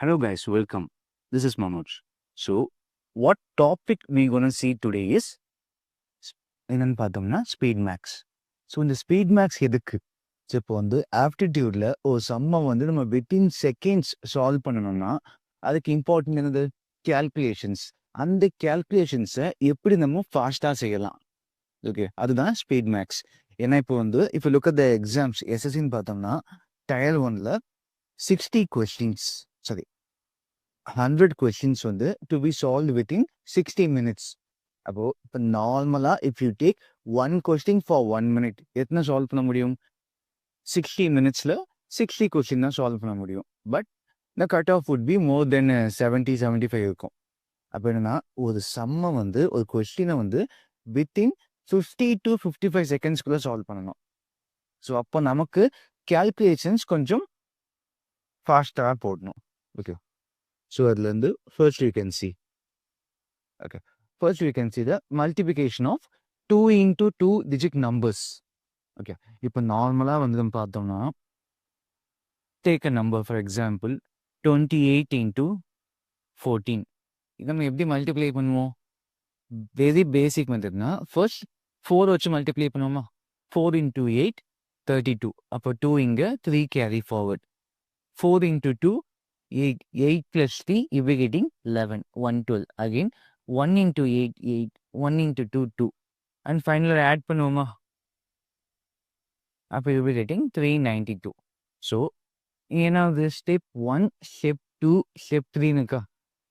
Hello guys, welcome. This is Manoj. So, what topic we gonna see today is என்னன்னு பார்த்தோம்னா speed maths. So இந்த speed maths எதுக்கு? So இப்போ வந்து ஆப்டிடியூட்ல ஒரு சம்மை வந்து நம்ம வித்தின் செகண்ட்ஸ் சால்வ் பண்ணணும்னா அதுக்கு இம்பார்ட்டன்ட் என்னது? கேல்குலேஷன்ஸ். அந்த கேல்குலேஷன்ஸை எப்படி நம்ம ஃபாஸ்ட்டாக செய்யலாம்? ஓகே, அதுதான் ஸ்பீட் மேக்ஸ். ஏன்னா இப்போ வந்து இப்போ லுக் அட் த எக்ஸாம்ஸ் எஸ்எஸ்சின்னு பார்த்தோம்னா டயர் 1ல் 60 கொஸ்டின்ஸ், சாரி 100 கொஸ்டின்ஸ் வந்து to be solve within 60 minutes. அப்போ இப்போ நார்மலா if you take one question for 1 minute எத்தனை சால்வ் பண்ண முடியும்? 60 மினிட்ஸ்ல 60 கொஸ்டின் தான் சால்வ் பண்ண முடியும். பட் இந்த cut off would be more than 70-75 இருக்கும். அப்போ என்னன்னா ஒரு சம்மை வந்து ஒரு கொஸ்டினை வந்து வித்தின் 50 to 55 செகண்ட்ஸ்குள்ள சால்வ் பண்ணணும். ஸோ அப்போ நமக்கு கேல்குலேஷன்ஸ் கொஞ்சம் ஃபாஸ்டாக போடணும். ஓகே, ஸோ அதுலேருந்து first you can see. Okay, first we can see the multiplication of 2 into 2 digit numbers. Okay, இப்போ நார்மலா வந்து நம்ம பார்த்தோம்னா take a number, for example 28 into 14. இதை நம்ம எப்படி மல்டிப்ளை பண்ணுவோம்? வெரி பேசிக் மெத்தட்னா ஃபர்ஸ்ட் 4 வச்சு மல்டிப்ளை பண்ணுவோமா? 4 into 8 32. அப்போ 2 இங்கே 3 carry forward. 4 into 2 8. 8 plus 3 you will be getting 11. 112. Again 1 into 8 8. 1 into 2 2. And finally add பண்ணுவோமா? அப்போ you will be getting 392. So ஏன்னாவது ஸ்டெப் 1 ஸ்டெப் 2 ஸ்டெப் 3 இருக்கா?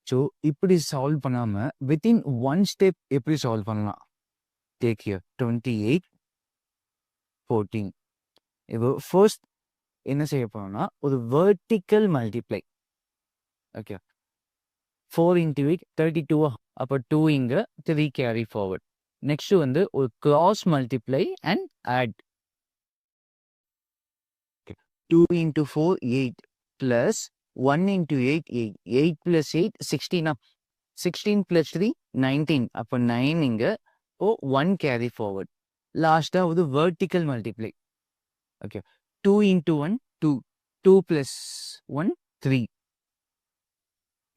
ஸோ இப்படி சால்வ் பண்ணாமல் வித்தின் ஒன் ஸ்டெப் எப்படி சால்வ் பண்ணலாம்? Take here 28 14. இப்போ ஃபர்ஸ்ட் என்ன செய்ய போறோம்னா ஒரு வெர்டிக்கல் மல்டிப்ளை. Okay, 4 into 8 32. அப்போ 2 இங்கே 3 கேரி ஃபார்வர்ட். நெக்ஸ்ட் வந்து ஒரு cross multiply and add. 2 into 4 8 plus 1 into 8 8. 8 plus 8 16. 16 plus 3 19. அப்போ 9 இங்கே 1 கேரி ஃபார்வர்ட். லாஸ்ட்டாக ஒரு vertical multiply. Okay, 2 into 1 2. 2 plus 1 3.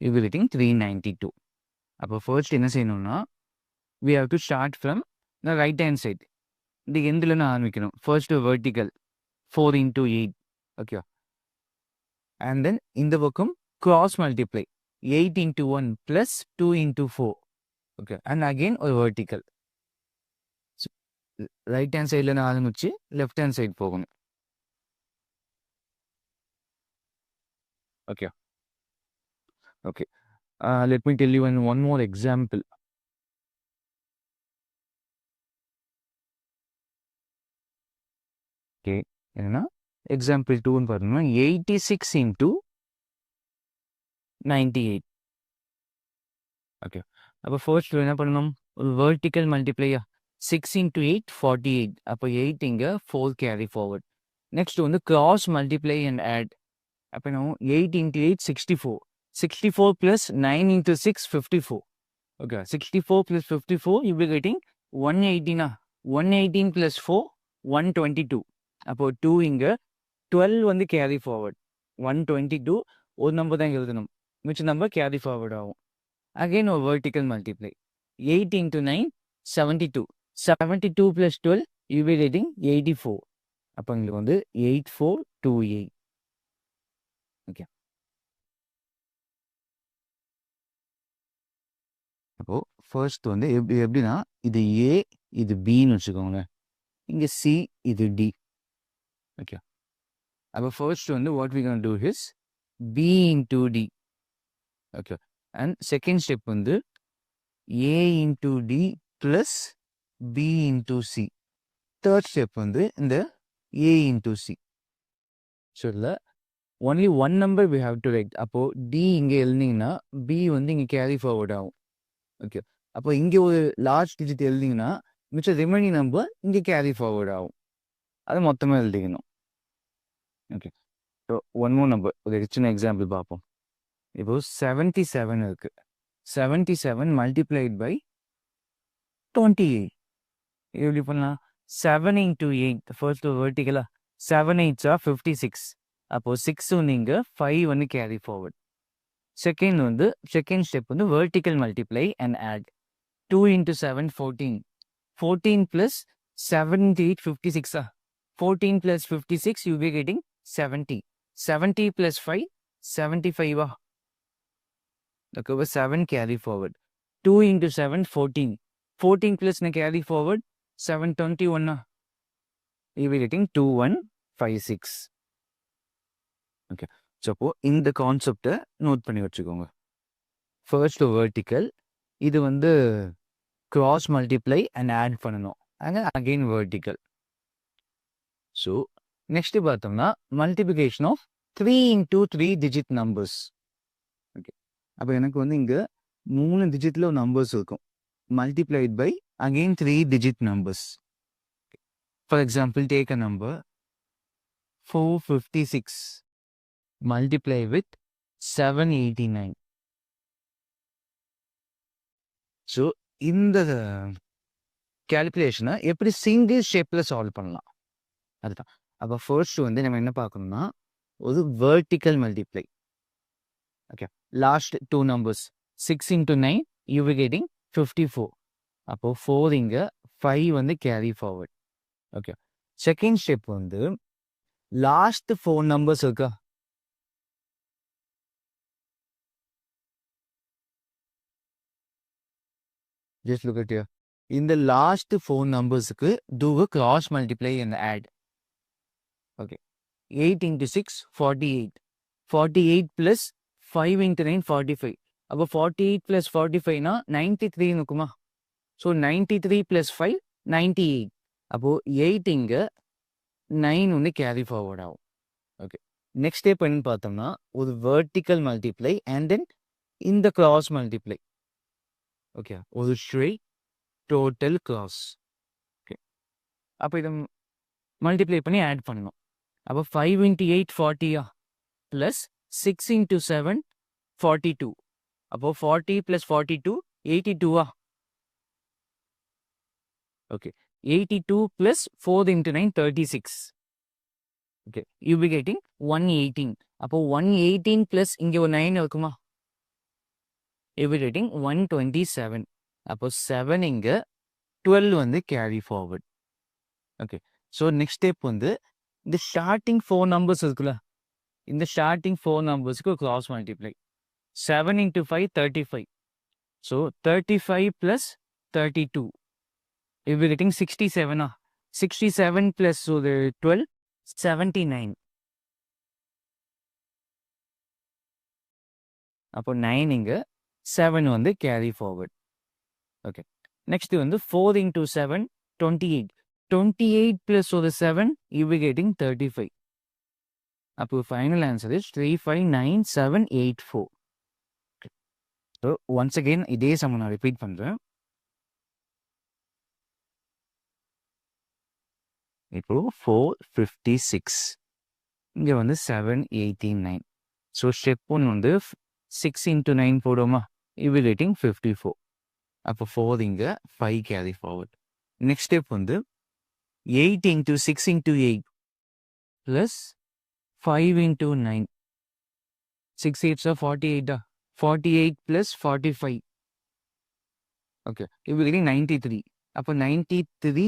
you will be getting 392. அப்போ ஃபர்ஸ்ட் என்ன செய்யணும்னா we have to start from the right hand side. இந்த எண்டில் நான் ஆரம்பிக்கணும். First vertical 4 into 8. Okay, and then இந்த பக்கம் cross multiply 8 into 1 plus 2 into 4. Okay, and again ஒரு வெர்டிக்கல். ரைட் ஹேண்ட் சைடில் நான் ஆரம்பிச்சு லெஃப்ட் ஹேண்ட் சைடு போகணும். Okay okay, let me tell you one more example. Okay, என்னன்னா எக்ஸாம்பிள் 2ன்னு பார்த்தோம்னா 86 into 98. Okay, அப்போ ஃபர்ஸ்ட் என்ன பண்ணணும்? ஒரு வெர்டிக்கல் மல்டிப்ளையா 6 into 8 48. அப்போ 8 இங்கே 4 கேரி ஃபார்வர்ட். நெக்ஸ்ட் வந்து கிராஸ் மல்டிப்ளை அண்ட் ஆட். அப்போ நம்ம 8 into 8 64. 64 plus 9 into 6 54. Okay, 64 plus 54 you will be getting 118. 118 plus 4 122. அப்போ 2 இங்கே 12 வந்து கேரி ஃபார்வர்ட். 122 ஒரு நம்பர் தான் எழுதணும், மிச்ச நம்பர் கேரி ஃபார்வர்ட் ஆகும். அகெயின் ஒரு vertical multiply 8 into 9 72. 72 plus 12 you will be getting 84. அப்போ உங்களுக்கு வந்து 8428. ஓகே, அப்போ ஃபர்ஸ்ட் வந்து எப்படின்னா இது ஏ இது பின்னு வச்சுக்கோங்களேன், இங்கே சி இது டி. ஓகே, அப்போ ஃபர்ஸ்ட் வந்து what we can do is B into D. Okay, and second step வந்து A into D plus B into C. Third step வந்து இந்த ஏ இன்டூ சி. ஸோ இல்லை only one number we have to write. அப்போது D இங்கே எழுதிங்கன்னா B வந்து இங்கே carry forward ஆகும். ஓகே, அப்போ இங்கே ஒரு லார்ஜ் டிஜிட் எழுதிங்கன்னா மிச்சம் ரிமைனிங் நம்பர் இங்கே கேரி ஃபார்வர்ட் ஆகும். அது மொத்தமாக எழுதிக்கணும். Okay, so one more number ஒரு சின்ன எக்ஸாம்பிள் பார்ப்போம். இப்போ 77 இருக்கு. 77 மல்டிப்ளைட் பை 28. எப்படி பண்ணலாம்? 7 into 8. First வெர்டிக்கலா 7 8s are 56. அப்போ 6 நீங்கள் 5 வந்து கேரி ஃபார்வர்ட். செகண்ட் ஸ்டெப் வந்து vertical multiply and add. 2 into 7, 14. 14 plus 78, 56. 14 plus 56, you'll be getting 70. 70 plus 5, 75. Okay, 7 carry forward. 2 into 7, 14. 14 plus na carry forward, 721. You'll be getting 2156. Okay. So, இந்த கான்செப்டை note பண்ணி வச்சுக்கோங்க. First vertical, இது வந்து cross multiply and add பண்ணணும். And again vertical. So next பார்த்தோம்னா multiplication of 3 into 3 digit numbers. Okay, அப்போ எனக்கு வந்து இங்கே 3 டிஜிட்டில் நம்பர்ஸ் இருக்கும். Multiplied by again 3 digit numbers. For example, take a number 456 multiply with 789. So இந்த கேல்குலேஷனை எப்படி சிங்கிள் ஷேப்பில் சால்வ் பண்ணலாம் அதுதான். அப்போ ஃபர்ஸ்ட் வந்து நம்ம என்ன பார்க்கணும்னா ஒரு vertical multiply. Okay, last 2 numbers 6 into 9 you will getting 54. அப்போ 4 இங்கே 5 வந்து carry forward. Okay, second step வந்து லாஸ்ட் 4 numbers இருக்கா, just look at here. In the last 4 numbers, do a cross multiply and add. Okay. 8 into 6, 48. 48 plus 5 into 9, 45. Abba 48 plus 45 na 93 nukuma. So 93 plus 5, 98. Abbo 8 inga 9 only carry forward out. Okay. Next step in paathamna with vertical multiply and then in the cross multiply. Okay, ஒரு straight total cross. Okay, அப்போ இதை multiply பண்ணி add பண்ணணும். அப்போ 5 into 8 40 plus 6 into 7 42. அப்போ 40 plus 42 82. Okay, 82 plus 4 into 9 36. Okay, you be getting 118. அப்போ 118 plus இங்கே ஒரு 9 இருக்குமா, you will be getting 127. அப்போ 7 இங்கே 12 வந்து carry forward. Okay, so next step வந்து இந்த ஸ்டார்டிங் 4 numbers இருக்குல்ல, இந்த ஸ்டார்டிங் 4 numbersக்கு cross multiply. 7 into 5 35. So 35 plus 32 you will be getting 67. 67 plus ஒரு 12 79. அப்போ 9 இங்கே 7 வந்து கேரி ஃபார்வர்ட். ஓகே, நெக்ஸ்ட் வந்து 4 into 7 28. 28 plus ஒரு 7 you will be getting 35. அப்போ final answer is 359784. So once again இதே சம் நான் ரிப்பீட் பண்ணுறேன். இப்போ 456 இங்கே வந்து 789. ஸோ ஸ்டெப் 1 வந்து 6 into 9 போடுவோமா, you will be getting 54. அப்போ 4 இங்கே 5 கேரி ஃபார்வர்ட். நெக்ஸ்ட் ஸ்டெப் வந்து 8 into 6 into 8 plus 5 into 9. 6 8s are 48. 48 plus 45. Okay, you will be getting 93. அப்போ 93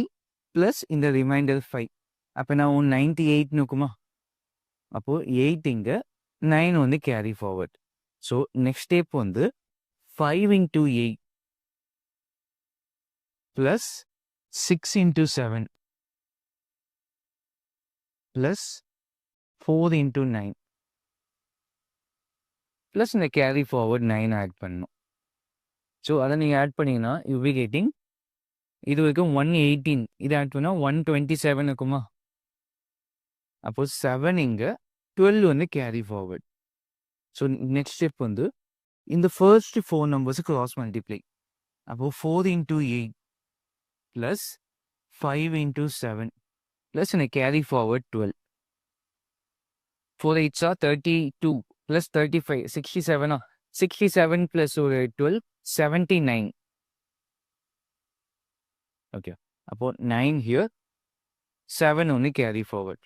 plus in the remainder 5. அப்போ நான் 98 நுக்குமா, அப்போ 8 இங்கே 9 வந்து carry forward. So next step வந்து 5 into 8 plus 6 into 7 plus 4 into 9 plus இந்த carry forward 9 add பண்ணணும். ஸோ அதை நீங்கள் ஆட் பண்ணிங்கன்னா யூ பி கெட்டிங் இது வரைக்கும் 118. இது ஆட் பண்ணால் 127 இருக்குமா, அப்போ 7 இங்கே 12 வந்து carry forward. So next step வந்து இந்த ஃபர்ஸ்ட் 4 numbers கிராஸ் மல்டிப்ளை. அப்போ 4 into 8 plus 5 into 7 plus in a carry forward 12. 4 8s are 32 plus 35 67. 67 plus 12 79. Okay, அப்போ 9 here, 7 only carry forward.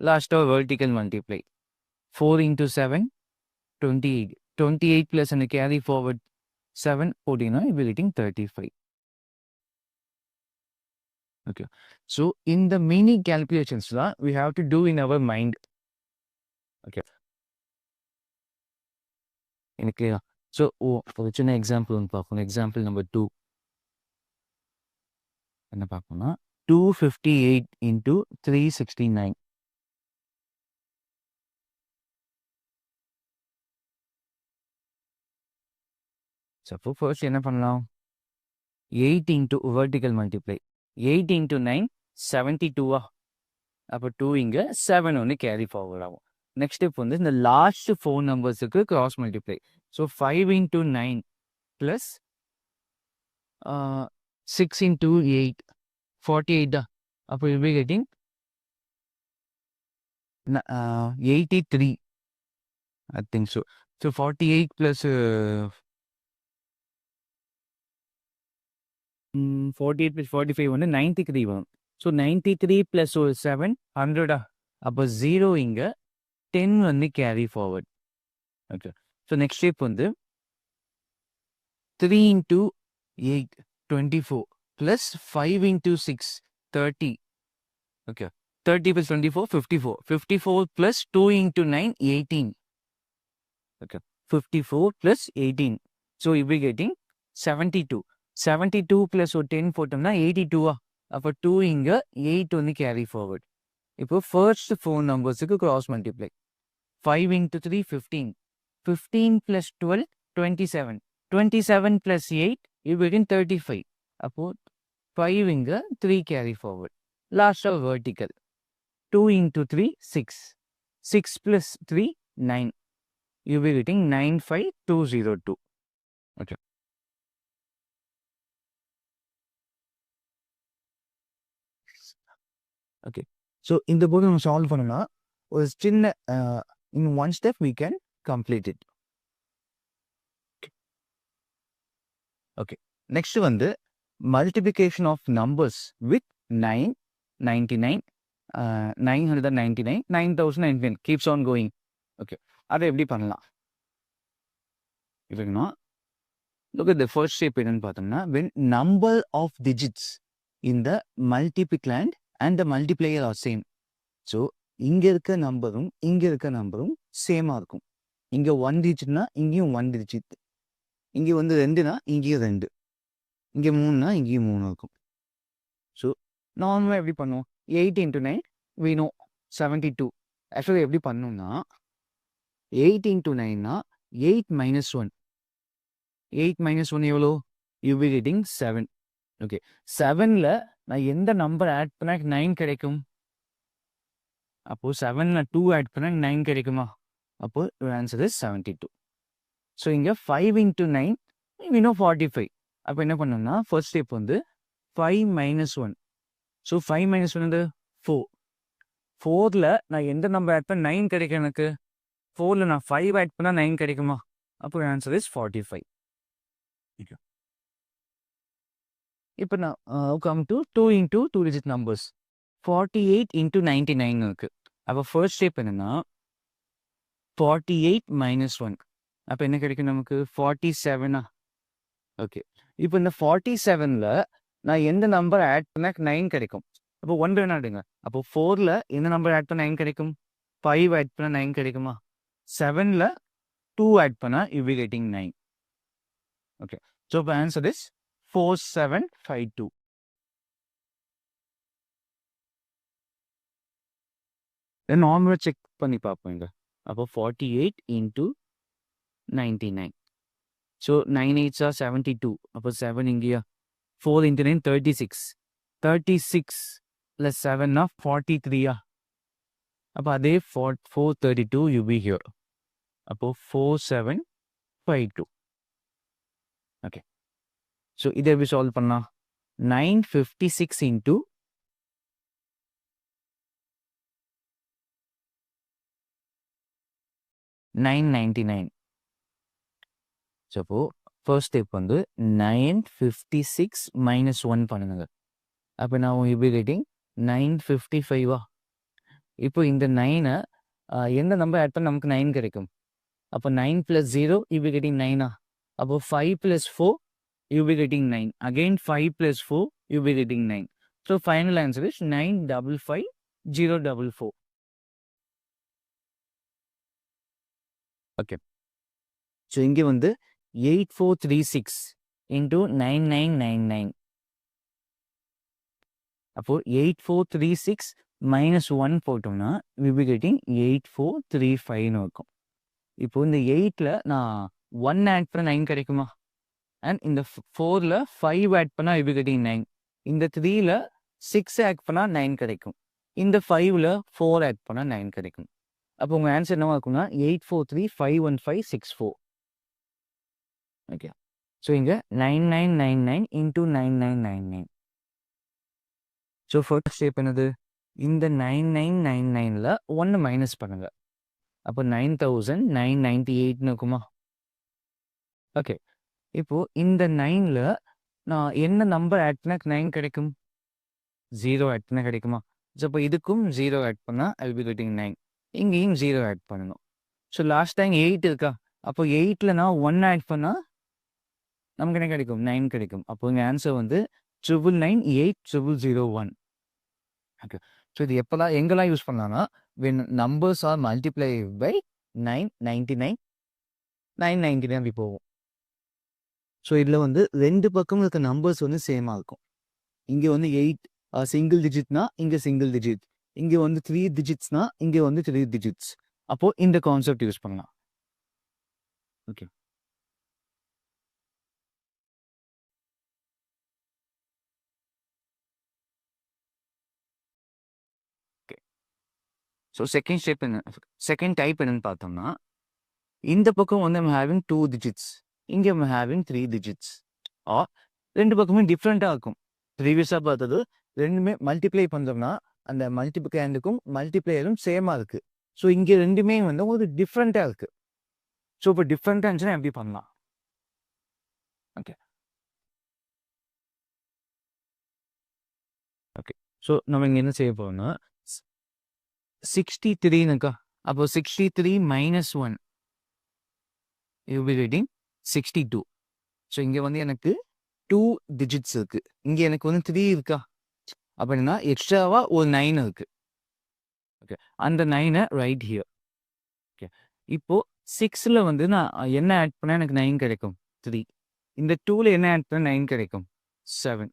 Last vertical multiply. 4 into 7 28 28 plus and carry forward 7, 14, you'll be getting 35. Okay. So in the mini calculations, we have to do in our mind. Okay. In clear. So, for an example, example number 2. என்ன பார்க்கணும்னா 258 into 369. So, first என்ன பண்ணலாம் 8 into vertical multiply 8 into 9 72 அப்போ 2 இங்க 7 ஒன்று carry forward ஆகும். Next step வந்து இந்த லாஸ்ட் 4 நம்பர்ஸுக்கு cross multiply. So 5 into 9 plus 6 into 8 48 அப்போ you'll be getting 83. I think so. So 48 plus 48 plus 45 வந்து 93 வரும். So 93 plus 7 100 அப்போ 0 இங்க 10 வந்து carry forward. Okay. So next step வந்து 3 into 8 24 plus 5 into 6 30. Okay. 30 plus 24 54. 54 plus 2 into 9 18. Okay. 54 plus 18. So you'll be getting 72. 72 plus 10 போட்டோம்னா 82 அப்போ 2 இங்க 8 வந்து கேரி ஃபார்வர்ட். இப்போ ஃபர்ஸ்ட் 4 நம்பர்ஸுக்கு cross multiply. 5 into 3 15. 15 plus 12 27. 27 plus 8 you begin 35. அப்போ 5 இங்க 3 carry forward. Last vertical. 2 into 3 6. 6 plus 3 9. You will be getting 95202. Okay. Okay. So இந்த போது நம்ம சால்வ் பண்ணோம்னா ஒரு சின்ன in one step we can complete it. Okay. Next வந்து multiplication of numbers with 9, 99, 999, 9099 keeps on going. Okay. அதை எப்படி பண்ணலாம் இப்போனா look at the first step என்னன்னு பார்த்தோம்னா when number of digits in the multiplicand and the multiplier are same. So இங்கே இருக்க நம்பரும் இங்கே இருக்க நம்பரும் சேமாக இருக்கும். இங்கே 1 டிஜிட்னா இங்கேயும் 1 டிஜிட், இங்கே வந்து 2னா இங்கேயும் 2, இங்கே 3னா இங்கேயும் 3 இருக்கும். ஸோ நார்மலாக எப்படி பண்ணுவோம் 8 into 9 we know 72. ஆக்சுவலி எப்படி பண்ணோம்னா 8 into 9னா 8 minus 1. 8 minus 1 எவ்வளோ you will be getting 7. Okay. 7ல் நான் எந்த நம்பர் ஆட் பண்ணால் 9 கிடைக்கும்? அப்போது 7ல் 2 ஆட் பண்ணால் 9 கிடைக்குமா? அப்போது ஆன்சர் இஸ் 72. ஸோ இங்கே 5 into 9 we know 45. அப்போ என்ன பண்ணோம்னா ஃபர்ஸ்ட் ஸ்டெப் வந்து 5 minus 1. ஸோ 5 minus 1 வந்து 4. 4ல் நான் எந்த நம்பர் ஆட் பண்ண 9 கிடைக்கும் எனக்கு? 4ல் நான் 5 ஆட் பண்ணால் 9 கிடைக்குமா? அப்போ ஆன்சர் இஸ் 45. இப்போ நான் come to 2 into 2 digit numbers. 48 into 99 இருக்கு. அப்போ ஃபர்ஸ்ட் ஸ்டெப் என்னன்னா 48 minus 1. அப்போ என்ன கிடைக்கும் நமக்கு 47. ஓகே. இப்போ இந்த 47ல் நான் எந்த நம்பர் ஆட் பண்ணால் 9 கிடைக்கும்? அப்போ 1 வேணாடுங்க. அப்போ 4ல் எந்த நம்பர் ஆட் பண்ணால் 9 கிடைக்கும்? 5 ஆட் பண்ணால் 9 கிடைக்குமா? 7ல் 2 ஆட் பண்ணால் you will getting 9. Okay. So இப்போ ஆன்சர் இஸ் 4752. நார்மலாக செக் பண்ணி பார்ப்போம் இங்கே. அப்போ 48 into 99. So 9 8s are 72. அப்போ 7 இங்கேயா 4 into 9 36. 36 plus 7 43. அப்போ அதே 432 you be here. அப்போ 4752. ஓகே. ஸோ இதை எப்படி சால்வ் பண்ணலாம் 956 into 999. ஸோ அப்போ ஃபர்ஸ்ட் ஸ்டெப் வந்து 956 minus 1 பண்ணுங்க. அப்போ நான் யூ பி கெட்டிங் 955. இப்போ இந்த 9 எந்த நம்பர் ஆட் பண்ண நமக்கு 9 கிடைக்கும்? அப்போ 9 plus 0, you'll be getting 9. அப்போ 5 plus 4, you'll be getting 9. Again 5 plus 4, you'll be getting 9. So final answer is 955,044. Okay. So இங்கே வந்து 8436 into 9999. அப்போ 8436 minus 1 போட்டோம்னா we'll be getting 8435 இருக்கும். இப்போ இந்த 8ல நான் 1 ஆட் பண்ண 9 கிடைக்குமா? அண்ட் இந்த 4ல 5 ஆட் பண்ணா we'll be getting 9. இந்த 3ல 6 ஆட் பண்ணா 9 கிடைக்கும். இந்த 5ல 4 ஆட் பண்ணா 9 கிடைக்கும். அப்போ உங்க ஆன்சர் என்னவா இருக்கும்னா 84351564. ஓகே. ஸோ இங்க 9999 into 9999. ஸோ ஃபர்ஸ்ட் ஸ்டெப் என்னது? இந்த 9999ல 1 மைனஸ் பண்ணுங்க. அப்போ 9998 இருக்குமா? ஓகே. இப்போ இந்த 9ல நான் என்ன நம்பர் ஆட் பண்ணா 9 கிடைக்கும்? 0 ஆட் பண்ணா கிடைக்குமா? ஸோ அப்போ இதுக்கும் 0 ஆட் பண்ணா ஐ வில் பி கெட்டிங் 9. இங்கேயும் 0 ஆட் பண்ணணும். ஸோ லாஸ்ட் டைம் 8 இருக்கா? அப்போ 8ல நான் 1 ஆட் பண்ணா நமக்கு என்ன கிடைக்கும்? 9 கிடைக்கும். அப்போ இங்கே ஆன்சர் வந்து 9980001. ஓகே. ஸோ இது எப்போலாம் எங்கெல்லாம் யூஸ் பண்ணலாம்னா when numbers are multiplied by 999 999 அப்படி போகும். ஸோ இதில் வந்து ரெண்டு பக்கம் இருக்க நம்பர்ஸ் வந்து சேமாக இருக்கும். இங்கே வந்து 8 சிங்கிள் டிஜிட்னா இங்கே சிங்கிள் டிஜிட், இங்கே வந்து 3 டிஜிட்ஸ்னா இங்கே வந்து 3 டிஜிட்ஸ். அப்போது இந்த கான்செப்ட் யூஸ் பண்ணலாம். ஓகே. ஸோ செகண்ட் ஸ்டெப் என்ன, செகண்ட் டைப் என்னன்னு பார்த்தோம்னா இந்த பக்கம் வந்து நம்ம ஹேவிங் 2 டிஜிட்ஸ், இங்கே நம்ம ஹேவிங் 3 டிஜிட்ஸ். ரெண்டு பக்கமே டிஃப்ரெண்ட்டாக இருக்கும். ப்ரீவியஸாக பார்த்தது ரெண்டுமே மல்டிப்ளை பண்ணோம்னா அந்த மல்டிப்ளிகேண்டுக்கும் மல்டிப்ளையரும் சேமாக இருக்குது. ஸோ இங்கே ரெண்டுமே வந்து ஒரு டிஃப்ரெண்ட்டாக இருக்குது. ஸோ இப்போ டிஃப்ரெண்ட்டாக இருந்துச்சுன்னா எப்படி பண்ணலாம்? ஓகே. ஓகே. ஸோ நம்ம இங்கே என்ன செய்ய போகிறோம்னா 63னுக்கா, அப்போ 63 minus 1 you will be getting 62. So இங்கே வந்து எனக்கு 2 டிஜிட்ஸ் இருக்கு, இங்கே எனக்கு வந்து 3 இருக்கா, அப்போ என்னன்னா எக்ஸ்ட்ராவா ஒரு 9 இருக்கு. ஓகே. அந்த 9 ரைட் ஹியர். ஓகே. இப்போ 6ல வந்து நான் என்ன ஆட் பண்ணால் எனக்கு 9 கிடைக்கும்? 3. இந்த 2ல என்ன ஆட் பண்ணால் 9 கிடைக்கும்? 7.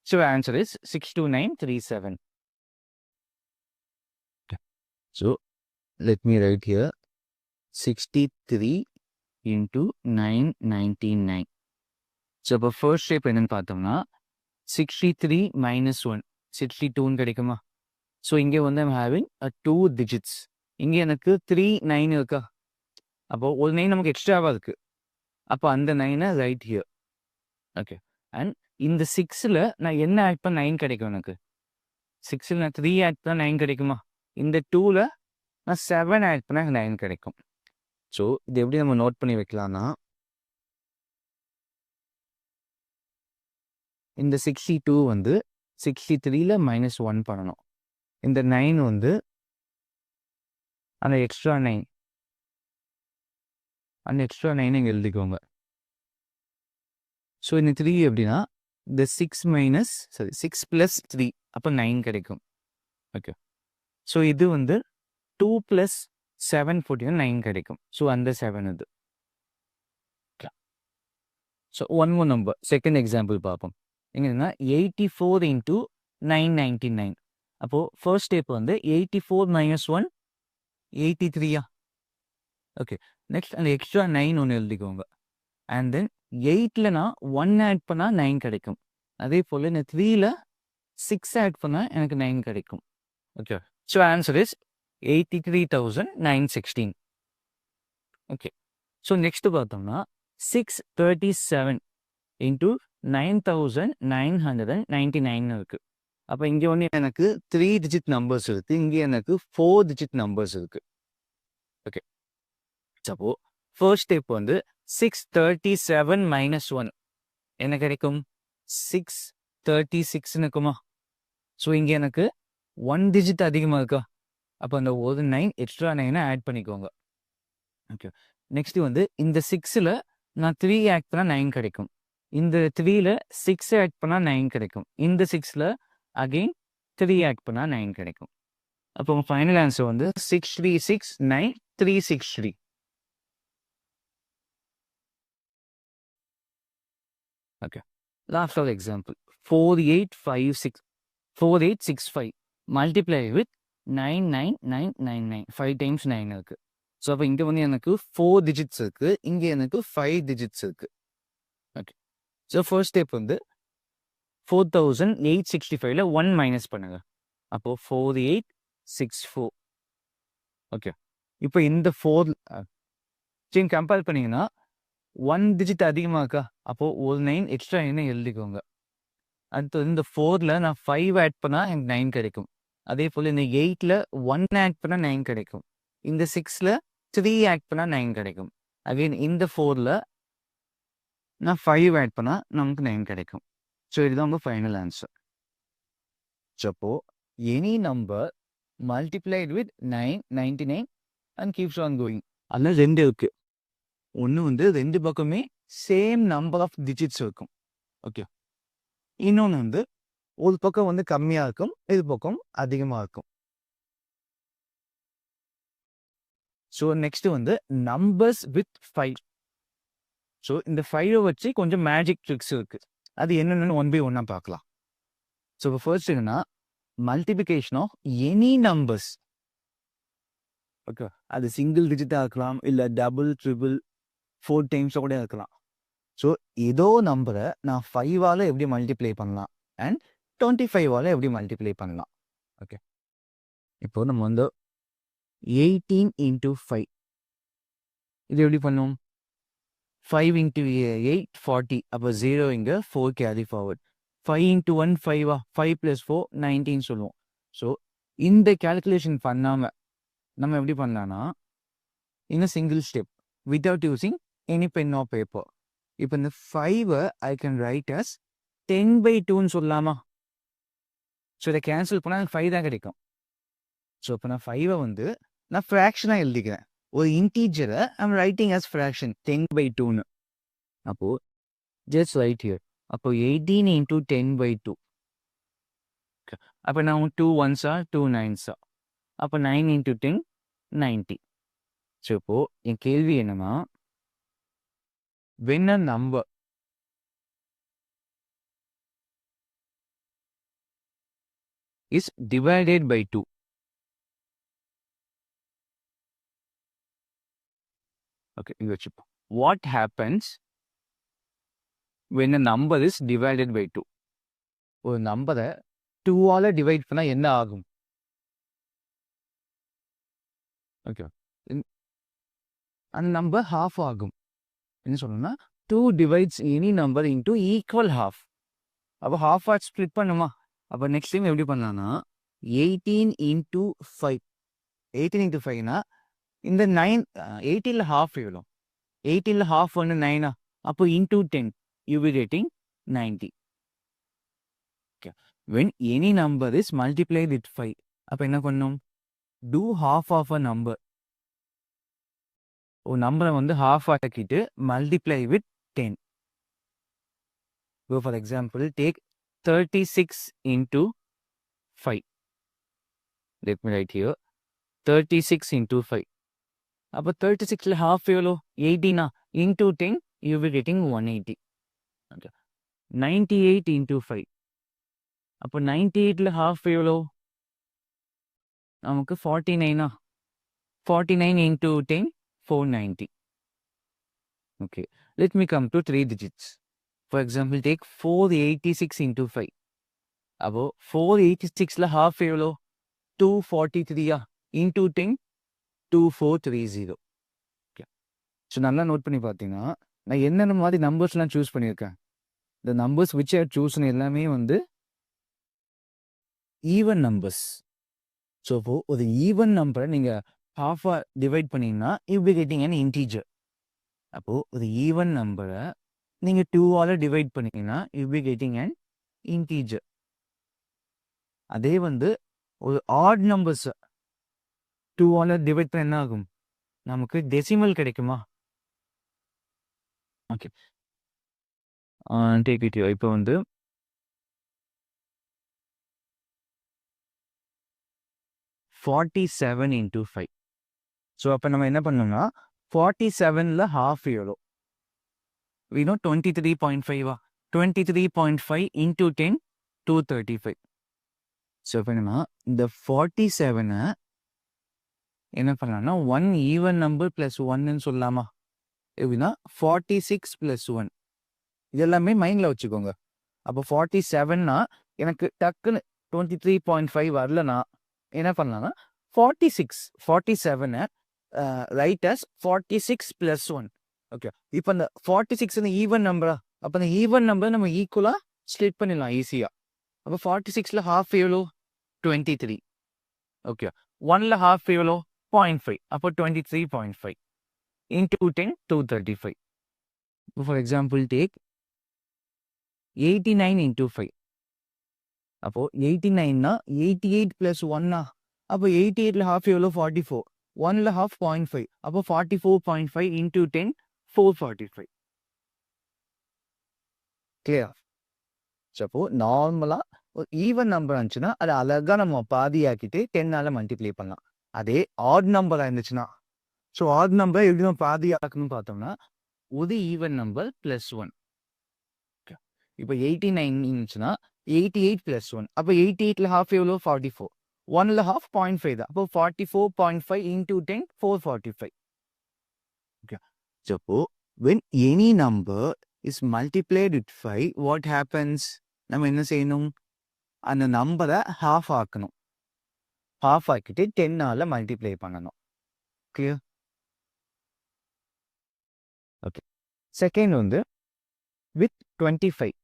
So answer is 62937. So let me write here 63 into 999. So இப்போ ஃபர்ஸ்ட் ஸ்டெப் என்னன்னு பார்த்தோம்னா 63 minus 1 62ன்னு கிடைக்குமா? ஸோ இங்கே வந்து ஐம் ஹேவிங் 2 டிஜிட்ஸ், இங்கே எனக்கு 3 9 இருக்கா, அப்போ ஒரு 9 நமக்கு எக்ஸ்ட்ராவாக இருக்குது. அப்போ அந்த 9 ரைட் ஹியர். ஓகே. அண்ட் இந்த 6ல நான் என்ன ஆட் பண்ண 9 கிடைக்கும் எனக்கு? 6ல் நான் 3 ஆட் பண்ண 9 கிடைக்குமா? இந்த 2ல நான் 7 ஆட் பண்ணால் 9 கிடைக்கும். ஸோ இது எப்படி நம்ம நோட் பண்ணி வைக்கலாம்னா இந்த 62 வந்து 63ல minus 1 பண்ணணும். இந்த 9 வந்து அந்த எக்ஸ்ட்ரா 9 இங்கே எழுதிக்கோங்க. ஸோ இந்த 3 எப்படின்னா இந்த 6 + 3 அப்போ 9 கிடைக்கும். ஓகே. ஸோ இது வந்து 2 + 7 போட்டிங்கன்னா 9 கிடைக்கும். ஸோ அந்த 7 இது. So one more number, second example பார்ப்போம். எங்கன்னா 84 into 999. அப்போது ஃபர்ஸ்ட் ஸ்டெப் வந்து 84 minus 1 83. ஓகே. நெக்ஸ்ட் அந்த எக்ஸ்ட்ரா 9 ஒன்று எழுதிக்கோங்க. அண்ட் தென் 8ல் நான் 1 ஆட் பண்ணால் 9 கிடைக்கும். அதே போல் இந்த 3ல 6 ஆட் பண்ணால் எனக்கு 9 கிடைக்கும். Okay. So answer is 83,916. Okay. So next பார்த்தோம்னா 637 into 9,999 இருக்கு. அப்போ இங்கே வந்து எனக்கு 3 டிஜிட் நம்பர்ஸ் இருக்கு, இங்கே எனக்கு 4 டிஜிட் நம்பர்ஸ் இருக்கு. ஓகே. அப்போ ஃபர்ஸ்ட் ஸ்டெப் வந்து 637 minus 1 என்ன கிடைக்கும்? 636 இருக்குமா? ஸோ இங்கே எனக்கு 1 டிஜிட் அதிகமாக இருக்கா, அப்போ அந்த ஒரு 9 எக்ஸ்ட்ரா 9 ஆட் பண்ணிக்கோங்க. ஓகே. நெக்ஸ்ட் வந்து இந்த 6ல் நான் 3 ஆட் பண்ணால் 9 கிடைக்கும். இந்த 3ல் 6 ஆட் பண்ணால் 9 கிடைக்கும். இந்த 6ல் அகெயின் 3 ஆட் பண்ணால் 9 கிடைக்கும். அப்போ உங்கள் ஃபைனல் ஆன்சர் வந்து 6369363. Okay, last of example 4865 multiply with 99999 5 times 9 இருக்கு. ஸோ அப்போ இங்கே வந்து எனக்கு 4 டிஜிட்ஸ் இருக்கு, இங்கே எனக்கு 5 டிஜிட்ஸ் இருக்கு. ஓகே, ஸோ ஃபர்ஸ்ட் ஸ்டெப் வந்து 4865ல் 1 மைனஸ் பண்ணுங்க. அப்போ 4864. ஓகே, இப்போ இந்த 4 கம்பேர் பண்ணீங்கன்னா 1 டிஜிட் அதிகமாக்கா, அப்போ ஒரு 9 எக்ஸ்ட்ரா என்ன எழுதிக்கோங்க. அடுத்து இந்த 4ல் நான் 5 ஆட் பண்ணால் எனக்கு 9 கிடைக்கும். அதே போல் இந்த 8ல் 1 ஆட் பண்ணால் 9 கிடைக்கும். இந்த 6ல் 3 ஆட் பண்ணால் 9 கிடைக்கும். அகெயின் இந்த 4ல் நான் 5 ஆட் பண்ணால் நமக்கு 9 கிடைக்கும். ஸோ இதுதான் உங்கள் ஃபைனல் ஆன்சர். ஸோ அப்போ any number multiplied with 999 and keeps on going. அதில் 2 இருக்கு. ஒன்று வந்து 2 பக்கமே சேம் நம்பர் ஆஃப் டிஜிட்ஸ் இருக்கும். ஓகே, இன்னொன்று வந்து ஒரு பக்கம் வந்து கம்மியாக இருக்கும், இது பக்கம் அதிகமாக இருக்கும். ஸோ நெக்ஸ்ட் வந்து நம்பர்ஸ் வித் 5. ஸோ இந்த 5 வச்சு கொஞ்சம் மேஜிக் ட்ரிக்ஸ் இருக்கு. அது என்னென்னு 1 by 1 பார்க்கலாம். ஸோ இப்போ ஃபர்ஸ்ட் என்னன்னா multiplication of any numbers. Okay, அது சிங்கிள் டிஜிட்டாக இருக்கலாம், இல்லை டபுள் ட்ரிபிள் 4 டைம்ஸாக கூட இருக்கலாம். ஸோ ஏதோ நம்பரை நான் 5ஆல் எப்படி மல்டிப்ளை பண்ணலாம் அண்ட் 25ஆல் எப்படி மல்டிப்ளை பண்ணலாம். ஓகே, இப்போ நம்ம வந்து 18 into 5 இது எப்படி பண்ணும்? 5 into 8 40. அப்போ 0 இங்கே 4 கேரி ஃபார்வர்ட். 5 into 1 5 5 + 4 19 சொல்லுவோம். ஸோ இந்த கேல்குலேஷன் பண்ணாமல் நம்ம எப்படி பண்ணலான்னா இன்னும் single step without using any pen or paper. இப்போ இந்த 5 ஐ கேன் ரைட் அஸ் 10/2ன்னு சொல்லலாமா? ஸோ இதை கேன்சல் பண்ணால் எனக்கு 5 தான் கிடைக்கும். ஸோ இப்போ நான் 5 வந்து நான் ஃப்ராக்ஷனாக எழுதிக்கிறேன். ஒரு இன்டீஜரை ஐம் ரைட்டிங் அஸ் ஃப்ராக்ஷன் 10/2ன்னு. அப்போது ஜஸ்ட் ரைட் ஹியர். அப்போ 18 into 10/2. அப்போ நான் 2 1s 2 9s. அப்போ 9 into 10 90. ஸோ இப்போது என் கேள்வி என்னன்னா, when a number is divided by 2, okay, what happens when a number is divided by 2? ஒரு நம்பரை 2ஆல் டிவைட் பண்ணால் என்ன ஆகும்? ஓகே, அந்த நம்பர் half ஆகும். என்ன சொல்லணும்னா 2 divides any number into equal half. அப்போ half ஆட் ஸ்ப்ளிட் பண்ணுமா? அப்போ நெக்ஸ்ட் டைம் எப்படி பண்ணலாம்னா 18 into 5. 18 into 5னா இந்த 9 18ல் half எவ்வளோ? 18ல் half வந்து 9. அப்போ into 10 you will be getting 90. Okay. When any number is multiplied with 5, அப்போ என்ன பண்ணும்? Do half of a number. ஒரு நம்பரை வந்து half ஆக்கிட்டு multiply with 10. So for example, take 36 into 5. Let me write here. 36 into 5. அப்போ 36ல் half எவ்வளோ? 18 into 10 you will be getting 180. Okay. 98 into 5. அப்போ 98ல் half எவ்வளோ? நமக்கு 49. 49 into 10 490. Okay. Let me come to 3 digits. For example, take 486 into 5. அப்போ 486ல் half எவ்வளோ? 243 into 10 2430. Okay. So நல்லா note பண்ணி பார்த்தீங்கன்னா நான் என்னென்ன மாதிரி நம்பர்ஸ்லாம் சூஸ் பண்ணியிருக்கேன். இந்த நம்பர்ஸ் விச் ஆர் சூஸ்னு எல்லாமே வந்து ஈவன் நம்பர்ஸ். ஸோ இப்போ ஒரு ஈவன் நம்பரை நீங்கள் ஹாஃபாக டிவைட் பண்ணிங்கன்னா you be getting an integer. அப்போது ஒரு ஈவன் நம்பரை நீங்கள் 2ஆல் டிவைட் பண்ணிங்கன்னா you be getting an integer. அதே வந்து ஒரு ஆட் நம்பர்ஸை 2ஆல் டிவைட் பண்ண என்ன ஆகும்? நமக்கு டெசிமல் கிடைக்குமா? ஓகே. டேக் இட் இப்போ வந்து 47 into 5. ஸோ அப்போ நம்ம என்ன பண்ணோம்னா 47ல ஹாஃப் எவ்வளோ? we know 23.5 23.5 into 10 235. ஸோ இப்போ என்னன்னா இந்த 47 என்ன பண்ணலாம்னா 1 ஈவன் நம்பர் ப்ளஸ் 1ன்னு சொல்லலாமா? எப்படின்னா 46 + 1 இது எல்லாமே மைண்டில் வச்சுக்கோங்க. அப்போ 47னா எனக்கு டக்குன்னு 23.5 வரலனா என்ன பண்ணலாம்னா 47 ரைட் அஸ் 46 + 1. ஓகே, இப்போ அந்த 46 ஈவன் நம்பரா? அப்போ அந்த ஈவன் நம்பர் நம்ம ஈக்குவலாக ஸ்ப்ளிட் பண்ணிடலாம் ஈஸியாக. அப்போ 46ல ஹாஃப் எவ்வளோ? 23. ஓகே, 1ல ஹாஃப் எவ்வளோ? 0.5. அப்போ 23.5 into 10 235. For example take 89 into 5. அப்போ 89னா 88 + 1 அப்போ 88ல ஹாஃப் எவ்வளோ? 44. 1ல ஹாஃப் 0.5. அப்போ 44.5 into 10 445. கிளியரா? ஸோ அப்போ நார்மலாக ஒரு ஈவன் நம்பர் இருந்துச்சுன்னா அதை அழகாக நம்ம பாதியாக்கிட்டு 10ஆல் மல்டிப்ளை பண்ணலாம். அதே ஆட் நம்பராக இருந்துச்சுன்னா, ஸோ ஆட் நம்பர் எப்படி நம்ம பாதியாக்கணும்னு பார்த்தோம்னா ஒரு ஈவன் நம்பர் ப்ளஸ் 1. இப்போ 89 இருந்துச்சுன்னா 88 + 1. அப்போ 88ல ஹாஃப் எவ்வளோ? 44. 1ல ஹாஃப் 0.5 தான். அப்போ 44.5 into 10 445. ஓகே, ஸோ அப்போ when any number is multiplied with 5, what happens? நம்ம என்ன செய்யணும்? அந்த நம்பரை ஹாஃப் ஆக்கணும். ஹாஃப் ஆக்கிட்டு 10ஆல் மல்டிப்ளை பண்ணணும். கிளியர்? ஓகே, செகண்ட் வந்து with 25.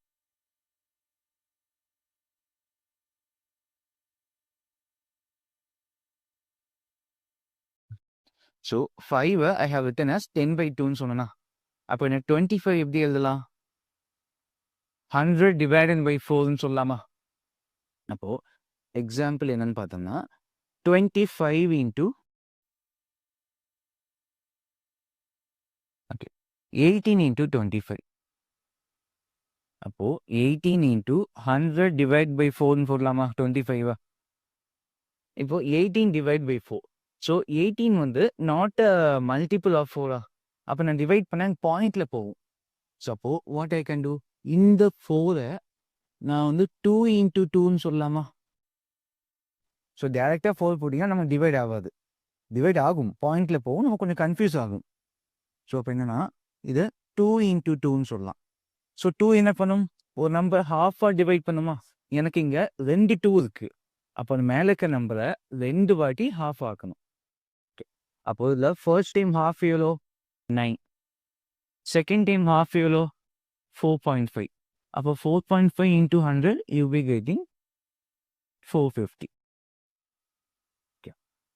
So 5 I have written as 10/2ன்னு சொன்னா அப்போ எனக்கு 25 எப்படி எழுதலாம்? 100 divided by 4ன்னு சொல்லலாமா? அப்போ எக்ஸாம்பிள் என்னன்னு பார்த்தோம்னா 25 into 18 into 25. அப்போ 18 into 100 divide by 4ன்னு சொல்லலாமா? 25. இப்போ 18 divide by 4. ஸோ 18 வந்து நாட் அ மல்டிபிள் ஆஃப் 4. அப்போ நான் டிவைட் பண்ண பாயிண்ட்ல போகும். ஸோ அப்போ வாட் ஐ கேன் டூ? இந்த 4 நான் வந்து 2 into 2ன்னு சொல்லலாமா? ஸோ டேரெக்டாக 4 போட்டிங்கன்னா நம்ம டிவைட் ஆகாது. டிவைட் ஆகும், பாயிண்ட்ல போகும், நம்ம கொஞ்சம் கன்ஃபியூஸ் ஆகும். ஸோ அப்போ என்னன்னா இதை 2 into 2ன்னு சொல்லலாம். ஸோ 2 என்ன பண்ணும்? ஒரு நம்பர் ஹாஃபாக டிவைட் பண்ணுமா? எனக்கு இங்கே 2 2 இருக்கு. அப்போ மேலே இருக்க நம்பரை 2 வாட்டி ஹாஃப் ஆக்கணும். ஓகே, அப்போ இதில் ஃபர்ஸ்ட் டைம் ஹாஃப் எவ்வளோ? 9. செகண்ட் டைம் ஹாஃப் எவ்வளோ? 4.5. அப்போ 4.5 into 100 you will be getting 450. Okay,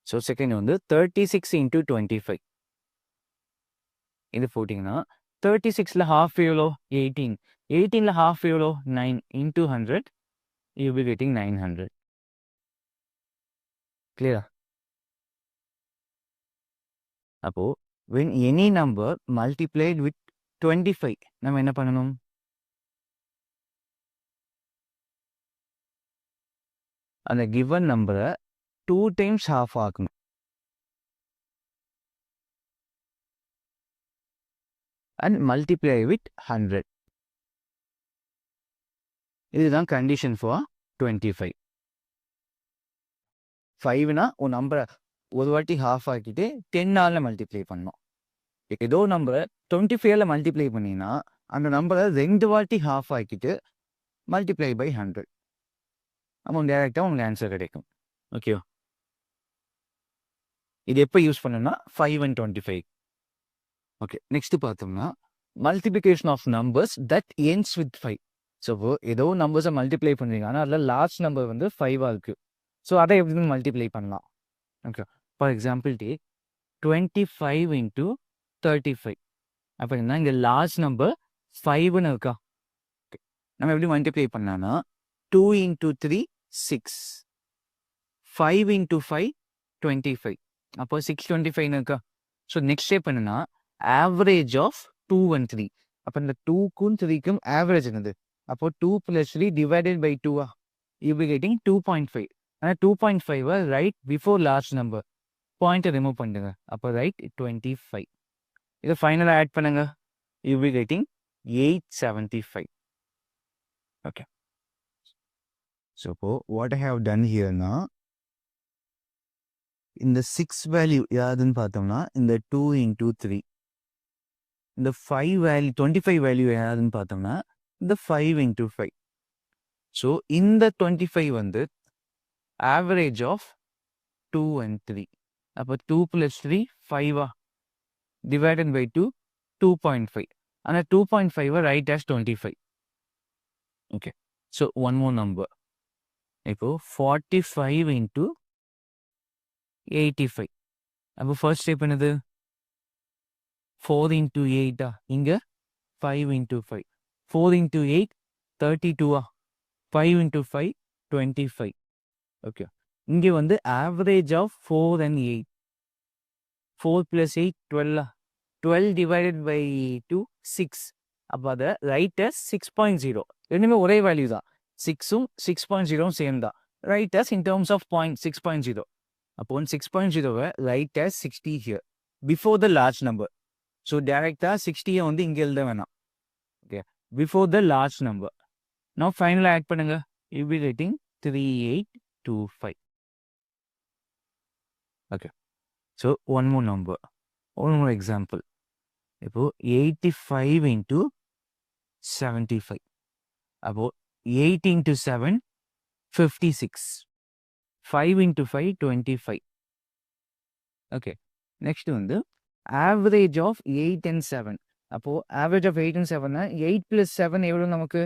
so second வந்து 36 into 25. இது போட்டிங்கன்னா 36ல ஹாஃப் எவ்வளோ? 18. 18ல ஹாஃப் எவ்வளோ? 9 into 100 you will be getting 900. கிளியரா? அப்போ when any number multiplied with 25 நம்ம என்ன பண்ணணும்? அந்த கிவன் நம்பரை 2 times half ஆக்கணும். and multiply with 100. இதுதான் கண்டிஷன் ஃபார் 25. 5னா ஒரு நம்பரை ஒரு வாட்டி ஹாஃப் ஆக்கிட்டு 10ஆல் மல்டிப்ளை பண்ணணும். ஏதோ நம்பரை 25ல மல்டிப்ளை பண்ணினா அந்த நம்பரை 2 வாட்டி ஹாஃப் ஆக்கிட்டு மல்டிப்ளை பை 100. அப்போ டேரெக்டாக உங்களுக்கு ஆன்சர் கிடைக்கும். ஓகேவா? இது எப்போ யூஸ் பண்ணணும்னா 5 and 25. ஓகே, நெக்ஸ்ட் பார்த்தோம்னா multiplication of numbers that ends with 5. So ஏதோ நம்பர்ஸை மல்டிப்ளை பண்ணுறீங்க, ஆனால் அதில் லாஸ்ட் நம்பர் வந்து 5ஆக இருக்குது. ஸோ அதை எப்படி மல்டிப்ளை பண்ணலாம்? Okay, for example take 25 into 35. அப்போ என்ன, இங்கே லாஸ்ட் நம்பர் 5ன்னு இருக்கா? ஓகே, நம்ம எப்படி மல்டிப்ளை பண்ணலாம்னா 2 into 3 6. 5 into 5 25. அப்போ 625ன்னு இருக்கா? ஸோ நெக்ஸ்ட் ஸ்டெப் என்னன்னா ஆவரேஜ் ஆஃப் 2 and 3. அப்போ இந்த 2க்கும் 3க்கும் ஆவரேஜ் என்னது? அப்போ 2 + 3 divided by 2 you'll be getting 2.5. ஆனால் 2.5 ரைட் பிஃபோர் லார்ஜ் நம்பர் பாயிண்ட்டை ரிமூவ் பண்ணுங்க. அப்போ ரைட் 25. இதை ஃபைனலாக ஆட் பண்ணுங்க. you'll be getting 875. Okay. So what I have done here now, இந்த 6 வேல்யூ யாருன்னு பார்த்தோம்னா இந்த 2 into 3. இந்த 5 வேல்யூ 25 வேல்யூ யாருன்னு பார்த்தோம்னா இந்த 5 into 5. ஸோ இந்த 25 வந்து ஆவரேஜ் ஆஃப் 2 and 3. அப்போ 2 + 3 5 டிவைடட் பை 2 2.5. ஆனால் 2.5 right as 25. Okay. So one more number. இப்போ 45 into 85. அப்போ ஃபர்ஸ்ட் ஸ்டெப் என்னது? 4 into 8 இங்கே 5 into 5. 4 into 8 32 5 into 5 25. ஓகே. இங்கே வந்து average of 4 and 8. 4 + 8 12 12 divided by 2 6. அப்போ அதை ரைட் as 6.0. ரெண்டுமே ஒரே வேல்யூ தான். 6ம் 6.0ம் சேம் தான். Right as in terms of point 6.0. அப்போ 6.0 right as 60 here before the large number. So டேரெக்டாக 60 வந்து இங்கே எழுத வேணாம். Okay. Before the large number. நான் ஃபைனலாக ஆட் பண்ணுங்க. you'll be getting 3825. Okay. So one more number, one more example. இப்போ 85 into 75. அப்போ 8 into 7 56. 5 into 5 25. ஓகே. நெக்ஸ்ட் வந்து ஆவரேஜ் ஆஃப் 8 and 7. அப்போ ஆவரேஜ் ஆஃப் 8 and 7 8 + 7 எவ்வளோ நமக்கு?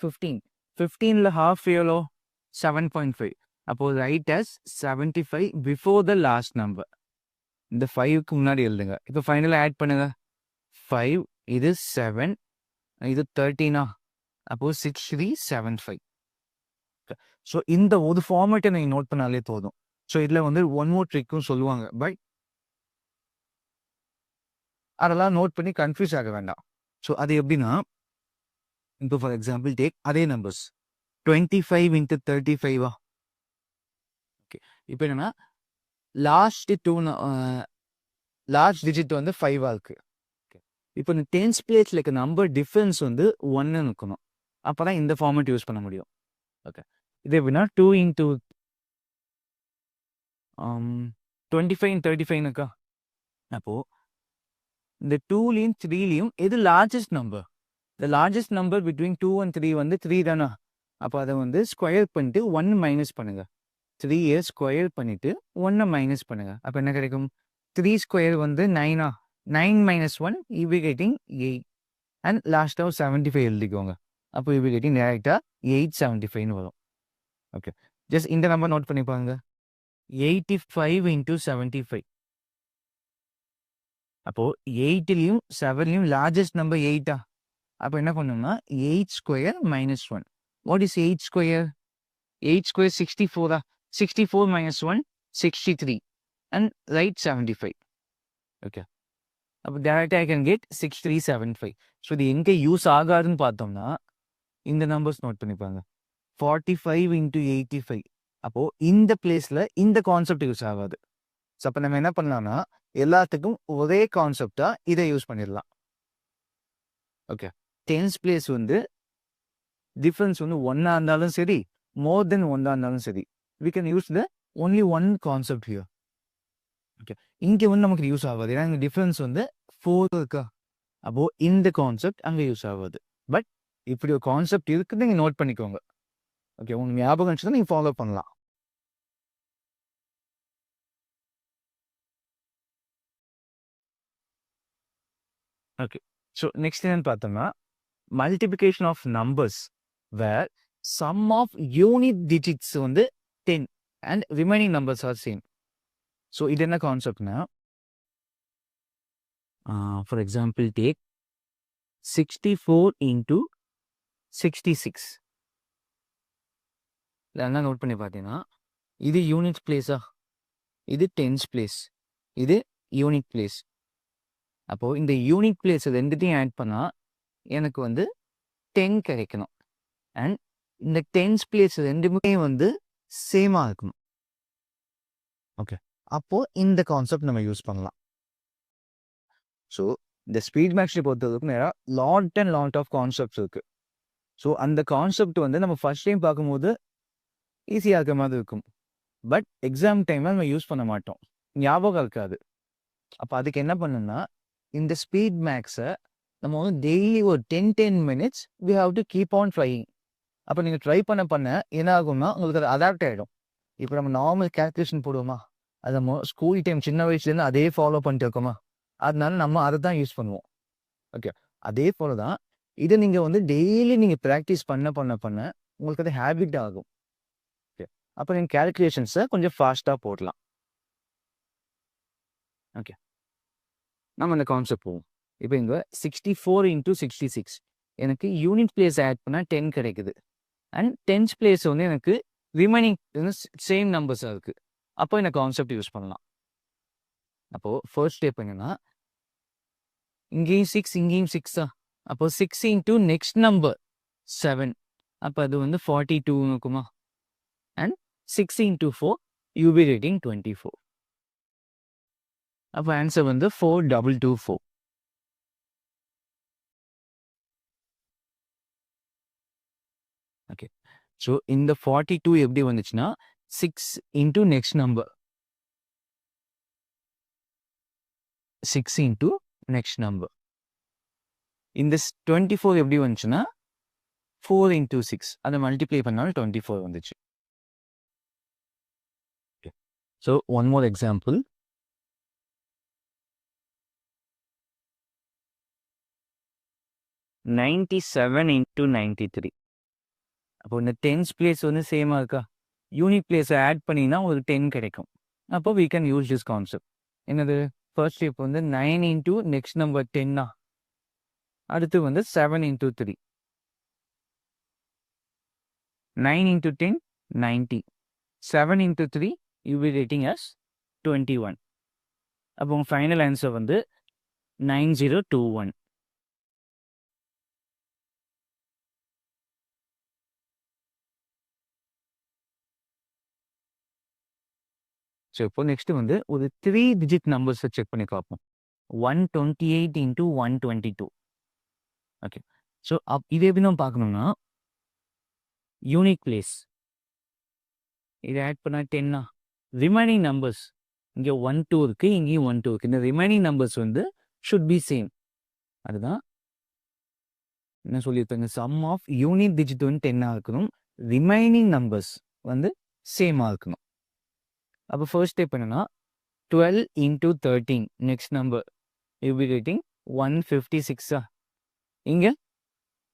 15. 15ல் ஹாஃப் எவ்வளோ? 7.5. அப்போ right as 75 before the last number. இந்த 5க்கு முன்னாடி எழுதுங்க. இப்போ ஃபைனலாக ஆட் பண்ணுங்க. 5 இது 7 இது 13 அப்போ 6375. ஸோ இந்த ஒரு ஃபார்மேட்டை நீங்கள் நோட் பண்ணாலே போதும். ஸோ இதில் வந்து ஒன் மோர் ட்ரிக்கும் சொல்லுவாங்க. பட் அதெல்லாம் நோட் பண்ணி கன்ஃபியூஸ் ஆக வேண்டாம். ஸோ அது எப்படின்னா, இப்போ ஃபார் எக்ஸாம்பிள் டேக் அதே நம்பர்ஸ் 25 into 35. ஓகே. இப்போ என்னன்னா லாஸ்ட் 2 லார்ஜ் டிஜிட் வந்து 5 இருக்கு. ஓகே. இப்போ இந்த டென்ஸ் பிளேஸில் இருக்க நம்பர் டிஃபரன்ஸ் வந்து 1 இருக்கணும். அப்போ தான் இந்த ஃபார்மேட் யூஸ் பண்ண முடியும். ஓகே. இது எப்படின்னா 2 into 25 and 35 இருக்கா? அப்போது இந்த 2லையும் 3லையும் எது largest number? The largest number between 2 and 3 வந்து 3 தானே? அப்போ அதை வந்து ஸ்கொயர் பண்ணிட்டு 1 மைனஸ் பண்ணுங்க. 3 ஸ்கொயர் பண்ணிட்டு 1 மைனஸ் பண்ணுங்க. அப்போ என்ன கிடைக்கும்? 3 ஸ்கொயர் வந்து 9 9 minus 1 you will be getting 8. And லாஸ்ட்டாக 75 எழுதிக்கோங்க. அப்போ you will be getting டேரெக்டாக 875 வரும். ஓகே. ஜஸ்ட் இந்த நம்பர் நோட் பண்ணிப்பாங்க. 85 into 75. அப்போ 8லையும் 7லையும் லார்ஜஸ்ட் நம்பர் 8 அப்போ என்ன பண்ணணும்னா 8 square minus 1. What is 8 square? 8 square 64 64 minus 1 63 and right 75. Okay. அப்போ டேரெக்டாக ஐ கேன் கெட் 6375. ஸோ இது எங்கே யூஸ் ஆகாதுன்னு பார்த்தோம்னா இந்த நம்பர்ஸ் நோட் பண்ணிப்பாங்க. 45 into 85. அப்போது இந்த பிளேஸில் இந்த கான்செப்ட் யூஸ் ஆகாது. ஸோ அப்போ நம்ம என்ன பண்ணலாம்னா எல்லாத்துக்கும் ஒரே கான்செப்டாக இதை யூஸ் பண்ணிடலாம். ஓகே. டென்ஸ் பிளேஸ் வந்து டிஃப்ரென்ஸ் வந்து 1 இருந்தாலும் சரி, மோர் தென் 1 இருந்தாலும் சரி, we can use the only one concept here. Okay. இங்கே வந்து நமக்கு யூஸ் ஆகாது. ஏன்னா இங்கே டிஃப்ரென்ஸ் வந்து 4 இருக்கா? அப்போது இந்த கான்செப்ட் அங்கே யூஸ் ஆகாது. பட் இப்படி ஒரு கான்செப்ட் இருக்குன்னு நீங்கள் நோட் பண்ணிக்கோங்க. ஓகே. உங்களுக்கு ஞாபகம் இருந்துச்சுன்னா நீங்கள் ஃபாலோ பண்ணலாம். ஓகே. ஸோ நெக்ஸ்ட் என்னன்னு பார்த்தோம்னா multiplication of numbers where sum of unit digits வந்து 10 and remaining numbers are same. So இது என்ன கான்செப்ட்னா, ஃபார் எக்ஸாம்பிள் டேக் 64 into 66. இல்லை என்ன நோட் பண்ணி பார்த்தீங்கன்னா இது யூனிட் பிளேஸா, இது டென்ஸ் பிளேஸ், இது யூனிட் பிளேஸ். அப்போது இந்த யூனிட் பிளேஸ் ரெண்டுத்தையும் ஆட் பண்ணால் எனக்கு வந்து 10 கிடைக்கணும். அண்ட் இந்த டென்ஸ் பிளேஸ் ரெண்டுமே வந்து சேமாக இருக்கணும். ஓகே, அப்போ இந்த கான்செப்ட் நம்ம யூஸ் பண்ணலாம். ஸோ இந்த ஸ்பீட் மேக்ஸை பொறுத்தவரைக்கும் நிறையா லாட் ஆஃப் கான்செப்ட்ஸ் இருக்குது. ஸோ அந்த கான்செப்ட் வந்து நம்ம ஃபர்ஸ்ட் டைம் பார்க்கும்போது ஈஸியாக இருக்க மாதிரி இருக்கும். பட் எக்ஸாம் டைமில் நம்ம யூஸ் பண்ண மாட்டோம், ஞாபகம் இருக்காது. அப்போ அதுக்கு என்ன பண்ணணும்னா, இந்த ஸ்பீட் மேக்ஸை நம்ம வந்து டெய்லி ஒரு 10 minutes we have to keep on trying. அப்போ நீங்கள் ட்ரை பண்ண என்ன ஆகும்னா உங்களுக்கு அது அடாப்ட் ஆகிடும். இப்போ நம்ம நார்மல் கேல்குலேஷன் போடுவோமா, அது நம்ம ஸ்கூல் டைம் சின்ன வயசுலேருந்து அதே ஃபாலோ பண்ணிட்டு இருக்கோமா, அதனால நம்ம அதை தான் யூஸ் பண்ணுவோம். ஓகே, அதே போல தான் இதை நீங்கள் வந்து டெய்லி நீங்கள் ப்ராக்டிஸ் பண்ண உங்களுக்கு அது ஹேபிட் ஆகும். ஓகே, அப்போ நீங்கள் கேல்குலேஷன்ஸை கொஞ்சம் ஃபாஸ்ட்டாக போடலாம். ஓகே, நம்ம இந்த கான்செப்ட் போவோம். இப்போ இங்கே 64 × 66 எனக்கு யூனிட் பிளேஸ் ஆட் பண்ணால் 10 கிடைக்குது. அண்ட் டென்ஸ் பிளேஸ் வந்து எனக்கு ரிமைனிங் சேம் நம்பர்ஸாக இருக்குது. அப்போ இந்த கான்செப்ட் யூஸ் பண்ணலாம். அப்போது ஃபர்ஸ்ட் ஸ்டெப் என்னென்னா, இங்கேயும் 6 இங்கேயும் 6 தான். அப்போ 6 × நெக்ஸ்ட் நம்பர் 7, அப்போ அது வந்து 42 இருக்குமா. And 6 × 4 you be getting 24. அப்போ ஆன்சர் வந்து 4224. ஓகே, ஸோ இந்த 42 எப்படி வந்துச்சுன்னா 6 × நெக்ஸ்ட் நம்பர், 6 × நெக்ஸ்ட் நம்பர். இந்த 24 எப்படி வந்துச்சுன்னா 4 × 6, அதை மல்டிப்ளை பண்ணாலும் 24 வந்துச்சு. Okay, so one more example. 97 × 93. அப்போ இந்த டென்ஸ் பிளேஸ் வந்து சேமாக இருக்கா, யூனிட் பிளேஸை ஆட் பண்ணினா உங்களுக்கு 10 கிடைக்கும். அப்போ we can use this concept. என்னது, ஃபர்ஸ்ட் ஸ்டெப் வந்து 9 × நெக்ஸ்ட் நம்பர் 10 அடுத்து வந்து 7 × 3, 9 × 10 90, 7 × 3 you will be rating as 21. அப்போ உங்கள் ஃபைனல் ஆன்சர் வந்து 9021. ஸோ இப்போ நெக்ஸ்ட் வந்து ஒரு 3 digit நம்பர்ஸை செக் பண்ணி பார்ப்போம். 128 × 122. ஓகே, ஸோ இது எப்படி நம்ம பார்க்கணும்னா, யூனிக் பிளேஸ் இதை ஆட் பண்ணால் 10, ரிமைனிங் நம்பர்ஸ் இங்கே 1 2 இருக்குது, இங்கேயும் 1 2 இருக்குது. இந்த ரிமைனிங் நம்பர்ஸ் வந்து ஷுட் பி சேம். அதுதான் என்ன சொல்லியிருக்காங்க, சம் ஆஃப் யூனிட் டிஜிட் வந்து 10 இருக்கணும், ரிமைனிங் நம்பர்ஸ் வந்து சேமாக இருக்கணும். அப்போ ஃபர்ஸ்ட் ஸ்டெப் என்னன்னா, 12 × 13 next number you be getting 156. இங்கே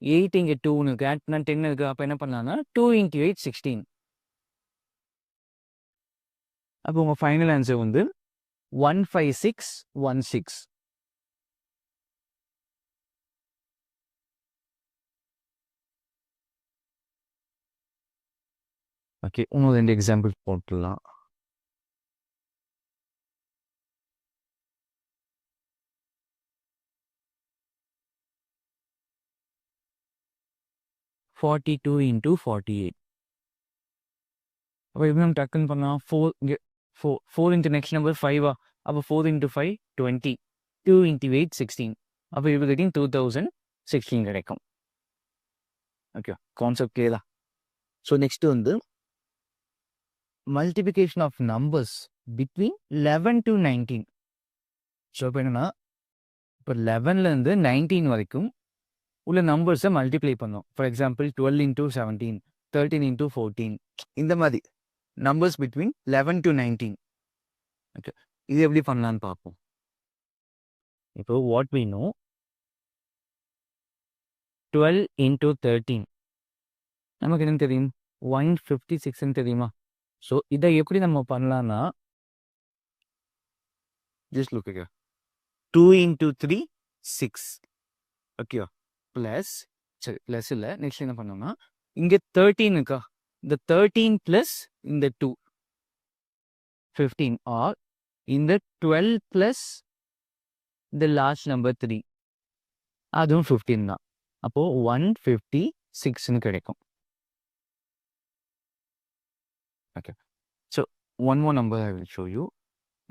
8 இங்கே 2 இருக்குது, ஆட் பண்ணால் 10 இருக்குது. அப்போ என்ன பண்ணலாம்னா 2 × 8 16. அப்போ உங்கள் ஃபைனல் ஆன்சர் வந்து 15616. ஓகே, இன்னும் 2 எக்ஸாம்பிள் போட்டுடலாம். 42 × 48. அப்போ எப்படி நம்ம டக்குன்னு பண்ணலாம், 4 இங்கே 4 × நெக்ஸ்ட் நம்பர் 5. அப்போ 4 × 5 20, 2 × 8 16. அப்போ இது கெட்டிங் 2016 கிடைக்கும். ஓகே, கான்செப்ட் கிளியரா? ஸோ நெக்ஸ்ட் வந்து multiplication of numbers between 11 to 19. So இப்போ என்னன்னா, இப்போ 11லேருந்து 19 வரைக்கும் உள்ள நம்பர்ஸை மல்டிப்ளை பண்ணோம். ஃபார் எக்ஸாம்பிள் 12 × 17, 13 × 14, இந்த மாதிரி நம்பர்ஸ் பிட்வீன் 11 to 19. ஓகே, இது எப்படி பண்ணலான்னு பார்ப்போம். இப்போ வாட் வி நோ, 12 × 13 நமக்கு என்ன தெரியும், 156 தெரியுமா. ஸோ இதை எப்படி நம்ம பண்ணலான்னா, just look here, 2 × 3 6. Okay, plus, சரி ப்ளஸ் இல்லை, நெக்ஸ்ட் என்ன பண்ணோம்னா இங்கே 13 இருக்கா, இந்த 13 ப்ளஸ் இந்த 2 15, ஆர் இந்த 12 ப்ளஸ் இந்த லாஸ்ட் நம்பர் 3 அதுவும் 15 தான். அப்போ 156ன்னு கிடைக்கும். Okay. So one more number I will show you.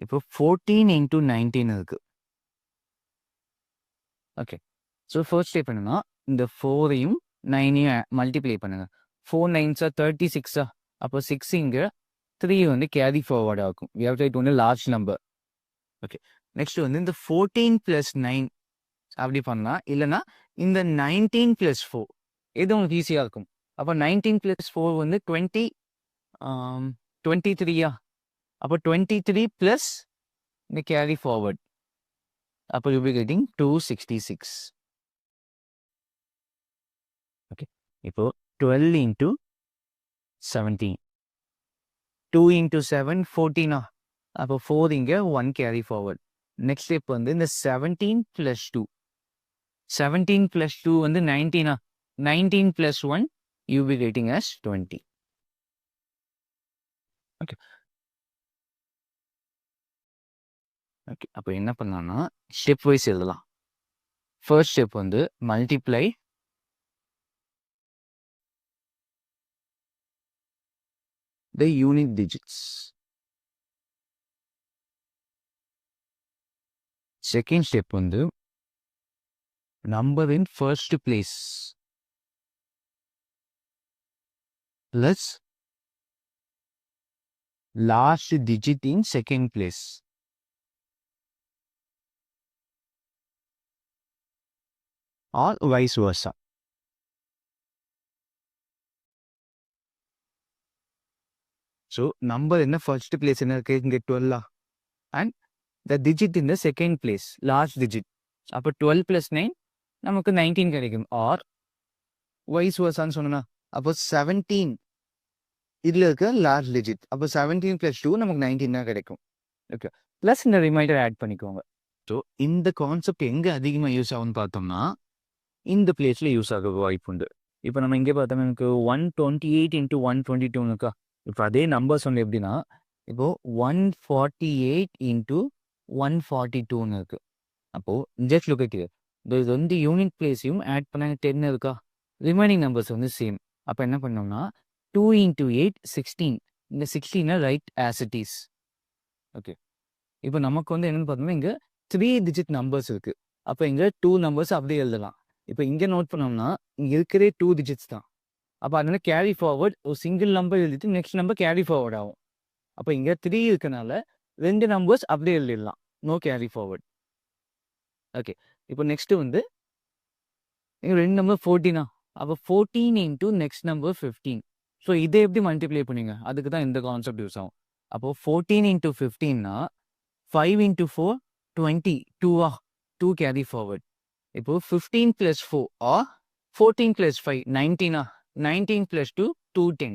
இப்போ 14 into 19 இருக்கு. ஓகே. ஸோ ஃபர்ஸ்ட் ஸ்டெப் என்னன்னா இந்த 4ஐயும் 9ஐயும் மல்டிப்ளை பண்ணுங்க. 4 9s 36. அப்போ 6 இங்கே 3 வந்து கேரி ஃபார்வர்ட் ஆகும். We have to write one large number. Okay. Next வந்து இந்த 14 + 9 அப்படி பண்ணலாம். இல்லைன்னா இந்த 19 + 4 எது உங்களுக்கு ஈஸியாக இருக்கும். அப்போ 19 + 4 வந்து 23. அப்போ 23 + இந்த கேரி ஃபார்வர்ட். அப்போ யூ பி கெட்டிங் 266. ஓகே. இப்போ 12 into 17. 2 into 7 14. அப்போ 4 இங்கே 1 கேரி ஃபார்வர்ட். நெக்ஸ்ட் ஸ்டெப் வந்து இந்த 17 + 2. 17 + 2 வந்து 19. 19 + 1 you will be getting as 20. Okay. Okay. அப்போ என்ன பண்ணலாம்னா ஸ்டெப் வைஸ் எழுதலாம். ஃபர்ஸ்ட் ஸ்டெப் வந்து multiply the unit digits. Second step வந்து number in first place plus last digit in second place. Or vice versa. So number in the first place in the case get 12 and the digit in the second place, last digit. அப்போ 12 + 9 நமக்கு 19 கிடைக்கும். R wise வர்சான்னு சொன்னா அப்போ 17 இதில் இருக்க large digit. அப்போ 17 + 2 நமக்கு 19 தான் கிடைக்கும். ஓகே. ப்ளஸ் இந்த ரிமைண்டர் ஆட் பண்ணிக்கோங்க. ஸோ இந்த கான்செப்ட் எங்கே அதிகமாக யூஸ் ஆகும்னு பார்த்தோம்னா இந்த பிளேஸில் யூஸ் ஆக வாய்ப்பு உண்டு. இப்போ நம்ம இங்கே பார்த்தோம்னா எனக்கு 128 into 122 இருக்கா. இப்போ அதே நம்பர்ஸ் வந்து எப்படின்னா இப்போ 148 into 142 இருக்கு. அப்போது ஜஸ்ட் லுக் அட் ஹியர். இது வந்து யூனிட் பிளேஸையும் ஆட் பண்ண 10 இருக்கா. ரிமைனிங் நம்பர்ஸ் வந்து சேம். அப்போ என்ன பண்ணோம்னா 2 into 8 16. இந்த 16 right as it is. Okay. இப்போ நமக்கு வந்து என்னென்னு பார்த்தோம்னா இங்கே 3 டிஜிட் நம்பர்ஸ் இருக்குது. அப்போ இங்கே 2 நம்பர்ஸ் அப்படியே எழுதலாம். இப்போ இங்கே நோட் பண்ணோம்னா இங்கே இருக்கிறே 2 டிஜிட்ஸ் தான். அப்போ அதனால கேரி ஃபார்வர்ட் ஒரு சிங்கிள் நம்பர் எழுதிட்டு நெக்ஸ்ட் நம்பர் கேரி ஃபார்வர்ட் ஆகும். அப்போ இங்கே 3 இருக்கனால 2 நம்பர்ஸ் அப்படியே எழுதிடலாம். No carry forward. ஓகே. இப்போ நெக்ஸ்ட்டு வந்து இங்கே 2 நம்பர் 14. அப்போ 14 into நெக்ஸ்ட் நம்பர் 15. ஸோ இதை எப்படி மல்டிப்ளை பண்ணுவீங்க, அதுக்கு தான் இந்த கான்செப்ட் யூஸ் ஆகும். அப்போது 14 into 15னா 5 into 4 20. 2 carry forward. இப்போது 15 + 4 ஆர் 14 + 5 19. 19 + 2 210.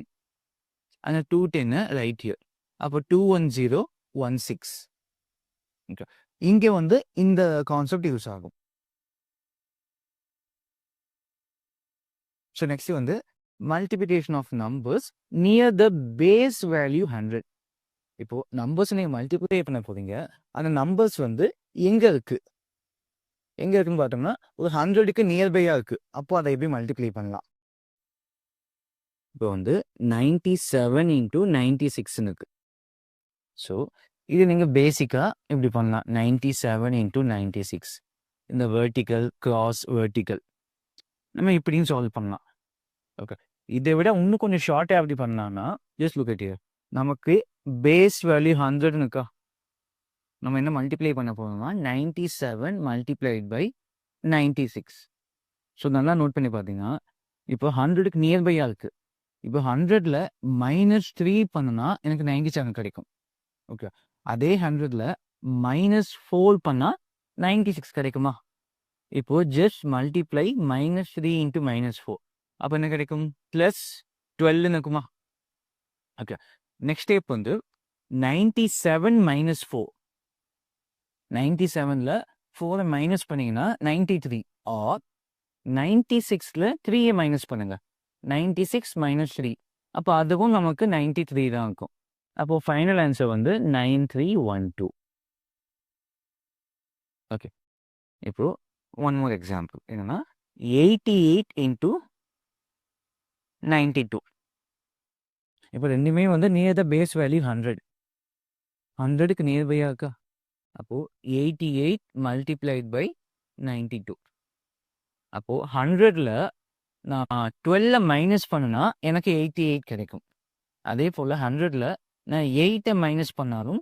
அந்த 210 ரைட் ஹியர். அப்போ 21016. ஓகே. இங்கே வந்து இந்த கான்செப்ட் யூஸ் ஆகும். ஸோ நெக்ஸ்ட் வந்து multiplication of numbers near the base value 100. இப்போ நம்பர்ஸ் நீங்கள் மல்டிப்ளை பண்ண போறீங்க, அந்த நம்பர்ஸ் வந்து எங்கே இருக்குன்னு பார்த்தோம்னா ஒரு 100க்கு நியர்பையாக இருக்குது. அப்போ அதை எப்படி மல்டிப்ளை பண்ணலாம். இப்போ வந்து 97 into 96 இருக்கு. ஸோ இது நீங்கள் பேசிக்காக இப்படி பண்ணலாம். 97 into 96 இந்த வெர்டிக்கல் கிராஸ் வெர்டிக்கல் நம்ம இப்படின்னு சால்வ் பண்ணலாம். ஓகே. இதை விட இன்னும் கொஞ்சம் ஷார்ட்டாக எப்படி பண்ணலாம்னா ஜஸ்ட் லுக் அட் ஹியர். நமக்கு பேஸ் வேல்யூ 100 இருக்கா. நம்ம என்ன மல்டிப்ளை பண்ண போகிறோம்னா 97 multiplied by 96. ஸோ நல்லா நோட் பண்ணி பார்த்தீங்கன்னா இப்போ 100க்கு நியர்பையாக இருக்குது. இப்போ 100ல் -3 பண்ணுனா எனக்கு 97 கிடைக்கும். ஓகே. அதே 100ல் -4 பண்ணால் 96 கிடைக்குமா. இப்போது ஜஸ்ட் மல்டிப்ளை -3 into -4. அப்போ என்ன கிடைக்கும் +12 இருக்குமா. ஓகே. நெக்ஸ்ட் ஸ்டெப் வந்து 97 - 4. 97ல் 4 மைனஸ் பண்ணிங்கன்னா 93. ஆர் 96ல் 3 மைனஸ் பண்ணுங்க. 96 - 3. அப்போ அதுவும் நமக்கு 93 தான் இருக்கும். அப்போது ஃபைனல் ஆன்சர் வந்து 9312. ஓகே. இப்போது ஒன் மோர் எக்ஸாம்பிள் என்னென்னா 88 into 92. இப்போ ரெண்டுமே வந்து நியர் த பேஸ் வேல்யூ 100. 100க்கு நியர்பையாக இருக்கா? அப்போது 88 மல்டிப்ளைட் பை 92. அப்போது 100ல் நான் 12 மைனஸ் பண்ணுனா எனக்கு 88 கிடைக்கும். அதே போல் 100ல் நான் 8 மைனஸ் பண்ணாலும்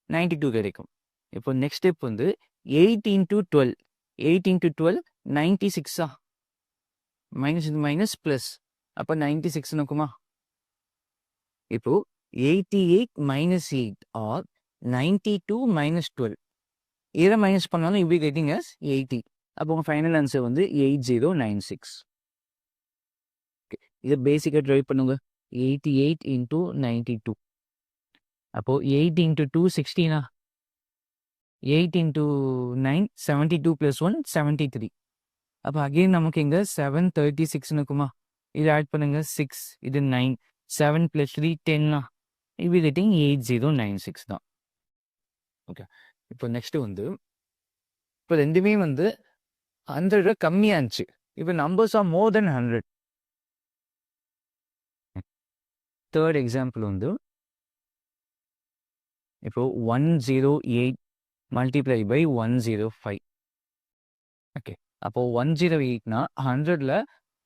92 கிடைக்கும். இப்போ நெக்ஸ்ட் ஸ்டெப் வந்து 8 into 12. 8 into 12 96. மைனஸ் இது மைனஸ் ப்ளஸ், அப்போ 96 இருக்குமா? இப்போ 88 minus 8 or 92 minus 12. இதை மைனஸ் பண்ணாலும் யூ பி கெட்டிங் அஸ் 80. அப்போ உங்கள் ஃபைனல் ஆன்சர் வந்து 8096. ஓகே, இதை பேசிக்காக ட்ரை பண்ணுங்க. 88 into 92. அப்போது 8 into 2 16. 8 into 9 72 plus 1 73. அப்போ அகெயின் நமக்கு இங்கே 736 இருக்குமா? இது ஆட் பண்ணுங்க 6, இது 9, 7 plus 3 10. யூ பி கெட்டிங் 8096 தான். ஓகே, இப்போ நெக்ஸ்ட்டு வந்து இப்போ ரெண்டுமே வந்து 100 கம்மியாக இருந்துச்சு. இப்போ numbers are more then 100. Third example வந்து இப்போ 108 மல்டிப்ளை பை 105. ஓகே, அப்போது 108னா 100ல்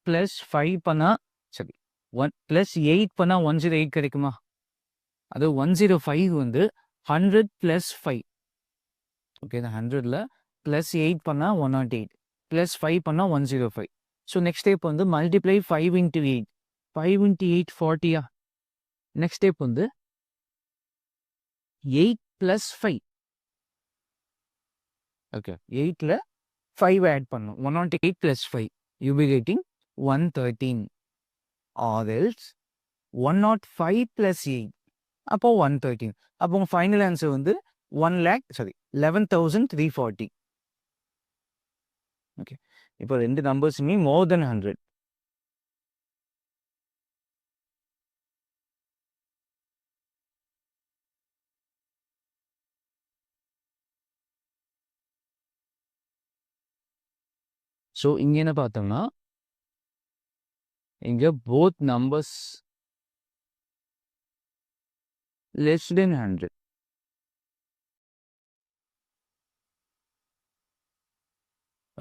ப்ளஸ் 5 பண்ணால் சரி 1 ப்ளஸ் 8 பண்ணால் 108 கிடைக்குமா? அது 105 வந்து 100 ப்ளஸ் 5. ஓகே, இந்த 100ல் ப்ளஸ் 8 பண்ணால் 108, ப்ளஸ் 5 பண்ணால் 105. ஸோ நெக்ஸ்ட் ஸ்டெப் வந்து multiply 5 into 8. 5 into 8 40. Next step வந்து 8 ப்ளஸ் 5. ஓகே, 8ல் 5 ஆட் பண்ணும். 108 plus 5 you be getting 113. Or else 105 plus 8, அப்போ 113. அப்போ உங்கள் ஃபைனல் ஆன்சர் வந்து 11,340. ஓகே, இப்போ ரெண்டு நம்பர்ஸுமே மோர் தென் 100. ஸோ இங்கே என்ன பார்த்தோம்னா இங்கே both numbers less than 100.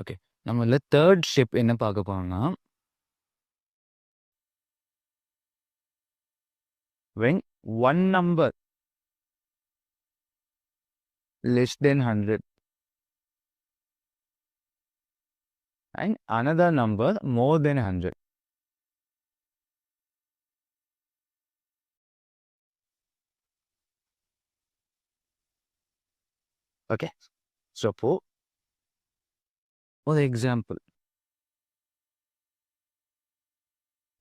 Okay, நம்மள தேர்ட் ஸ்டெப் என்ன பார்க்க போனோம்னா when one number less than 100 and another number more than 100. Okay, so for example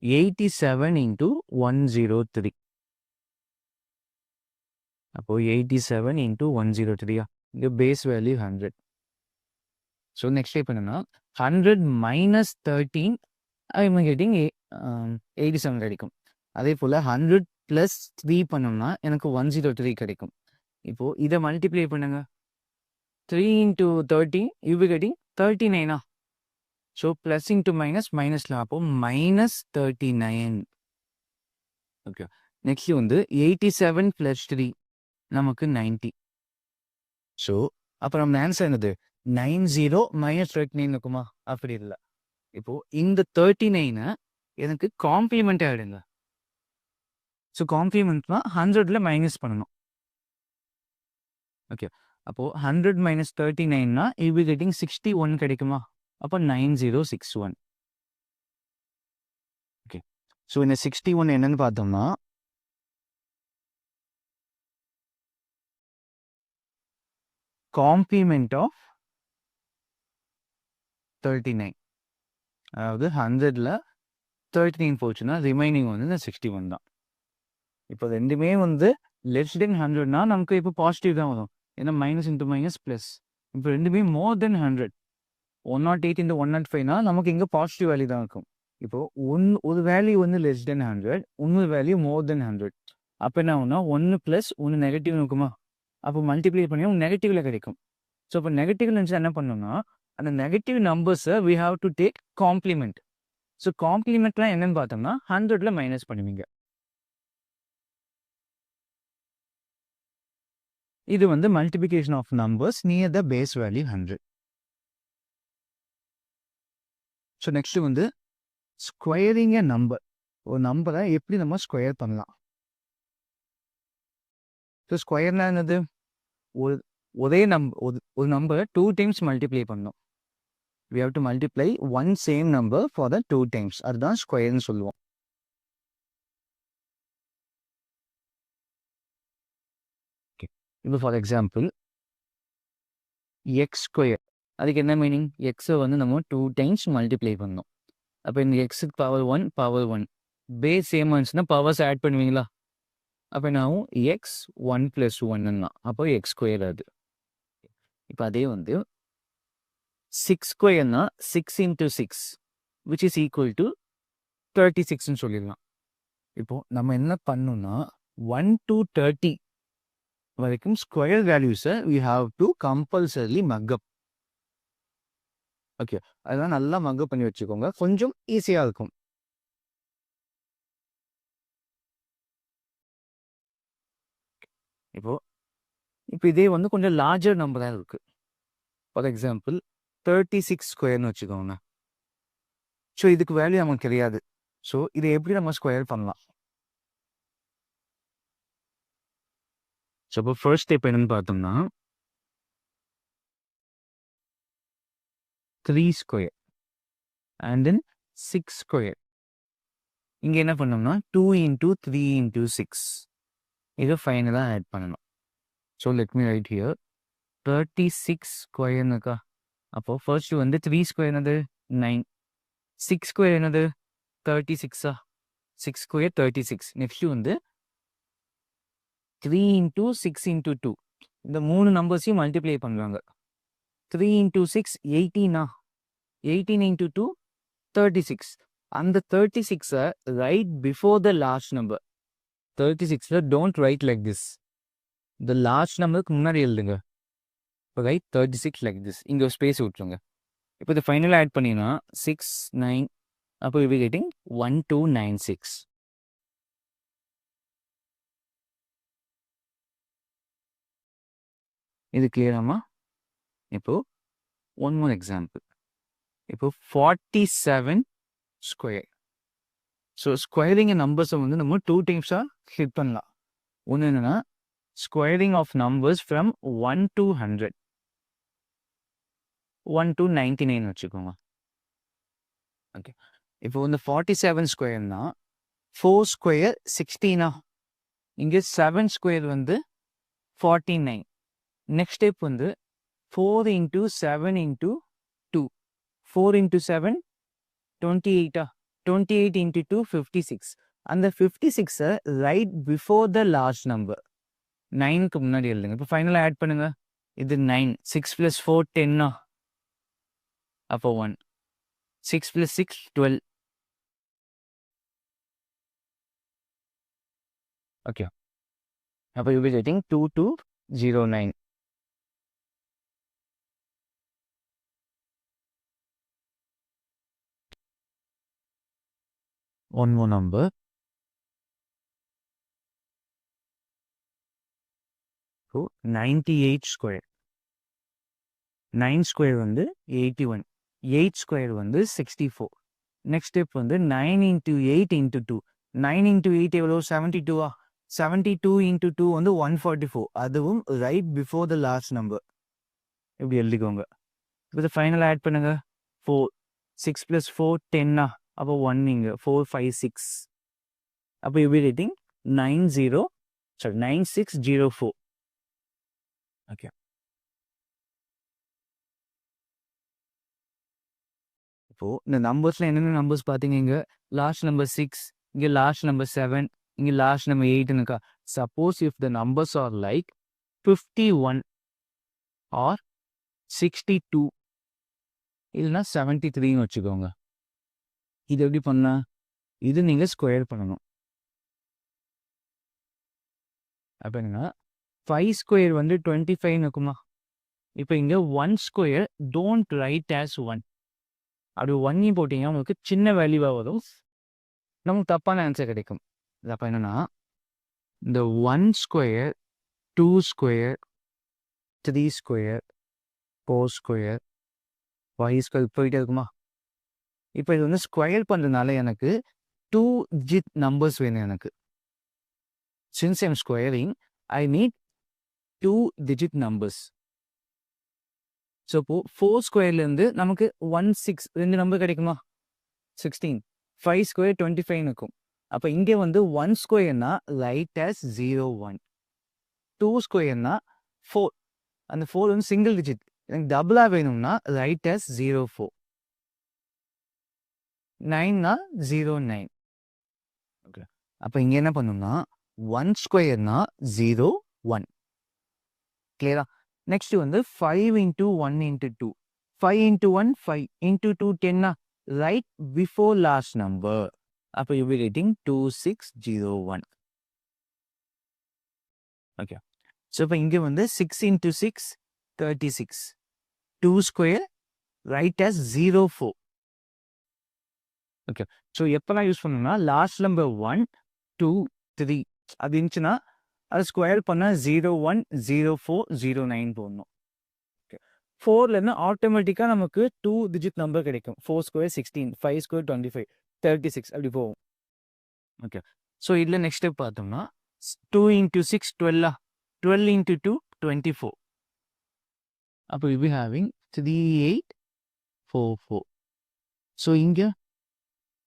87 into 103. அப்போ 87 into 103. இந்த base value 100. So next step என்னன்னா 100 minus 13 ஐம் கெட்டிங் 87 கிடைக்கும். அதே போல் 100 + 3 பண்ணோம்னா எனக்கு 103 கிடைக்கும். இப்போது இதை மல்டிப்ளை பண்ணுங்க. 3 into 13 you be getting 39. So plus into minus மைனஸில் அப்போ -39. ஓகே, நெக்ஸ்ட் வந்து 87 + 3 நமக்கு 90. ஸோ அப்போ நம்ம ஆன்சர் என்னது 90 - 39 இருக்குமா? அப்படி இல்லை. இப்போது இந்த 39 எனக்கு காம்ப்ளிமெண்ட் ஆகிடுங்க. ஸோ காம்ப்ளிமெண்ட்னா 100ல் மைனஸ் பண்ணணும். ஓகே, அப்போது 100 - 39னா யூ பி கெட்டிங் 61 கிடைக்குமா? அப்போ 9061. ஓகே, ஸோ இந்த 61 என்னன்னு பார்த்தோம்னா காம்ப்ளிமெண்ட் ஆஃப் 39. அதாவது 100ல் 39 போச்சுன்னா ரிமைனிங் வந்து இந்த 61 தான். இப்போ ரெண்டுமே வந்து லெஸ் தென் 100னா நமக்கு இப்போ பாசிட்டிவ் தான் வரும். ஏன்னா மைனஸ் இன்ட்டு மைனஸ் ப்ளஸ். இப்போ ரெண்டுமே மோர் தென் 100. 108 into 105னா நமக்கு இங்கே பாசிட்டிவ் வேல்யூ தான் இருக்கும். இப்போது ஒரு வேல்யூ வந்து லெஸ் தென் 100, இன்னொரு வேல்யூ மோர் தென் 100. அப்போ என்ன ஆகும்னா 1 + 1 நெகட்டிவ் இருக்குமா? அப்போ மல்டிப்ளை பண்ணி நெகட்டிவில் கிடைக்கும். ஸோ இப்போ நெகட்டிவ்ல இருந்துச்சு என்ன பண்ணணும்னா அந்த நெகட்டிவ் நம்பர்ஸை we have to take complement. So காம்ப்ளிமெண்ட்லாம் என்னன்னு பார்த்தோம்னா 100ல மைனஸ் பண்ணுவீங்க. இது வந்து multiplication of numbers near the base value 100. So next வந்து ஸ்கொயரிங் எ நம்பர். ஒரு நம்பரை எப்படி நம்ம ஸ்கொயர் பண்ணலாம்? ஸோ ஸ்கொயர்னா என்னது? ஒரே ஒரு நம்பரை 2 டைம்ஸ் மல்டிப்ளை பண்ணணும். we have to multiply one same number for the 2 times. அதுதான் ஸ்கொயர்னு சொல்லுவோம். இப்போ ஃபார் எக்ஸாம்பிள் எக்ஸ் ஸ்கொயர், அதுக்கு என்ன மீனிங்? எக்ஸை வந்து நம்ம 2 டைம்ஸ் மல்டிப்ளை பண்ணணும். அப்போ இந்த எக்ஸுக்கு பவர் 1 பேஸ் சேம் வந்துச்சுன்னா பவர்ஸ் ஆட் பண்ணுவீங்களா? அப்போ என்ன ஆகும்? எக்ஸ் 1 + 1 அப்போ எக்ஸ் ஸ்கொயர். அது இப்போ அதே வந்து 6 ஸ்கொயர்னா 6 × 6 which is equal to 36ன்னு சொல்லிடலாம். இப்போ நம்ம என்ன பண்ணணும்னா 1 to 30 வரைக்கும் ஸ்கொயர் வேல்யூஸை we have to compulsorily mug up. Okay, அதெல்லாம் நல்லா மக் பண்ணி வச்சுக்கோங்க, கொஞ்சம் ஈஸியாக இருக்கும். இப்போ இதே வந்து கொஞ்சம் லார்ஜர் நம்பராக இருக்கு. ஃபார் எக்ஸாம்பிள் 36 ஸ்கொயர்னு வச்சுக்கோங்க. ஸோ இதுக்கு வேல்யூ நமக்கு தெரியாது. ஸோ இதை எப்படி நம்ம ஸ்கொயர் பண்ணலாம்? ஸோ இப்போ ஃபர்ஸ்ட் ஸ்டெப் என்னன்னு பார்த்தோம்னா 3 ஸ்கொயர் அண்ட் தென் 6 ஸ்கொயர். இங்கே என்ன பண்ணோம்னா 2 × 3 × 6 இதை ஃபைனலாக ஆட் பண்ணணும். So let me right here 36 ஸ்கொயர்னுக்கா. அப்போ ஃபர்ஸ்ட் வந்து 3 ஸ்கொயர் என்னது 9, 6 ஸ்கொயர் என்னது 36. 6 ஸ்கொயர் 36. நெக்ஸ்ட் வந்து 3 × 6 × 2 இந்த 3 நம்பர்ஸையும் மல்டிப்ளை பண்ணுவாங்க. 3 × 6 18, 18 × 2 36. அந்த 36 right before the last number. 36 don't write like this. இந்த லாஸ்ட் நம்பருக்கு முன்னாடி எழுதுங்க. இப்போ ரைட் 36 லைக் திஸ். இங்கே ஒரு ஸ்பேஸ் விட்டுருங்க. இப்போ இதை ஃபைனலாக ஆட் பண்ணினா 6 9 அப்போ வி கெட்டிங் 1296. இது கிளியராமா? இப்போ ஒன் மோர் எக்ஸாம்பிள். இப்போ 47 ஸ்கொயர். ஸோ ஸ்கொயரிங் நம்பர்ஸை வந்து நம்ம 2 டைம்ஸாக ஹிட் பண்ணலாம். ஒன்று என்னென்னா squaring of numbers from 1 to 100, 1 to 99 வச்சுக்கோங்க. ஓகே, இப்போ இந்த 47 ஸ்கொயர்னா 4 ஸ்கொயர் 16. இங்கே 7 ஸ்கொயர் வந்து 49. நெக்ஸ்ட் ஸ்டெப் வந்து 4 × 7 × 2. 4 × 7 28. 28 × 2 56. அந்த 56 write before the last number 9க்கு முன்னாடி எழுதுங்க. இப்போ ஃபைனலாக ஆட் பண்ணுங்க. இது 9, 6 + 4 10. அப்போ 1, 6 + 6 12. ஓகே, அப்போ you will getting 2209. One more number. So 98 square. 9 square வந்து 81, 8 ஸ்கொயர் வந்து 64. நெக்ஸ்ட் ஸ்டெப் வந்து 9 × 8 × 2. 9 × 8 எவ்வளோ 72. 72 × 2 வந்து 144. அதுவும் right before the last number. இப்படி எழுதிக்கோங்க. இப்போ இதை ஃபைனலாக ஆட் பண்ணுங்க. 4, 6 + 4 10. அப்போ 1 இங்கே 4 5 6. அப்போ யூ வில் கெட்டிங் 9604. ஓகே, இப்போ இந்த நம்பர்ஸ்ல என்னென்ன நம்பர்ஸ் பார்த்தீங்க? இங்கே லாஸ்ட் நம்பர் 6, இங்கே லாஸ்ட் நம்பர் 7, இங்கே லாஸ்ட் நம்பர் 8னுக்கா. Suppose if the numbers are like 51 or 62 இல்லைன்னா 73ன்னு வச்சுக்கோங்க. இது எப்படி பண்ணலாம்? இது நீங்கள் ஸ்கொயர் பண்ணணும். அப்போ என்னன்னா 5 ஸ்கொயர் வந்து 25 இருக்குமா? இப்போ இங்க 1 ஸ்கொயர் டோன்ட் ரைட் ஆஸ் 1. அப்படி 1 போட்டீங்கன்னா உங்களுக்கு சின்ன வேல்யூவாக வரும், நமக்கு தப்பான ஆன்சர் கிடைக்கும். இது அப்போ என்னன்னா இந்த 1 square 2 square 3 square 4 square 5 square போயிட்டே இருக்குமா. இப்போ இது வந்து ஸ்கொயர் பண்ணுறதுனால எனக்கு 2 digit numbers வேணும் எனக்கு. Since I'm squaring, I need 2 digit numbers. So இப்போ 4 ஸ்கொயர்லேருந்து நமக்கு 1 6 2 நம்பர் கிடைக்குமா, 16. 5 ஸ்கொயர் 25 இருக்கும். அப்போ இங்கே வந்து 1 ஸ்கொயர்னா ரைட் ஆஸ் 0 1. 2 ஸ்கொயர்னா 4, அந்த 4 வந்து சிங்கிள் டிஜிட், எனக்கு டபுளாக வேணும்னா ரைட் ஆஸ் 0 4. 9னா 0 9. ஓகே, அப்போ இங்கே என்ன பண்ணணும்னா 1 ஸ்கொயர்னா 0 1. கிளியரா? நெக்ஸ்ட் வந்து 5 into 1 into 2. 5 into 1 5 into 2 10னா ரைட் பிஃபோர் லாஸ்ட் நம்பர். அப்போ you will getting 2601. Okay, so இப்போ இங்கே வந்து 6 into 6 36. 2 square write as 0 4. Okay, so எப்போலாம் யூஸ் பண்ணணும்னா லாஸ்ட் நம்பர் 1 2 3 அது இருந்துச்சுன்னா அது ஸ்கொயர் பண்ணால் 0 1 0 4 0 9 போடணும். ஓகே, 4லேருந்து ஆட்டோமேட்டிக்காக நமக்கு 2 digit நம்பர் கிடைக்கும். 4 ஸ்கொயர் 16, 5 ஸ்கொயர் 25, 36 அப்படி போகும். ஓகே, ஸோ இதில் நெக்ஸ்ட் ஸ்டெப் பார்த்தோம்னா 2 into 6 12, 12 into 2 24. அப்போ வி பி ஹேவிங் 3844. ஸோ இங்கே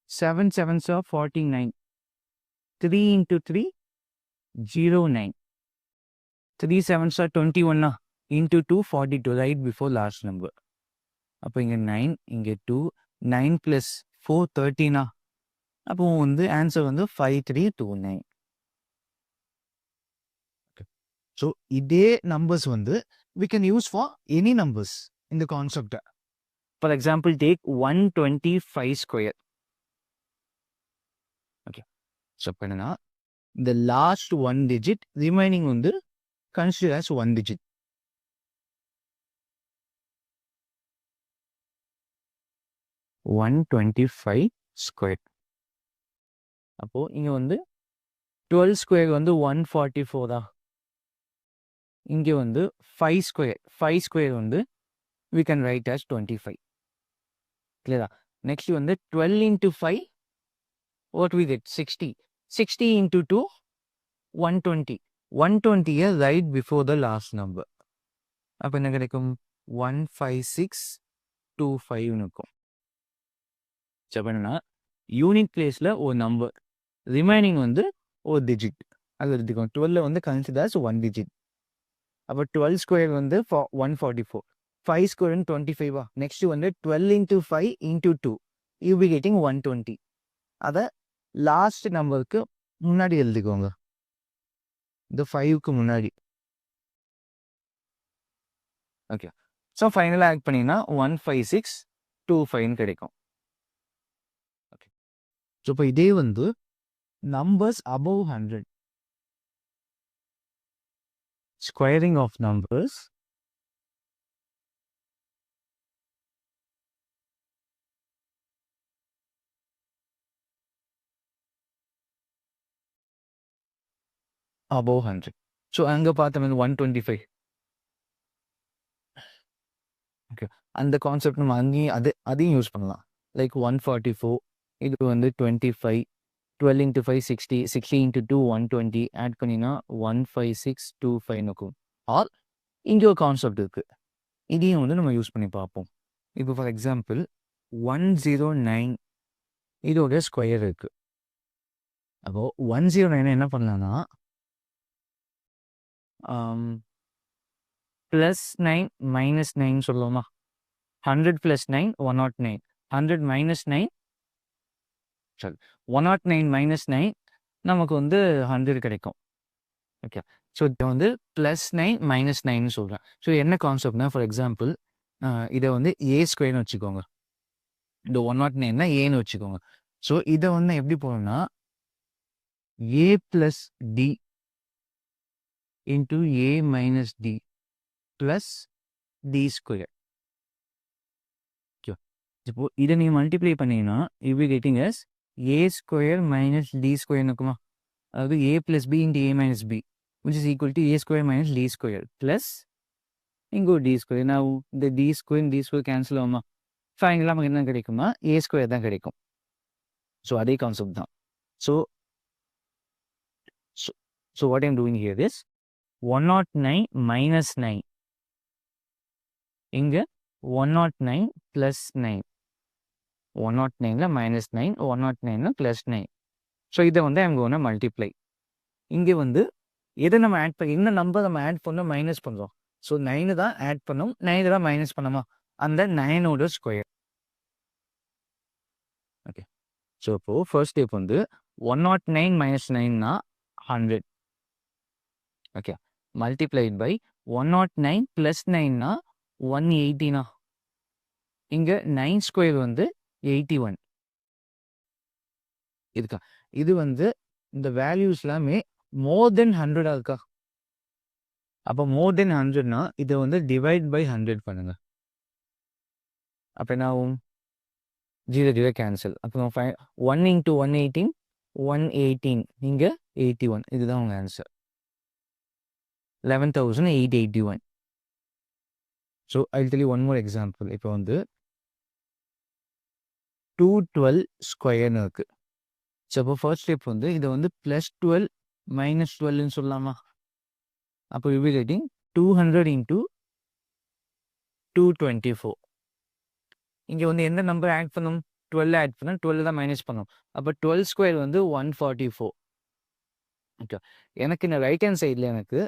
7 7s are 49. 3 into 3 0 9. 3 7s are 21 into 2 42 right before last number. அப்போ இங்கே 9 இங்கே 2 9 plus 4 13. அப்போ வந்து ஆன்சர் வந்து 5329. ஸோ இதே நம்பர்ஸ் வந்து we can use for any numbers in the concept. For example, take 125 square. Okay, so இப்போ என்னன்னா the last one digit remaining வந்து consider as one digit. One 125 square. அப்போ இங்க வந்து 12 ஸ்கொயர் வந்து 144 தான். இங்க வந்து 5 ஸ்கொயர் வந்து we can write as 25. கிளியரா? நெக்ஸ்ட் வந்து 12 into 5 what we get 60. 60 into 2 120. 120 right before the last number. அப்போ என்ன கிடைக்கும் 15625 இருக்கும். என்னன்னா யூனிட் பிளேஸ்ல ஒரு நம்பர், ரிமைனிங் வந்து ஒரு டிஜிட், அது எடுத்துக்கோங்க. 12 வந்து கன்சிடர்ஸ் ஒன் டிஜிட். அப்போ 12 ஸ்கொயர் வந்து 144. 5 ஸ்கொயர் 25. நெக்ஸ்ட் வந்து 12 into 5 into 2 you be getting 120. அதை லாஸ்ட் நம்பருக்கு முன்னாடி எழுதிக்கோங்க, இந்த 5க்கு முன்னாடி. ஓகே, ஸோ ஃபைனலாக ஆட் பண்ணிங்கன்னா 15625 கிடைக்கும். ஸோ இப்போ இதே வந்து numbers above 100, squaring of numbers above 100. So அங்கே பார்த்தோம் 125. ஓகே, அந்த கான்செப்ட் நம்ம அங்கேயும் அதையும் யூஸ் பண்ணலாம். லைக் 144, இது வந்து 25, 12 into 5 60, 60 into 2 120 ஆட் பண்ணினா 15625 இருக்கும். ஆர் இங்கே ஒரு கான்செப்ட் இருக்குது, இதையும் வந்து நம்ம யூஸ் பண்ணி பார்ப்போம். இப்போ ஃபார் எக்ஸாம்பிள் 109 இதோட ஸ்கொயர் இருக்கு. அப்போ 109 என்ன பண்ணலாம்னா +9 -9 சொல்லுவோமா. 100 + 9 109. 100 - 9 சரி 109 - 9 நமக்கு வந்து 100 கிடைக்கும். ஓகே, ஸோ இதை வந்து +9 - 9 சொல்கிறேன். ஸோ என்ன கான்செப்ட்னா ஃபார் எக்ஸாம்பிள் இதை வந்து ஏ ஸ்கொயர்னு வச்சுக்கோங்க, இந்த 109 ஏன்னு வச்சுக்கோங்க. ஸோ இதை வந்து எப்படி போகணும்னா a + d into a - d plus D square. Okay, இப்போ இதை நீங்கள் மல்டிப்ளை பண்ணீங்கன்னா you will getting as A square minus D square இருக்குமா, அதாவது A plus B into A minus B which is equal to A square minus D square plus இங்கே ஒரு D square. நான் இந்த டி ஸ்கொயர் கேன்சல் ஆகுமா, ஃபைனலாக நமக்கு என்ன கிடைக்குமா, ஏ ஸ்கொயர் தான் கிடைக்கும். ஸோ அதே கான்செப்ட் தான். So so what I'm doing here is 109 minus 9 இங்கே 109 plus 9, 109ல minus 9, 109ல plus 9. ஸோ இதை வந்து I'm going to multiply. இங்கே வந்து எதை நம்ம ஆட் பண்ணி என்ன நம்பர் நம்ம ஆட் பண்ணோம் மைனஸ் பண்ணுறோம். ஸோ 9 தான் ஆட் பண்ணோம், 9 தான் மைனஸ் பண்ணோமா, அந்த 9ஓட ஸ்கொயர். ஓகே, ஸோ இப்போது ஃபர்ஸ்ட் ஸ்டெப் வந்து 109 minus 9னா 100. ஓகே, மல்டிப்ளைட் பை 109 plus 9னா 180னா இங்கே 9 ஸ்கொயர் வந்து 81. இதுக்கா இது வந்து இந்த வேல்யூஸ் எல்லாமே மோர் தென் 100 இருக்கா. அப்போ மோர் தென் 100னா இதை வந்து டிவைட் பை 100 பண்ணுங்க. அப்போ என்ன ஆகும், 0 கேன்சல். அப்போ 1 into 118 118 இங்கே 81. இதுதான் உங்கள் answer 11,881. So I tell you one more example. இப்போ வந்து 212 ஸ்கொயர்னு இருக்குது. ஸோ அப்போ ஃபர்ஸ்ட் ஸ்டெப் வந்து இதை வந்து ப்ளஸ் 12 மைனஸ் 12ன்னு சொல்லலாமா. அப்போ யூ வில் கெட்டிங் 200 into 224. இங்கே வந்து எந்த நம்பர் ஆட் பண்ணும், 12 ஆட் பண்ணால் 12 தான் மைனஸ் பண்ணும். அப்போ 12 ஸ்கொயர் வந்து 144. ஓகே, எனக்கு இந்த ரைட் ஹேண்ட் சைடில் எனக்கு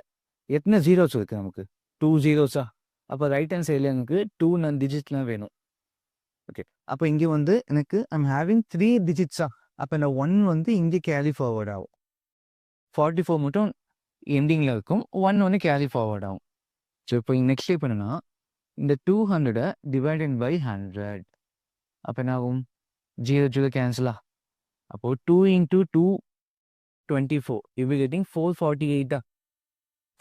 எத்தனை ஜீரோஸ் இருக்குது, நமக்கு 2 ஜீரோஸா. அப்போ ரைட் ஹேண்ட் சைடில் எனக்கு 2 டிஜிட்லாம் வேணும். ஓகே, அப்போ இங்கே வந்து எனக்கு ஐம் ஹேவிங் 3 டிஜிட்ஸா. அப்போ இந்த 1 வந்து இங்கே கேரி ஃபார்வர்ட் ஆகும். 44 மட்டும் எண்டிங்கில் இருக்கும், 1 வந்து கேரி ஃபார்வர்ட் ஆகும். ஸோ இப்போ நெக்ஸ்ட் ஸ்டெப் என்னன்னா இந்த 200 டிவைடட் பை 100. அப்போ என்ன ஆகும், 0 கேன்சலா. அப்போது 2 into 2 24 யூ வில் கெட்டிங் 448.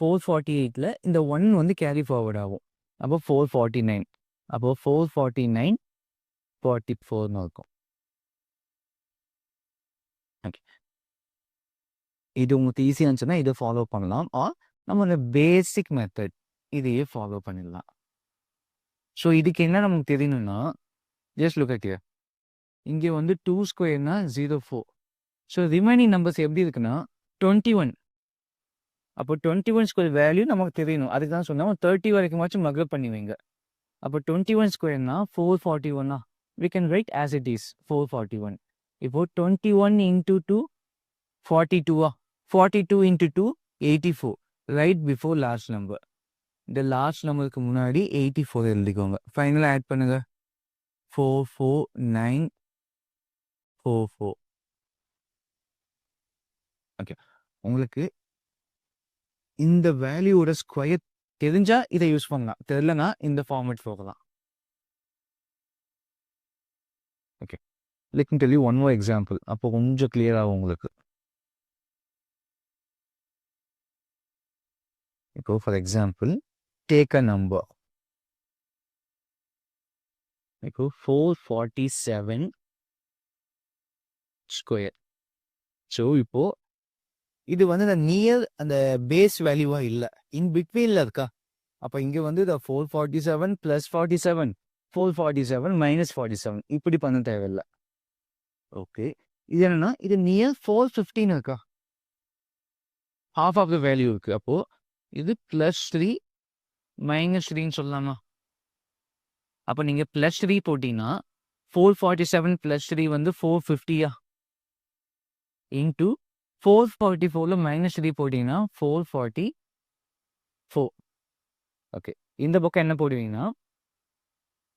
448ல் இந்த 1 வந்து கேரி ஃபார்வர்ட் ஆகும். அப்போ 449. அப்போது 449 44ன்னு இருக்கும். ஓகே, இது உங்களுக்கு ஈஸியாக இருந்துச்சுன்னா இதை ஃபாலோ பண்ணலாம். நம்ம இந்த பேசிக் மெத்தட் இதையே ஃபாலோ பண்ணிடலாம். ஸோ இதுக்கு என்ன நமக்கு தெரியணும்னா ஜஸ்ட் லுக் அட் ஹியர். இங்கே வந்து 2 ஸ்கொயர்னா 04. ஸோ ரிமைனிங் நம்பர்ஸ் எப்படி இருக்குன்னா 21. அப்போ 21 ஸ்கொயர் வேல்யூ நமக்கு தெரியணும். அதுக்கு தான் சொன்னோம் 30 வரைக்குமாச்சும் மக்அப் பண்ணி வைங்க. அப்போ 21 ஸ்கொயர்னா 441. we can write as it is 441. இப்போ 21 into 2 42. 42 into 2 84. right before last number. இந்த லாஸ்ட் நம்பருக்கு முன்னாடி 84 எழுதிக்கோங்க. ஃபைனலாக ஆட் பண்ணுங்க 44944. ஓகே, உங்களுக்கு இந்த வேல்யூவோட ஸ்கொயர் தெரிஞ்சா இதை யூஸ் பண்ணலாம், தெரியலனா இந்த ஃபார்மேட் போகலாம். Okay, let me tell you one more example. அப்போ கொஞ்சம் கிளியர் ஆகும் உங்களுக்கு. இப்போ for example take a number. இப்போ 447 ஸ்கொயர். ஸோ இப்போ இது வந்து இந்த நியர் அந்த பேஸ் வேல்யூவா இல்லை, இன் பிட்வீனில் இருக்கா. அப்போ இங்கே வந்து இந்த 447 + 47 447 - 47 இப்படி பண்ண தேவையில்லை. ஓகே, இது என்னன்னா இது நியர் 415 இருக்கா, half ஆஃப் த வேல்யூ இருக்கு. அப்போ இது +3 -3ன்னு சொல்லலாமா. அப்போ நீங்கள் +3 போட்டிங்கன்னா 447 + 3 வந்து 450 இன்ட்டு 444ல் -3 போட்டிங்கன்னா 444. ஓகே, இந்த பக்கம் என்ன போடுவீங்கன்னா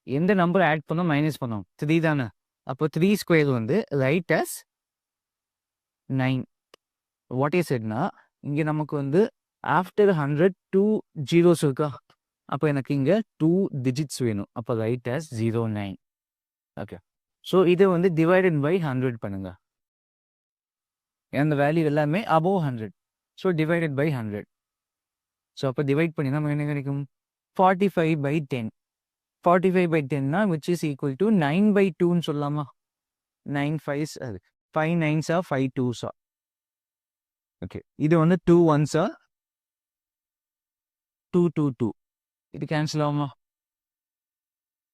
எந்த நம்பர் ஆட் பண்ணோம் மைனஸ் பண்ணோம் 3 தானே. அப்போ 3 ஸ்கொயர் வந்து ரைட் as 9. வாட் இஸ் இட்னா இங்கே நமக்கு வந்து ஆஃப்டர் 100 2 ஜீரோஸ் இருக்கா. அப்போ எனக்கு இங்கே 2 டிஜிட்ஸ் வேணும். அப்போ ரைட் as 09. ஓகே, ஸோ இதை வந்து டிவைடட் பை 100 பண்ணுங்க. அந்த வேல்யூ எல்லாமே above 100. So divided by 100. So அப்போ டிவைட் பண்ணி நம்ம என்ன கிடைக்கும் 45/10. 45/10 which is equal to 9/2 ன்னு சொல்லலாமா? 9 5s 5 9s 5 2s. ஓகே, இது வந்து 2 1s 2 2 2. இது கேன்சல் ஆகுமா?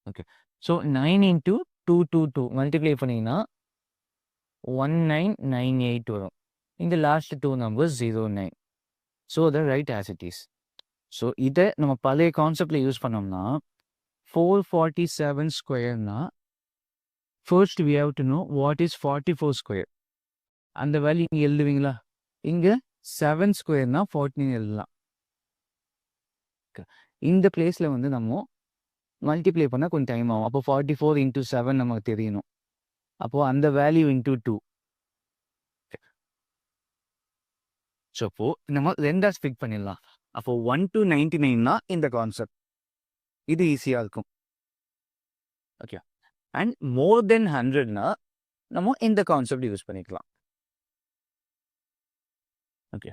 ஓகே, ஸோ 9 into 2 2 2 மல்டிப்ளை பண்ணிங்கன்னா 1998 வரும். இந்த last 2 numbers 09. So the write as it is. So இதை நம்ம பழைய கான்செப்டில் யூஸ் பண்ணோம்னா 447 ஸ்கொயர்னா first we have to know what is 44 square. அந்த வேல்யூ இங்கே எழுதுவீங்களா? இங்கே 7 ஸ்கொயர்னா 14 எழுதலாம். இந்த பிளேஸில் வந்து நம்ம மல்டிப்ளை பண்ணால் கொஞ்சம் டைம் ஆகும். அப்போ 44 into 7 நமக்கு தெரியணும். அப்போது அந்த வேல்யூ into 2. ஸோ அப்போது நம்ம ரெண்டா ஸ்பிக் பண்ணிடலாம். அப்போது 1 to 99 இந்த கான்செப்ட் இது ஈஸியாக இருக்கும். ஓகே, அண்ட் மோர் தென் 100னா நம்ம இந்த கான்செப்ட் யூஸ் பண்ணிக்கலாம். ஓகே,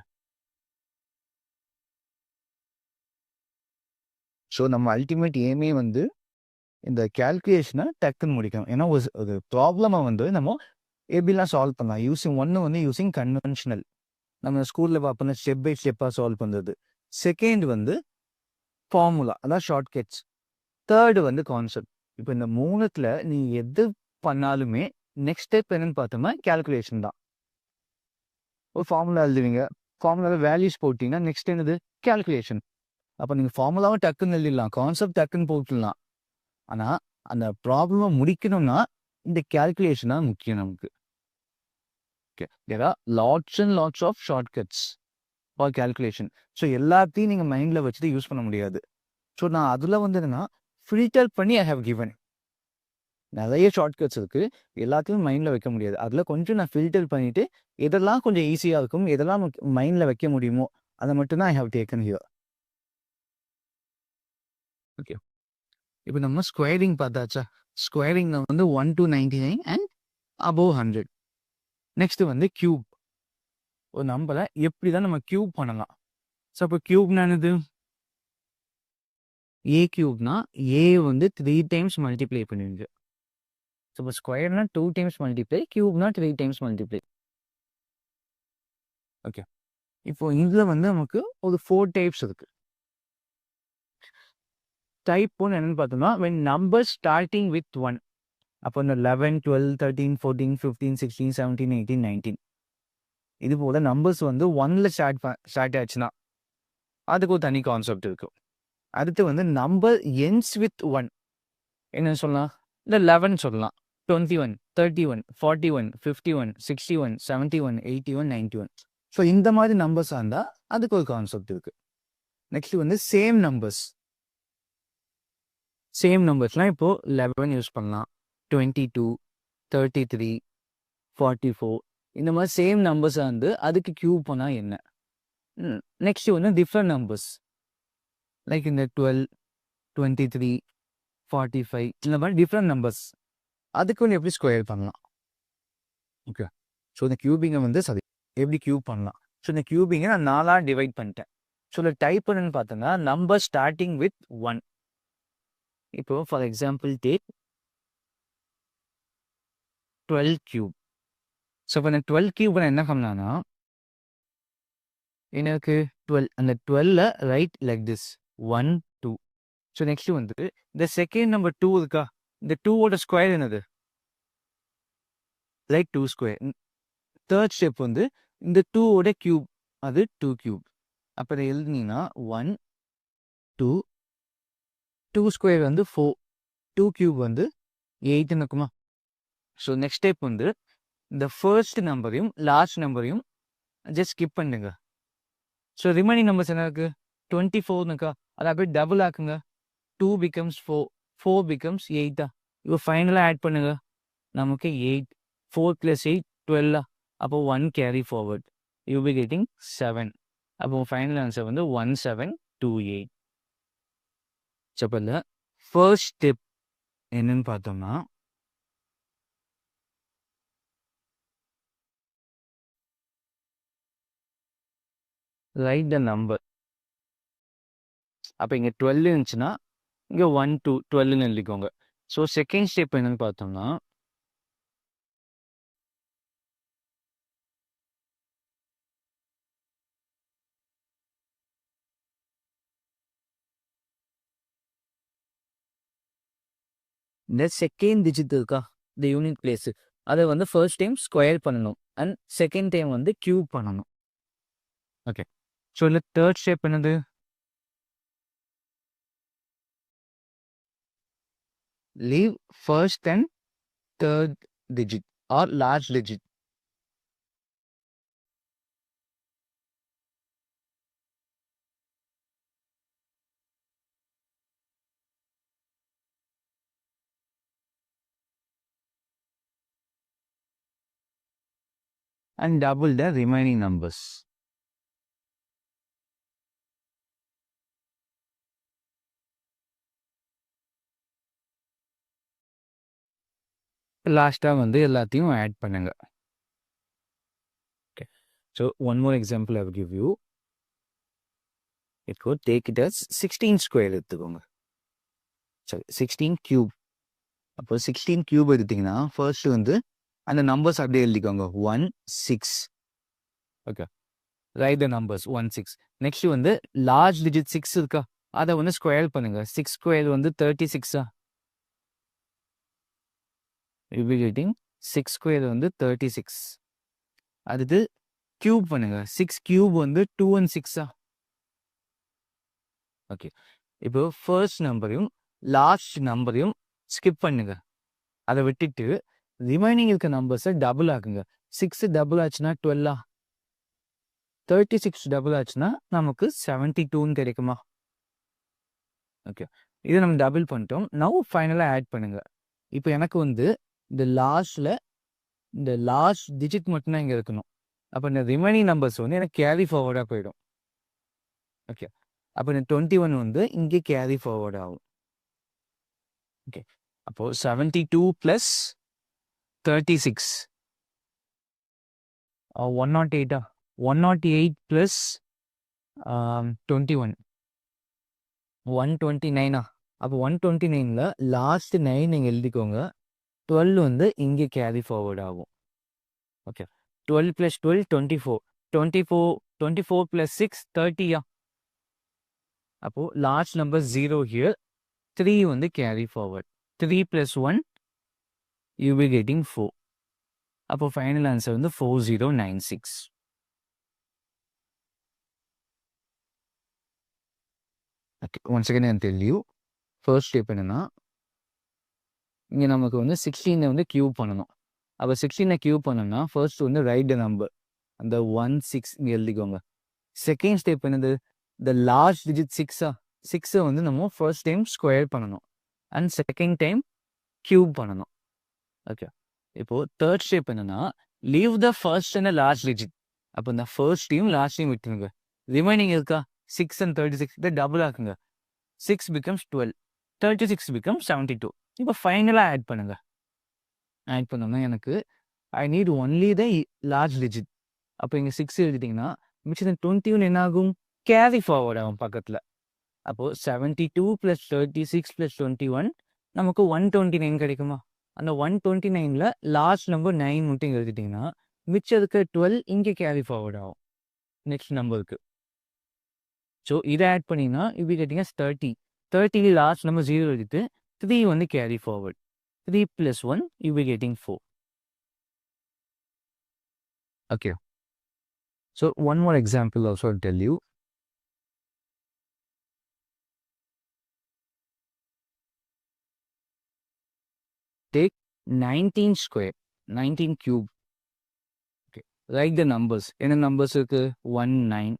ஸோ நம்ம அல்டிமேட் எய்மே வந்து இந்த கேல்குலேஷனை டக்குன்னு முடிக்கணும். ஏன்னா ஒரு ப்ராப்ளமை வந்து நம்ம எப்படிலாம் சால்வ் பண்ணலாம் ஒன்று வந்து யூஸிங் கன்வென்ஷனல், நம்ம ஸ்கூலில் பார்ப்போம்னா ஸ்டெப் பை ஸ்டெப்பாக சால்வ் பண்ணுறது. செகண்ட் வந்து ஃபார்முலா, அதான் ஷார்ட்கட்ஸ். தேர்டு வந்து கான்செப்ட். இப்போ இந்த மூணுத்தில் நீ எது பண்ணாலுமே நெக்ஸ்ட் ஸ்டெப் என்னன்னு பார்த்தோம்னா கேல்குலேஷன் தான். ஒரு ஃபார்முலா எழுதுவீங்க, ஃபார்முலாவில் வேல்யூஸ் போட்டிங்கன்னா நெக்ஸ்ட் என்னது கேல்குலேஷன். அப்போ நீங்கள் ஃபார்முலாவை டக்குன்னு எழுதிடலாம், கான்செப்ட் டக்குன்னு போட்டுடலாம். ஆனால் அந்த ப்ராப்ளமை முடிக்கணும்னா இந்த கேல்குலேஷன் தான் முக்கியம் நமக்கு. Okay, there are lots and lots of shortcuts for calculation. So எல்லாத்தையும் நீங்கள் மைண்டில் வச்சுட்டு யூஸ் பண்ண முடியாது. ஸோ நான் அதில் வந்து என்னன்னா ஃபில்டர் பண்ணி ஐ ஹவ் கிவன். நிறைய ஷார்ட்கட்ஸ் இருக்குது, எல்லாத்தையும் மைண்டில் வைக்க முடியாது. அதில் கொஞ்சம் நான் ஃபில்டர் பண்ணிவிட்டு எதெல்லாம் கொஞ்சம் ஈஸியாக இருக்கும், எதெல்லாம் மைண்டில் வைக்க முடியுமோ அதை மட்டும்தான் I have taken here. Okay, இப்போ நம்ம ஸ்கொயரிங் பார்த்தாச்சா? ஸ்கொயரிங்கில் வந்து 1 to 99 அண்ட் above 100. நெக்ஸ்ட் வந்து கியூப். ஒரு நம்பரை எப்படி தான் நம்ம கியூப் பண்ணலாம். ஸோ அப்போ கியூப்னா என்னது? ஏ கியூப்னா ஏ வந்து 3 times மல்டிப்ளை பண்ணுவீங்க. ஸோ இப்போ ஸ்கொயர்னா 2 times மல்டிப்ளை, கியூப்னா 3 times மல்டிப்ளை. ஓகே, இப்போ இதில் வந்து நமக்கு ஒரு 4 டைப்ஸ் இருக்கு. டைப் 1 என்னன்னு பார்த்தோம்னா when numbers starting with 1. அப்போ இந்த 11 12 13 14 15 16 17 18 19 இது போல நம்பர்ஸ் வந்து 1ல ஸ்டார்ட் ஆச்சுன்னா அதுக்கு ஒரு தனி கான்செப்ட் இருக்கும். அடுத்து வந்து நம்பர் ends with 1 என்ன சொல்லலாம்? இந்த 11 சொல்லலாம், 21 31 41 51 61 71 81 91. ஸோ இந்த மாதிரி நம்பர்ஸாக இருந்தால் அதுக்கு ஒரு கான்செப்ட் இருக்கு. நெக்ஸ்ட் வந்து சேம் நம்பர்ஸ்லாம் இப்போ 11 யூஸ் பண்ணலாம், 22 33 44 இந்த மாதிரி சேம் நம்பர்ஸாக வந்து அதுக்கு கியூப் பண்ணால் என்ன. நெக்ஸ்ட் வந்து டிஃப்ரெண்ட் நம்பர்ஸ் லைக் இந்த 12 23 45 இந்த மாதிரி டிஃப்ரெண்ட் நம்பர்ஸ் அதுக்கு வந்து எப்படி ஸ்கொயர் பண்ணலாம். ஓகே, ஸோ இந்த கியூபிங்கை வந்து சரி எப்படி கியூப் பண்ணலாம். ஸோ இந்த கியூபிங்கை நான் 4ஆக டிவைட் பண்ணிட்டேன். ஸோ இந்த டைப் என்னன்னு பார்த்தோன்னா நம்பர் ஸ்டார்டிங் வித் 1. இப்போ for example take 12 cube. So இப்போ இந்த 12 கியூப் நான் என்ன பண்ணலான்னா எனக்கு 12 அந்த 12ல write like this 1 2. So next வந்து இந்த செகண்ட் நம்பர் 2 இருக்கா, இந்த 2ஓட ஸ்கொயர் என்னது லைக் 2 ஸ்கொயர். தேர்ட் ஸ்டெப் வந்து இந்த 2ஓட கியூப், அது 2 கியூப். அப்போ இதை எழுதுனீங்கன்னா 1 2 2 ஸ்கொயர் வந்து 4, 2 கியூப் வந்து 8ன்னு இருக்குமா. ஸோ நெக்ஸ்ட் ஸ்டெப் வந்து இந்த ஃபர்ஸ்ட் நம்பரையும் லாஸ்ட் நம்பரையும் ஜஸ்ட் ஸ்கிப் பண்ணுங்க. ஸோ ரிமைனிங் நம்பர்ஸ் என்ன இருக்குது 24னுக்கா, அதை அப்படியே டபுள் ஆக்குங்க, 2 becomes 4, 4 becomes 8. இப்போ ஃபைனலாக ஆட் பண்ணுங்க, நமக்கு 8, 4 + 8 12. அப்போ 1 carry forward, you be getting 7. அப்போ ஃபைனல் ஆன்சர் வந்து 1728. ஸோ இப்போ இந்த ஃபர்ஸ்ட் ஸ்டெப் என்னன்னு பார்த்தோம்னா write the number அப்போ இங்கே 12 இருந்துச்சுன்னா இங்கே 1 2 12ன்னு எழுதிக்கோங்க. ஸோ செகண்ட் ஸ்டெப் என்னன்னு பார்த்தோம்னா இந்த செகண்ட் டிஜிட் இருக்கா இந்த யூனிட் பிளேஸு அதை வந்து ஃபர்ஸ்ட் டைம் ஸ்கொயர் பண்ணணும் அண்ட் செகண்ட் டைம் வந்து கியூப் பண்ணணும். ஓகே, ஸோ இதில் தேர்ட் ஸ்டெப் என்னது? Leave first and third digit or large digit. And double the remaining numbers. லாஸ்ட்டாக வந்து எல்லாத்தையும் ஆட் பண்ணுங்க. Okay, so one more example I will give you. It could take it as 16 square எடுத்துக்கோங்க. சரி, 16 cube. அப்போ 16 cube எடுத்தீங்கன்னா first வந்து அந்த நம்பர்ஸ் அப்படியே எழுதிக்கோங்க 1 6. Okay, right the numbers 1 6. Next வந்து லார்ஜ் டிஜிட் 6 இருக்கா அதை வந்து ஸ்கொயர் பண்ணுங்க. 6 ஸ்கொயர் வந்து 36. யூ வில் கெட்டிங் 6 ஸ்கொயர் வந்து 36. அடுத்து கியூப் பண்ணுங்க. 6 கியூப் வந்து 2 and 6. ஓகே, இப்போ ஃபர்ஸ்ட் நம்பரையும் லாஸ்ட் நம்பரையும் ஸ்கிப் பண்ணுங்க. அதை விட்டுட்டு ரிமைனிங் இருக்க நம்பர்ஸை டபுள் ஆக்குங்க. 6 டபுள் ஆச்சுன்னா 12. 36 டபுள் ஆச்சுன்னா நமக்கு 72ன்னு கிடைக்குமா? ஓகே, இதை நம்ம டபுள் பண்ணிட்டோம். நவ் ஃபைனலாக ஆட் பண்ணுங்க. இப்போ எனக்கு வந்து இந்த லாஸ்ட்ல இந்த லாஸ்ட் டிஜிட் மட்டும்தான் இங்கே இருக்கணும். அப்போ இந்த ரிமைனிங் நம்பர்ஸ் வந்து எனக்கு கேரி ஃபார்வர்டாக போயிடும். ஓகே, அப்போ இந்த 21 வந்து இங்கே கேரி ஃபார்வர்ட் ஆகும். ஓகே, அப்போது 72 + 36 108. 108 + 21 129. அப்போ 129ல் லாஸ்ட் 9 நீங்கள் எழுதிக்கோங்க. 12 வந்து இங்கே கேரி ஃபார்வர்ட் ஆகும். ஓகே, 12 + 12 24. 24 + 6 30. அப்போது லாஸ்ட் நம்பர் 0 ஹியர். 3 வந்து carry forward. 3 + 1 you will getting 4. அப்போ ஃபைனல் ஆன்சர் வந்து 4096. ஓகே, ஒன்ஸ் அகைன் நான் டெல் யூ. ஃபர்ஸ்ட் ஸ்டெப் என்னன்னா இங்கே நமக்கு வந்து 16 வந்து கியூப் பண்ணணும். அப்போ 16 கியூப் பண்ணணும்னா ஃபர்ஸ்ட் வந்து ரைட் த நம்பர் அந்த 1 6 இங்கே எழுதிக்கோங்க. செகண்ட் ஸ்டெப் என்னது? இந்த லாஸ்ட் டிஜிட் 6 வந்து நம்ம ஃபர்ஸ்ட் டைம் ஸ்கொயர் பண்ணணும் அண்ட் செகண்ட் டைம் கியூப் பண்ணணும். ஓகே, இப்போது தேர்ட் ஸ்டெப் என்னன்னா leave the first and last digit. அப்போ இந்த ஃபர்ஸ்ட்டையும் லாஸ்ட்டையும் விட்டுருங்க. ரிமைனிங் இருக்கா 6 and 36 இதை டபுள் ஆக்குங்க. 6 becomes 12. 36 becomes 72. இப்போ ஃபைனலாக ஆட் பண்ணுங்க. ஆட் பண்ணோம்னா எனக்கு I need only the large digit. அப்போ இங்கே 6 எழுதிட்டிங்கன்னா மிச்சம் 21 என்ன ஆகும்? கேரி ஃபார்வர்ட் ஆகும் பக்கத்தில். அப்போது 72 + 36 + 21 நமக்கு 129 கிடைக்குமா? அந்த 129ல் லாஸ்ட் நம்பர் 9 மட்டும் எழுதிட்டிங்கன்னா மிச்சம் இருக்க 12 இங்கே கேரி ஃபார்வர்ட் ஆகும் நெக்ஸ்ட் நம்பருக்கு. ஸோ இதை ஆட் பண்ணிங்கன்னா இப்படி கேட்டிங்க 30. 30 லாஸ்ட் நம்பர் 0 எழுதிட்டு 3 வந்து carry forward. 3 + 1 you will getting 4. Okay, so one more example also I'll tell you. Take 19 square, 19 cube. Okay, write the numbers. என்ன numbers இருக்கு? 1 9.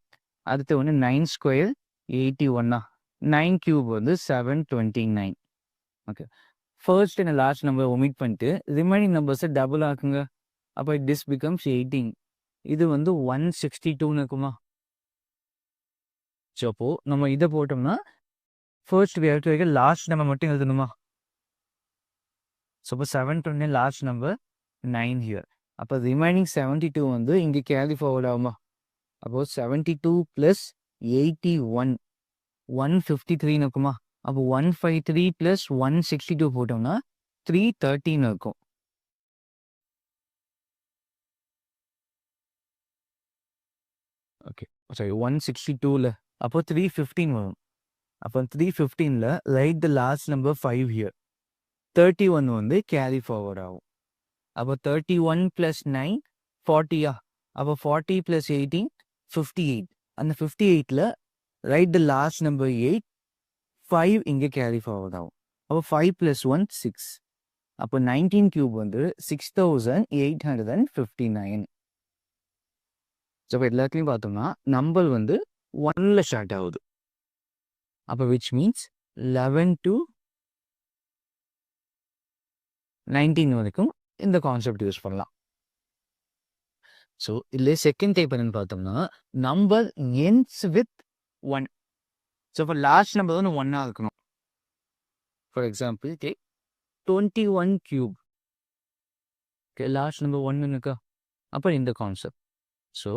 அடுத்து வந்து 9 square 81. 9 cube வந்து 729. Okay, first and last number omit பண்ணிட்டு remaining நம்பர்ஸை double ஆக்குங்க. அப்போ this becomes 18. இது வந்து 162ன்னு இருக்குமா? ஸோ அப்போது நம்ம இதை போட்டோம்னா ஃபர்ஸ்ட் எடுத்து வைக்க லாஸ்ட் நம்பர் மட்டும் எழுதணுமா? ஸோ இப்போ 720 லாஸ்ட் நம்பர் 9 ஹியர். அப்போ ரிமைனிங் 72 வந்து இங்கே கேரி ஃபார்வர்ட் ஆகுமா? அப்போது 72 + 81 153 இருக்குமா? அப்போ 153 + 162 போட்டோம்னா 313 இருக்கும். ஓகே. சாரி 162ல அப்போ 315 வரும். அப்போ 315ல write the last number 5 here. 31 வந்து கேரி ஃபார்வர்ட் ஆகும். அப்போ 31 + 9 40யா? அப்போ 40 + 18 58. அந்த 58ல ரைட் த லாஸ்ட் நம்பர் 8 5 இங்கே கேரி ஃபார்வர்ட் ஆகும். அப்போ 5 + 1 6. அப்போ 19 கியூப் வந்து 6859. ஸோ இப்போ எல்லாத்துலையும் பார்த்தோம்னா நம்பர் வந்து 1ல ஸ்டார்ட் ஆகுது. அப்போ விச் மீன்ஸ் 11 to 19 வரைக்கும் இந்த கான்செப்ட் யூஸ் பண்ணலாம். ஸோ இல்லை செகண்ட் டைப் என்னன்னு பார்த்தோம்னா நம்பர் எண்ட்ஸ் வித் 1. ஸோ இப்போ லாஸ்ட் நம்பர் வந்து 1ஆக இருக்கணும். For example take 21 cube. Okay, last number 1 இருக்கா? அப்போ இந்த கான்செப்ட். ஸோ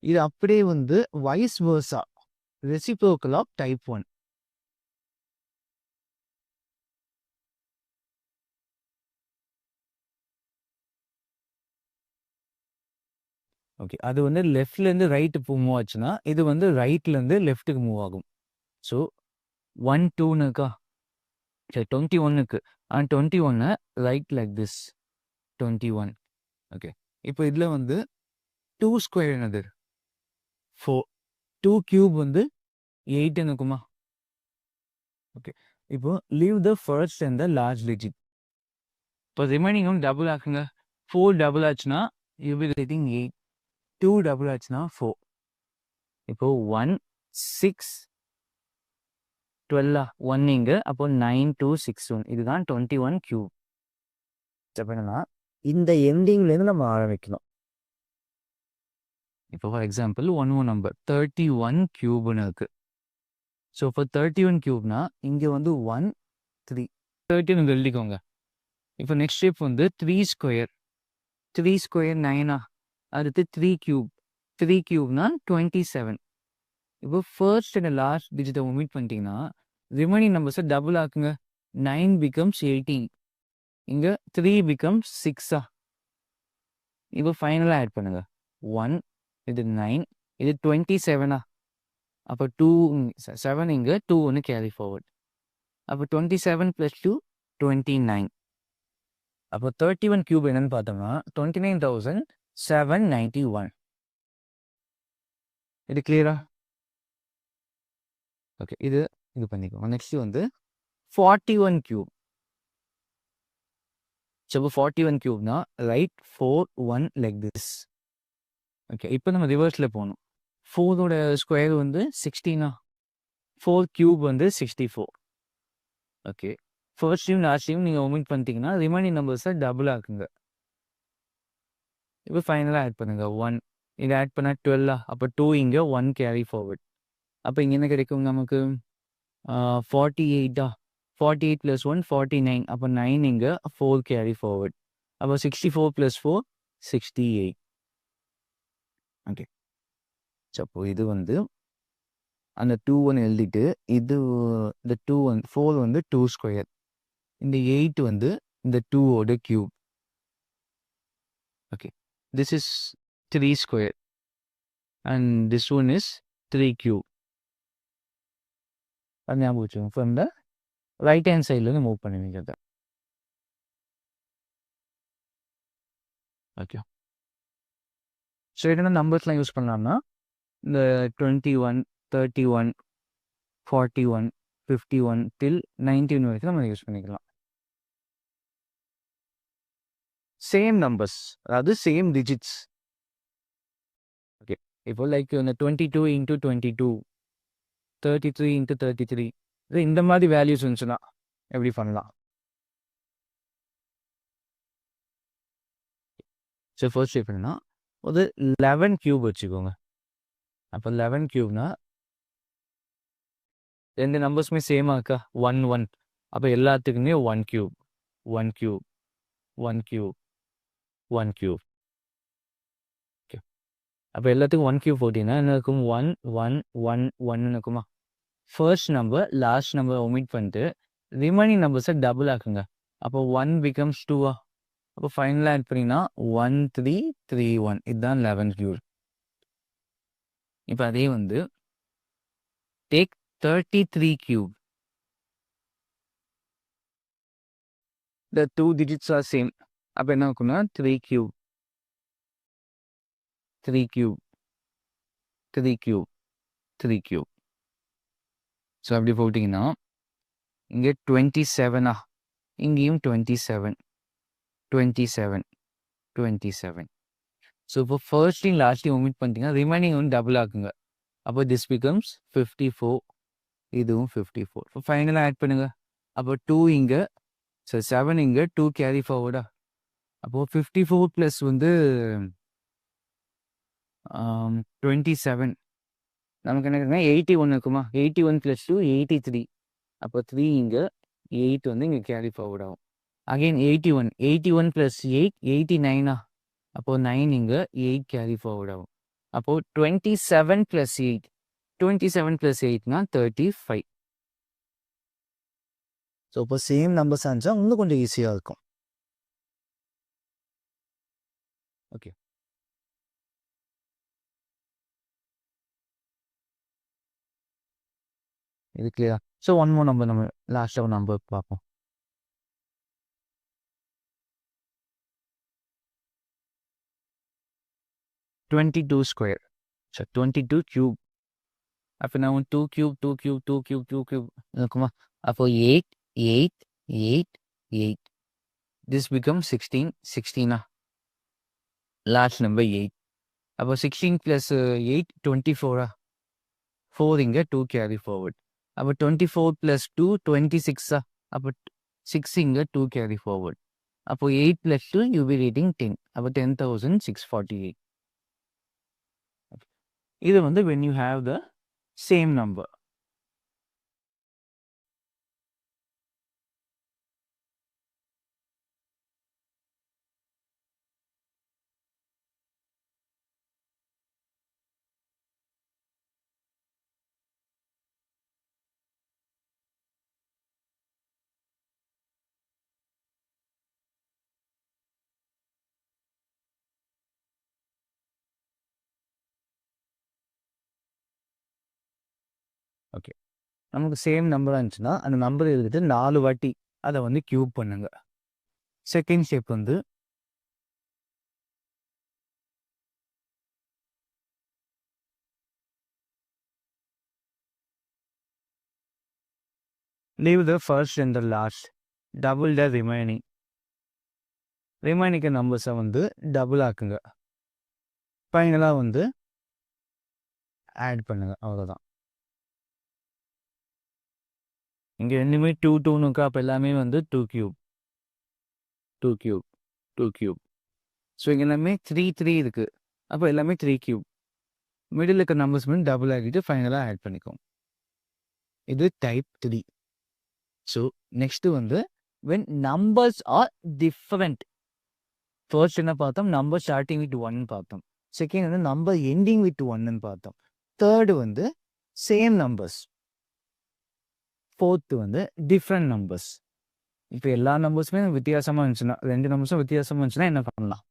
இது அப்படியே வந்து vice versa reciprocal of type 1. Okay, அது வந்து லெஃப்ட்லேருந்து ரைட்டு மூவ் ஆச்சுன்னா இது வந்து ரைட்லேருந்து லெஃப்ட்டுக்கு மூவ் ஆகும். ஸோ 1 2ன்னு இருக்கா? சரி 21க்கு 21 ரைட் லைக் திஸ் 21. ஓகே, இப்போ இதில் வந்து 2 ஸ்கொயர் என்னது 4. 2 கியூப் வந்து 8 இருக்குமா? ஓகே, இப்போ leave the first and the last digit. இப்போ ரிமைனிங் வந்து டபுள் ஆக்குங்க. 4 டபுள் ஆச்சுன்னா யூ வில் கெட்டிங் 8. 2 டபுள் ஆச்சுன்னா 4. இப்போ 1 6 12 1 இங்கே. அப்போ 9 2 6 1. இதுதான் 21 கியூப். அப்போ என்னன்னா இந்த எண்டிங்லேருந்து நம்ம ஆரம்பிக்கணும். இப்போ ஃபார் எக்ஸாம்பிள் 1 1 நம்பர் 31 கியூப்னு இருக்கு. ஸோ இப்போ 31 கியூப்னா இங்கே வந்து 1 3 13 எழுதிக்கோங்க. இப்போ நெக்ஸ்ட் ஸ்டெப் வந்து 3 ஸ்கொயர். 3 ஸ்கொயர் 9ஆ? அடுத்து 3 கியூப். 3 கியூப்னா 27. இப்போ ஃபர்ஸ்ட் அண்ட் லாஸ்ட் டிஜிட்டை ஒமிட் பண்ணிட்டீங்கன்னா ரிமைனிங் நம்பர்ஸை டபுள் ஆக்குங்க. 9 becomes 18. இங்கே 3 becomes 6ஆ? இப்போ ஃபைனலாக ஆட் பண்ணுங்க. 1 இது 9 இது 27ஆ? அப்போ 2 7 இங்கே 2 ஒன்று கேரி ஃபார்வர்ட். அப்போ 27 + 2 29. அப்போ 31 கியூப் என்னன்னு பார்த்தோம்னா 29,791. இது கிளியரா? ஓகே, இது பண்ணிக்கோங்க. நெக்ஸ்ட் வந்து 41 கியூப். ஸோ இப்போ 41 கியூப்னா ரைட் 4 1 லைக் திஸ். ஓகே, இப்போ நம்ம ரிவர்ஸில் போகணும். 4ஓட ஸ்கொயர் வந்து 16ஆ? 4 கியூப் வந்து 64. Okay, first time last time நீங்கள் ஒமிட் பண்ணிட்டீங்கன்னா ரிமைனிங் நம்பர்ஸை டபுள் ஆக்குங்க. இப்போ ஃபைனலாக ஆட் பண்ணுங்க. 1 இதை ஆட் பண்ணால் 12ஆ? அப்போ 2 இங்கே 1 கேரி ஃபார்வர்ட். அப்போ இங்கே என்ன கிடைக்கும் நமக்கு? 48ஆ? 48 + 1 49. அப்போ 9 இங்கே 4 கேரி ஃபார்வர்ட். அப்போ 64 + 4 68. ஓகே, ஸோ அப்போ இது வந்து அந்த 2 1 எழுதிட்டு இது இந்த 2 1 4 வந்து 2 ஸ்கொயர். இந்த 8 வந்து இந்த 2ஓட cube. Okay, this is 3 square and this one is 3 cube. அது ஞாபகம் வச்சுக்கோங்க. ஃப்ரம் த ரைட் ஹேண்ட் சைட்லேருந்து மூவ் பண்ணுவீங்க அதை. ஓகே, ஸோ என்னென்ன நம்பர்ஸ்லாம் யூஸ் பண்ணலாம்னா இந்த 21 31 41 51 till 19 வரைக்கும் நம்ம யூஸ் பண்ணிக்கலாம். சேம் நம்பர்ஸ், அதாவது சேம் டிஜிட்ஸ். ஓகே, இப்போ லைக் இந்த 22 × 22 33 × 33 இந்த மாதிரி வேல்யூஸ் இருந்துச்சுன்னா எப்படி பண்ணலாம்? ஸோ ஃபர்ஸ்ட் எப்படின்னா ஒரு 11 கியூப் வச்சுக்கோங்க. அப்போ 11 கியூப்னா ரெண்டு நம்பர்ஸுமே சேமாக இருக்கா? 1 1. அப்போ எல்லாத்துக்குமே 1 cube 1 cube 1 cube 1 cube. Okay, அப்போ எல்லாத்துக்கும் 1 கியூப் போட்டிங்கன்னா என்ன இருக்கும்? 1 1 1 1 இருக்குமா? First number last number omit பண்ணிட்டு ரிமைனிங் நம்பர்ஸை டபுள் ஆக்குங்க. அப்போ 1 becomes 2. அப்போ ஃபைனலாக ஆட் பண்ணிங்கன்னா 1 3 3 1 இதுதான் 11th cube. இப்போ அதே வந்து take 33 cube. The 2 digits are same. அப்போ என்ன ஆகும்னா 3 cube 3 cube 3 cube 3 cube. So அப்படி போட்டிங்கன்னா இங்கே 27 இங்கேயும் 27 27 27. ஸோ இப்போ ஃபர்ஸ்ட்டையும் லாஸ்ட்டையும் ஒமிட் பண்ணிட்டீங்கன்னா ரிமைனிங் வந்து டபுள் ஆக்குங்க. அப்போ திஸ் பிகம்ஸ் 54. இதுவும் 54. இப்போ ஃபைனலாக ஆட் பண்ணுங்க. அப்போ 2 இங்கே 7 இங்கே 2 கேரி ஃபார்வர்டா. அப்போது 54 ப்ளஸ் வந்து 27 நமக்கு என்ன இருக்குன்னா 81 இருக்குமா. 81 + 2 83. அப்போ 3 இங்கே 8 வந்து இங்கே கேரி ஃபார்வர்ட் ஆகும். அகெயின் 81 81 + 8 89. அப்போது 9 இங்கே 8 கேரி ஃபார்வர்ட் ஆகும். அப்போது 27 + 8 27 + 8னா 35. ஸோ இப்போ சேம் நம்பர்ஸ் இருந்துச்சா இன்னும் கொஞ்சம் ஈஸியாக இருக்கும். ஓகே, இது கிளியரா? ஸோ ஒன் மோர் நம்பர் நம்ம லாஸ்ட்டாக ஒரு நம்பர் பார்ப்போம். 22 square. So 22 cube. அப்போ நான் 2 cube 2 cube 2 cube 2 cube இருக்குமா. அப்போ 8 8 8 8. This becomes 16 16. Last number 8. அப்போ 16 + 8 24. 4 இங்கே 2 கேரி ஃபார்வர்ட். அப்போ 24 + 2 26. அப்போ 6 இங்கே 2 கேரி ஃபார்வர்ட். அப்போ 8 + 2 யூ பி ரீடிங் 10. அப்போ 10,648. இது வந்து when you have the same number. Okay, நமக்கு சேம் நம்பராக இருந்துச்சுன்னா அந்த நம்பர் எழுதிட்டு 4 வாட்டி அதை வந்து கியூப் பண்ணுங்க. செகண்ட் ஸ்டெப் வந்து leave the first and the last, double the remaining. Remaining நம்பர்ஸை வந்து டபுள் ஆக்குங்க. ஃபைனலாக வந்து ஆட் பண்ணுங்க. அவ்வளோதான். இங்கே ரெண்டுமே 2 2ன்னு இருக்கா. அப்போ எல்லாமே வந்து 2 cube 2 cube 2 cube. ஸோ இங்கே எல்லாமே 3 3 இருக்குது. அப்போ எல்லாமே 3 cube. மிடில் இருக்க நம்பர்ஸ் வந்து டபுள் ஆகிட்டு ஃபைனலாக ஆட் பண்ணிக்கோங்க. இது டைப் 3. ஸோ நெக்ஸ்ட்டு வந்து when numbers are different. First என்ன பார்த்தோம், நம்பர் ஸ்டார்டிங் வித் 1 பார்த்தோம். செகண்ட் வந்து நம்பர் எண்டிங் வித் 1 பார்த்தோம். தேர்டு வந்து சேம் நம்பர்ஸ். ஃபோர்த்து வந்து டிஃப்ரெண்ட் நம்பர்ஸ். இப்போ எல்லா நம்பர்ஸுமே வித்தியாசமாக இருந்துச்சுன்னா, 2 நம்பர்ஸும் வித்தியாசமாக இருந்துச்சுன்னா என்ன பண்ணலாம்?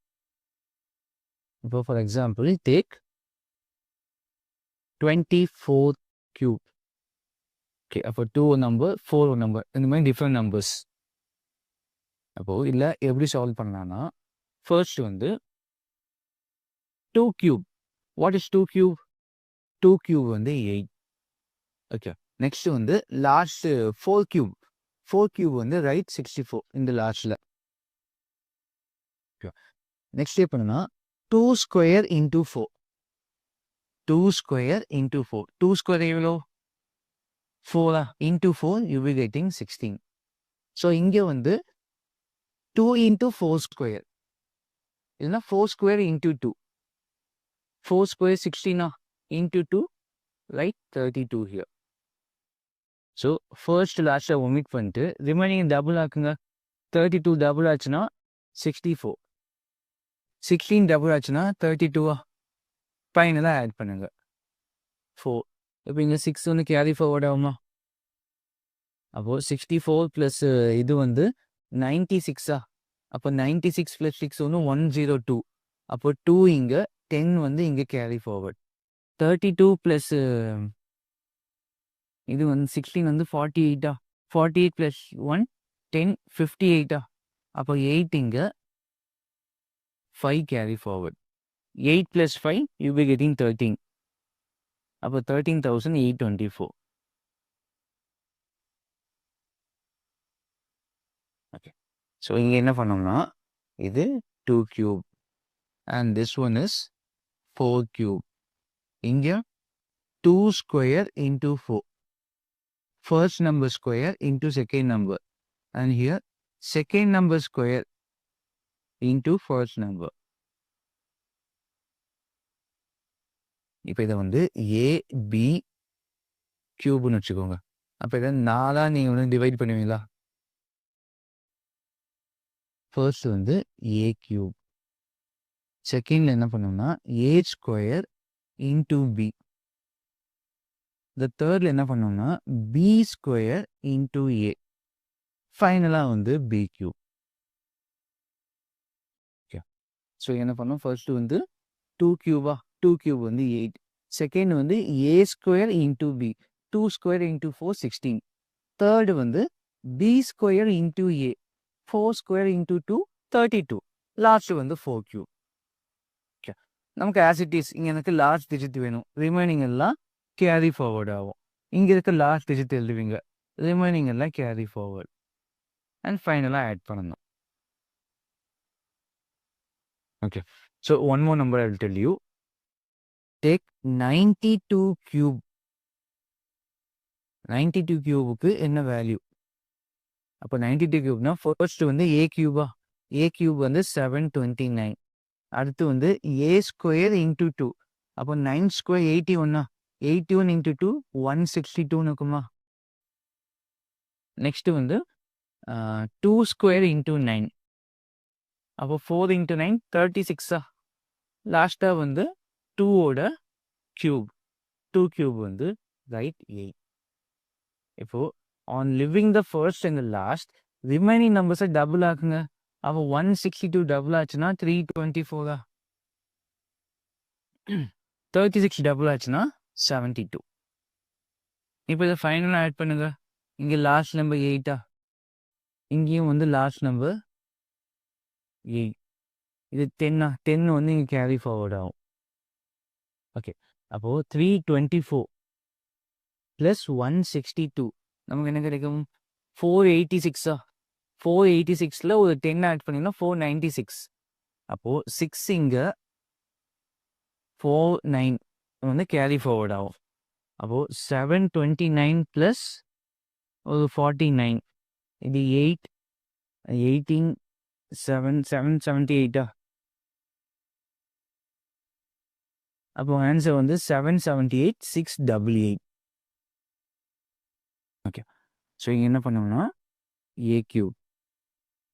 இப்போ for example take 24 cube. Okay, அப்போ 2 நம்பர் 4 நம்பர் இந்த மாதிரி டிஃப்ரெண்ட் நம்பர்ஸ். அப்போது இல்லை எப்படி சால்வ் பண்ணலான்னா, ஃபர்ஸ்ட் வந்து 2 cube. What is 2 cube? 2 cube வந்து 8. ஓகே, நெக்ஸ்ட் வந்து லாஸ்ட் 4 cube. 4 cube வந்து ரைட் 64 இந்த லாஸ்ட்ல. நெக்ஸ்ட் என்ன பண்ணுன்னா 2 square into 4. 2 square into 4. 2 square எவ்வளோ? 4 into 4 you will be getting 16. So இங்கே வந்து 2 into 4 square இல்லைன்னா 4 square into 2. 4 square 16 into 2 right 32 here. So first லாஸ்ட்டை ஒமிட் பண்ணிட்டு ரிமைனிங் டபுள் ஆக்குங்க. 32 டபுள் ஆச்சுன்னா 64. 16 டபுள் ஆச்சுன்னா 32. ஃபைனலாக ஆட் பண்ணுங்க 4. இப்போ இங்கே 6 வந்து கேரி ஃபார்வர்ட் ஆகுமா? அப்போது 64 ப்ளஸ் இது வந்து 96 அப்போ 96 ப்ளஸ் 6 வந்து 102. அப்போ 2 இங்கே 10 வந்து இங்கே கேரி ஃபார்வர்ட். 32 ப்ளஸ் இது வந்து 16 வந்து 48 48 ப்ளஸ் 1 10 58 அப்போ 8 இங்கே 5 carry forward. 8 plus 5 you be getting 13. அப்போ 13,824. ஓகே, ஸோ இங்கே என்ன பண்ணோம்னா இது 2 cube and this one is 4 cube. இங்கே 2 square into 4. First number square into second number. And here second number square into first number. இப்போ இதை வந்து AB கியூப்னு வச்சுக்கோங்க. அப்போ இதை 4 நீங்கள் வந்து டிவைட் பண்ணுவீங்களா? ஃபர்ஸ்ட் வந்து A கியூப். செகண்ட் என்ன பண்ணோம்னா A ஸ்கொயர் இன்டூ B. இந்த தேர்டில் என்ன பண்ணோம்னா B ஸ்கொயர் இன்டூ A. ஃபைனலாக வந்து B கியூப். ஓகே, ஸோ என்ன பண்ணோம் ஃபர்ஸ்ட் வந்து 2 கியூபா? 2 கியூப் வந்து 8. செகண்ட் வந்து A square into B. 2 square into 4 16. Third வந்து B square into A. 4 square into 2 32. Last வந்து 4 கியூப். ஓகே, நமக்கு ஆஸ் இட் இஸ் இங்கே எனக்கு லாஸ்ட் டிஜிட் வேணும். ரிமைனிங் எல்லாம் கேரி ஃபார்வர்ட் ஆகும். இங்கே இருக்க லாஸ்ட் டிஜிட் எழுதுவீங்க. ரிமைனிங் எல்லாம் கேரி ஃபார்வர்ட். அண்ட் ஃபைனலாக ஆட் பண்ணணும். Okay, so one more number I will tell you. Take 92 cube. 92 கியூபுக்கு என்ன வேல்யூ? அப்போ 92 கியூப்னா ஃபர்ஸ்ட் வந்து A கியூபா? A கியூப் வந்து 729. அடுத்து வந்து A ஸ்கொயர் இன்டூ 2. அப்போ 9 ஸ்கொயர் 81. 81 இன்டூ 2 162 இருக்குமா? நெக்ஸ்ட் வந்து 2 ஸ்கொயர் இன்டூ 9. அப்போ 4 இன்டூ 9 36. லாஸ்ட்டாக வந்து 2ஓட கியூப். 2 கியூப் வந்து ரைட் 8. இப்போ on living the first and last remaining நம்பர்ஸை டபுள் ஆக்குங்க. அப்போ 162 டபுள் ஆச்சுன்னா 324. 36 டபுள் ஆச்சுன்னா 72. இப்போ இதை ஃபைனலாக ஆட் பண்ணுங்க. இங்கே லாஸ்ட் நம்பர் 8. இங்கேயும் வந்து லாஸ்ட் நம்பர் 8. இது 10 வந்து இங்கே கேரி ஃபார்வர்ட் ஆகும். ஓகே, அப்போது 324 ப்ளஸ் 162 நமக்கு என்ன கிடைக்கும்? 486. 486ல் ஒரு 10 ஆட் பண்ணிங்கன்னா 496. அப்போது 6 இங்கே 49 வந்து கேரி ஃபார்வர்ட் ஆகும். அப்போது 729 ப்ளஸ் ஒரு 49. இது 8 18 778. அப்போ ஆன்சர் வந்து 778 688. ஓகே, ஸோ இங்கே என்ன பண்ணோம்னா A cube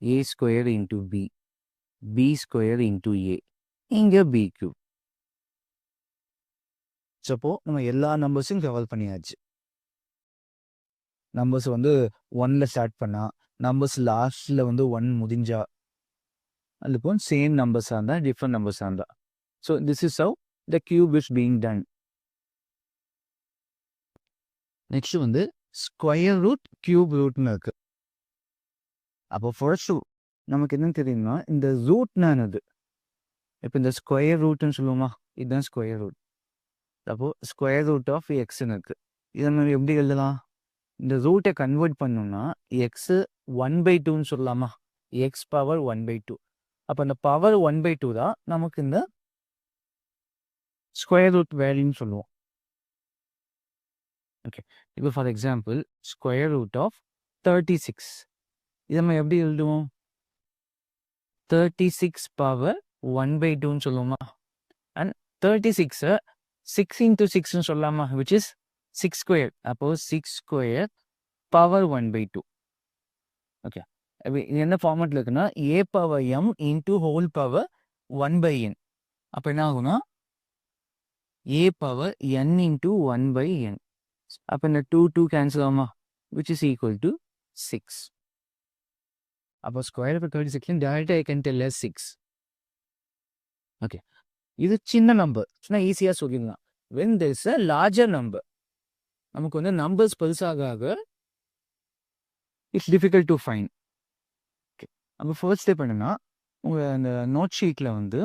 A square into B. B square into A. இங்கே B கியூப். ஸோ அப்போ நம்ம எல்லா நம்பர்ஸும் கவர் பண்ணியாச்சு. நம்பர்ஸ் வந்து 1ல் ஸ்டார்ட் பண்ணால் நம்பர்ஸ் லாஸ்ட்டில் வந்து 1 முடிஞ்சா அதுப்போ சேம் நம்பர்ஸாக இருந்தால் டிஃப்ரெண்ட் நம்பர்ஸாக இருந்தால். So this is how the cube is being ton. Next வந்து ஸ்கொயர் ரூட் கியூப் ரூட்னு இருக்கு. அப்போ ஃபர்ஸ்ட் நமக்கு என்னன்னு தெரியும்னா இந்த ரூட்னானது இப்போ இந்த ஸ்கொயர் ரூட்னு சொல்லுவோமா? இதுதான் ஸ்கொயர் ரூட். அப்போ ஸ்கொயர் ரூட் ஆஃப் எக்ஸ்ன்னு இருக்கு. இதை நம்ம எப்படி எழுதலாம்? இந்த ரூட்டை கன்வெர்ட் பண்ணோம்னா எக்ஸ் 1/2ன்னு சொல்லலாமா? X power 1/2. அப்போ அந்த பவர் 1/2 தான் நமக்கு இந்த ஸ்கொயர் ரூட் வேல்யூன்னு சொல்லுவோம். ஓகே, இப்போ for example square root of 36 இதை நம்ம எப்படி எழுதுவோம்? 36 பவர் 1/2ன்னு சொல்லுவோமா? அண்ட் 36 6 into 6ன்னு சொல்லலாமா? Which is 6 square. அப்போ 6 ஸ்கொயர் பவர் 1/2. ஓகே, இது என்ன ஃபார்மேட்டில் இருக்குன்னா A power M into whole power 1/n. அப்போ என்ன ஆகும்னா a power n into 1 by n. அப்போ இந்த 2 கேன்சல் ஆகுமா, which is equal to 6. அப்போ ஸ்கொயர் ஆஃப் 36 டேரெக்டாக I can del as 6. Okay, இது சின்ன நம்பர் சொன்னால் ஈஸியாக சொல்லிடலாம். when there is a larger number, நமக்கு வந்து நம்பர்ஸ் பெருசாக ஆக it's difficult to find. Okay, அப்போ ஃபர்ஸ்ட் ஸ்டெப் என்னன்னா, உங்கள் அந்த நோட் ஷீட்டில் வந்து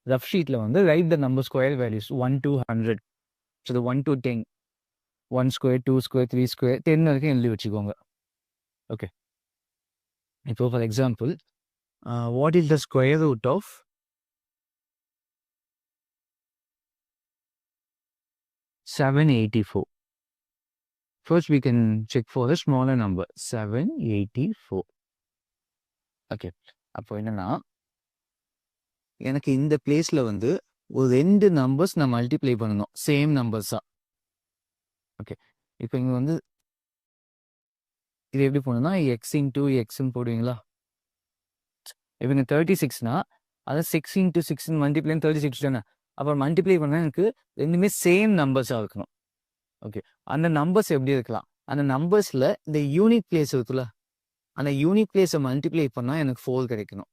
ரஃப் ஷீட்டில் வந்து right the number square values 1 to 100. So இது 1 to 10, 1 square, 2 square, 3 square, 10 வரைக்கும் எழுதி வச்சுக்கோங்க. ஓகே, இப்போ for example what is the square root of 784? First we can check for a smaller number, 784. Okay, அப்போ என்னன்னா, எனக்கு இந்த பிளேஸில் வந்து ஒரு 2 நம்பர்ஸ் நான் மல்டிப்ளை பண்ணணும், சேம் நம்பர்ஸாக. ஓகே, இப்போ இங்கே வந்து இது எப்படி போகணும்னா எக்ஸ் இன்டூ எக்ஸ்ன்னு போடுவீங்களா. இப்போ இங்கே 36னா அதை 6 into 6 மல்டிப்ளை 36 தானே. அப்புறம் மல்டிப்ளை பண்ணால் எனக்கு ரெண்டுமே சேம் நம்பர்ஸாக இருக்கணும். ஓகே, அந்த நம்பர்ஸ் எப்படி இருக்கலாம், அந்த நம்பர்ஸில் இந்த யூனிட் பிளேஸ் இருக்குல்ல, அந்த யூனிட் பிளேஸை மல்டிப்ளை பண்ணால் எனக்கு 4 கிடைக்கணும்.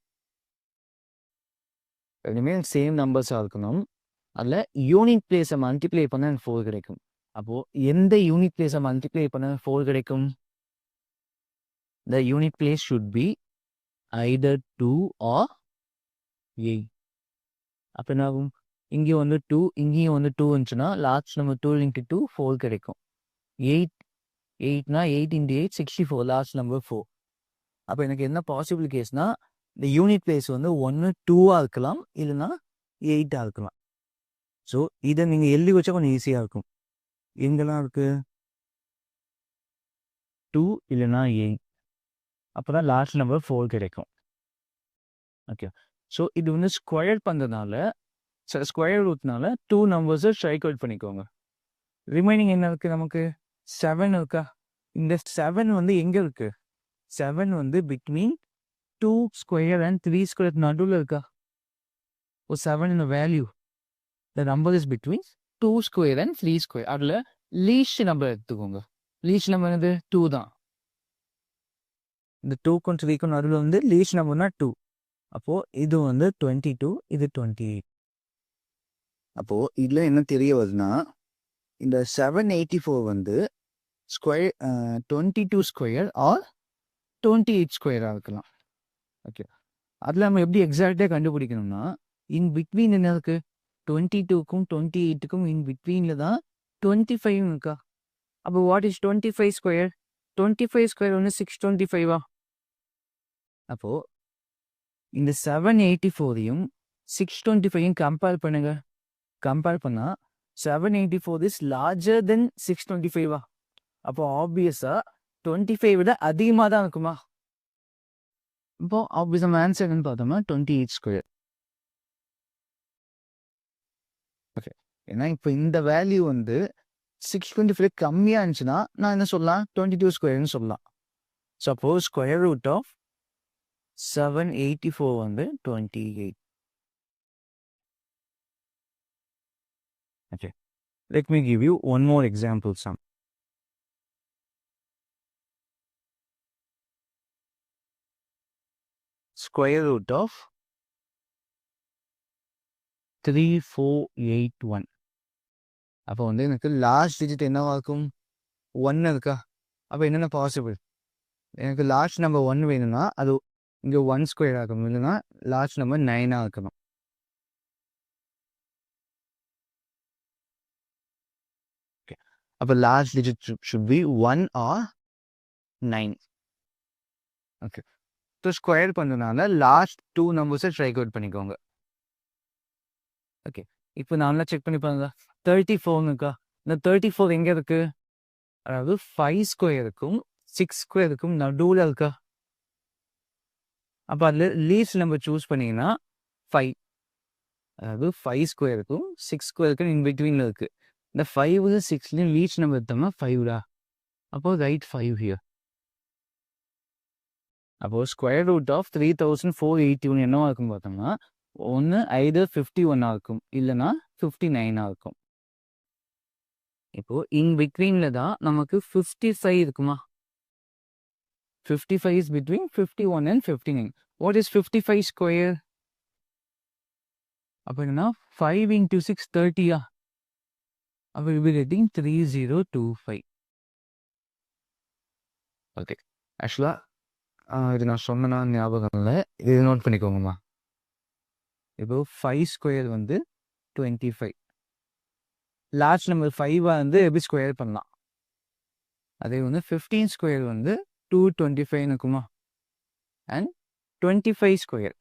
ரெண்டுமே சேம் நம்பர்ஸாக இருக்கணும், அதில் யூனிட் பிளேஸை மல்டிப்ளை பண்ணால் எனக்கு 4 கிடைக்கும். அப்போது எந்த யூனிட் பிளேஸை மல்டிப்ளை பண்ண 4 கிடைக்கும்? The unit place should be either 2 or 8. அப்போ என்ன ஆகும், இங்கே வந்து 2, இங்கேயும் வந்து 2 இருந்துச்சுன்னா லாஸ்ட் நம்பர் 2 into 2 4 கிடைக்கும். 8னா 8 into 8 64, லாஸ்ட் நம்பர் 4. அப்போ எனக்கு என்ன பாசிபிள் கேஸ்னா, இந்த யூனிட் பிளேஸ் வந்து 1 2ஆக இருக்கலாம், இல்லைன்னா 8ஆக இருக்கலாம். ஸோ இதை நீங்கள் எழுதி வச்சா கொஞ்சம் ஈஸியாக இருக்கும். எங்கெல்லாம் இருக்கு 2 இல்லைன்னா 8, அப்போ தான் லாஸ்ட் நம்பர் 4 கிடைக்கும். ஓகே, ஸோ இது வந்து ஸ்கொயர் பண்ணுறதுனால, ஸ்கொயர் ரூட்னால 2 நம்பர்ஸை ஸ்ட்ரைக் அவுட் பண்ணிக்கோங்க. ரிமைனிங் என்ன இருக்குது, நமக்கு 7 இருக்கா. இந்த 7 வந்து எங்கே இருக்குது, 7 வந்து பிட்வீன் 2 square and 3 square நடுவில் இருக்கா. ஒரு 7 in the value, the number is between 2 square and 3 square. அதில் லீஸ்ட் நம்பர் எடுத்துக்கோங்க. லீஸ்ட் நம்பர் வந்து 2 தான். இந்த 2க்கும் 3க்கும் நடுவில் வந்து லீஸ்ட் நம்பர்னா 2. அப்போது இது வந்து 22, இது 28. அப்போது இதில் என்ன தெரிய வருதுன்னா, இந்த 784 வந்து ஸ்கொயர் 22 ஸ்கொயர் ஆர் 28 ஸ்கொயராக இருக்கலாம். ஓகே, அதில் நம்ம எப்படி எக்ஸாக்டாக கண்டுபிடிக்கணும்னா, இன் பிட்வீன் என்ன இருக்குது, 22க்கும் 28க்கும் இன் பிட்வீனில் தான் 25 இருக்கா. அப்போ வாட் இஸ் 25 ஸ்கொயர்? 25 ஸ்கொயர் வந்து 625. அப்போது இந்த 784ஐயும் 625ஐயும் கம்பேர் பண்ணுங்க. கம்பேர் பண்ணால் 784 இஸ் லார்ஜர் தென் 625. அப்போ ஆப்வியஸாக 25 விட அதிகமாக தான் இருக்குமா. இப்போ ஆப்வியஸாக நம்ம ஆன்சர் என்னன்னு பார்த்தோம்னா 28 ஸ்கொயர். ஓகே, ஏன்னா இப்போ இந்த வேல்யூ வந்து 625 கம்மியாக இருந்துச்சுன்னா நான் என்ன சொல்லலாம், 22 ஸ்கொயர்னு சொல்லலாம். சப்போஸ் ஸ்கொயர் ரூட் ஆஃப் 784 வந்து 28. Okay, let me give you one more example sum. Square root of 3481. அப்போ வந்து எனக்கு லாஸ்ட் டிஜிட் என்னவா இருக்கும், 1 இருக்கா. அப்போ என்னென்ன பாசிபிள், எனக்கு லாஸ்ட் நம்பர் 1 வேணும்னா அது இங்கே 1 ஸ்கொயர் ஆகணும், இல்லைன்னா லாஸ்ட் நம்பர் 9ஆக இருக்கணும். ஓகே, அப்போ last digit should be 1 or 9. Okay, so square பண்ணுறதுனால லாஸ்ட் 2 நம்பர்ஸை ஸ்ட்ரைக் அவுட் பண்ணிக்கோங்க. ஓகே, இப்போ நான்லாம் செக் பண்ணி பாருங்க. 34 இருக்கா. இந்த 34 எங்கே இருக்குது, அதாவது 5 ஸ்கொயருக்கும் 6 ஸ்கொயருக்கும் நடுவில் இருக்கா. அப்போ அதில் லீஸ்ட் நம்பர் சூஸ் பண்ணிங்கன்னா 5, அதாவது 5 ஸ்கொயருக்கும் 6 ஸ்கொயருக்கும் இன் பிட்வீனில் இருக்குது. இந்த 5 6லையும் லீஸ்ட் நம்பர் எடுத்தோம்னா 5டா. அப்போது ரைட் 5 ஹியர். அப்போது ஸ்கொயர் ரூட் ஆஃப் 3481 என்னவா இருக்குன்னு பார்த்தோம்னா ஒன்று ஐதர் 51 இருக்கும் இல்லைன்னா 59 இருக்கும். இப்போ இன் பிட்வீன்ல தான் நமக்கு 55 இருக்குமா? 55 is between 51 and 59. What is 55 square? அப்போ என்னன்னா 5 into 6 30. அப்போ we'll be getting 3025. ஓகே, ஆக்சுவலாக இது நான் சொன்னா ஞாபகம் இல்லை, இது நோட் பண்ணிக்கோங்கம்மா. இப்போ 5 ஸ்கொயர் வந்து 25. லார்ஜ் நம்பர் 5 வந்து எப்படி ஸ்கொயர் பண்ணலாம்? அதே வந்து 15 ஸ்கொயர் வந்து 225 இருக்குமா? அண்ட் 25 ஸ்கொயர்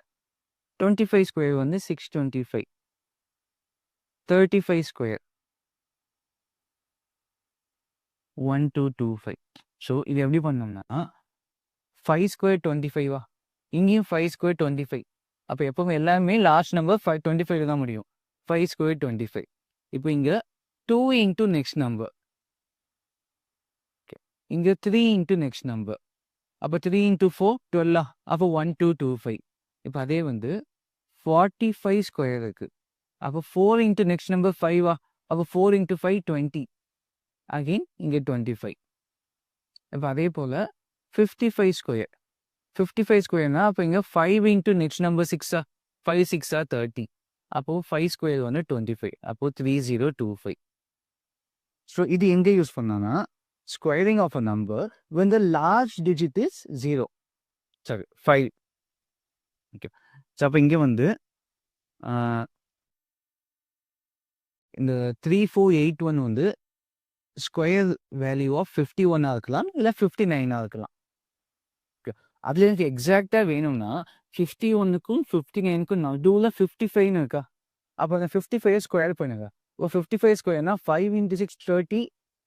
25 ஸ்கொயர் வந்து 625. 35 ஸ்கொயர் 1225. ஸோ இது எப்படி பண்ணோம்னா 5 ஸ்கொயர் 25 இங்கேயும் 5 ஸ்கொயர் 25. அப்போ எப்பவுமே எல்லாமே லாஸ்ட் நம்பர் 25 தான் முடியும். 5 ஸ்கொயர் 25. இப்போ இங்கே 2 இன்ட்டு நெக்ஸ்ட் நம்பர், இங்கே 3 இன்ட்டு நெக்ஸ்ட் நம்பர். அப்போ 3 இன்ட்டு 4 12. அப்போ 1225. இப்போ அதே வந்து 45 ஸ்கொயர் இருக்கு. அப்போ 4 இன்ட்டு நெக்ஸ்ட் நம்பர் 5. அப்போ 4 இன்ட்டு 5 20. அகெயின் இங்கே 25. இப்போ அதே போல் 55 ஸ்கொயர் 55 ஸ்கொயர்னா அப்போ இங்கே 5 இன்ட்டு நெக்ஸ்ட் நம்பர் 6. 5 6 30. அப்போது 5 ஸ்கொயர் வந்து 25. அப்போது 3025. ஸோ இது எங்கே யூஸ் பண்ணான்னா squaring of a number when the large digit is 0. சரி 5. ஓகே, ஸோ அப்போ இங்கே வந்து இந்த 3481 வந்து ஸ்கொயர் வேல்யூ ஆஃப் 51 இருக்கலாம் இல்லை 59 இருக்கலாம். ஓகே, அதில் எனக்கு எக்ஸாக்டாக வேணும்னா 51க்கும் 59க்கும் நடுவில் 55 இருக்கா? அப்போ அந்த 55 ஸ்கொயர் பண்ணுங்க. இப்போ 55 ஸ்கொயர்னா 5 into 6 30.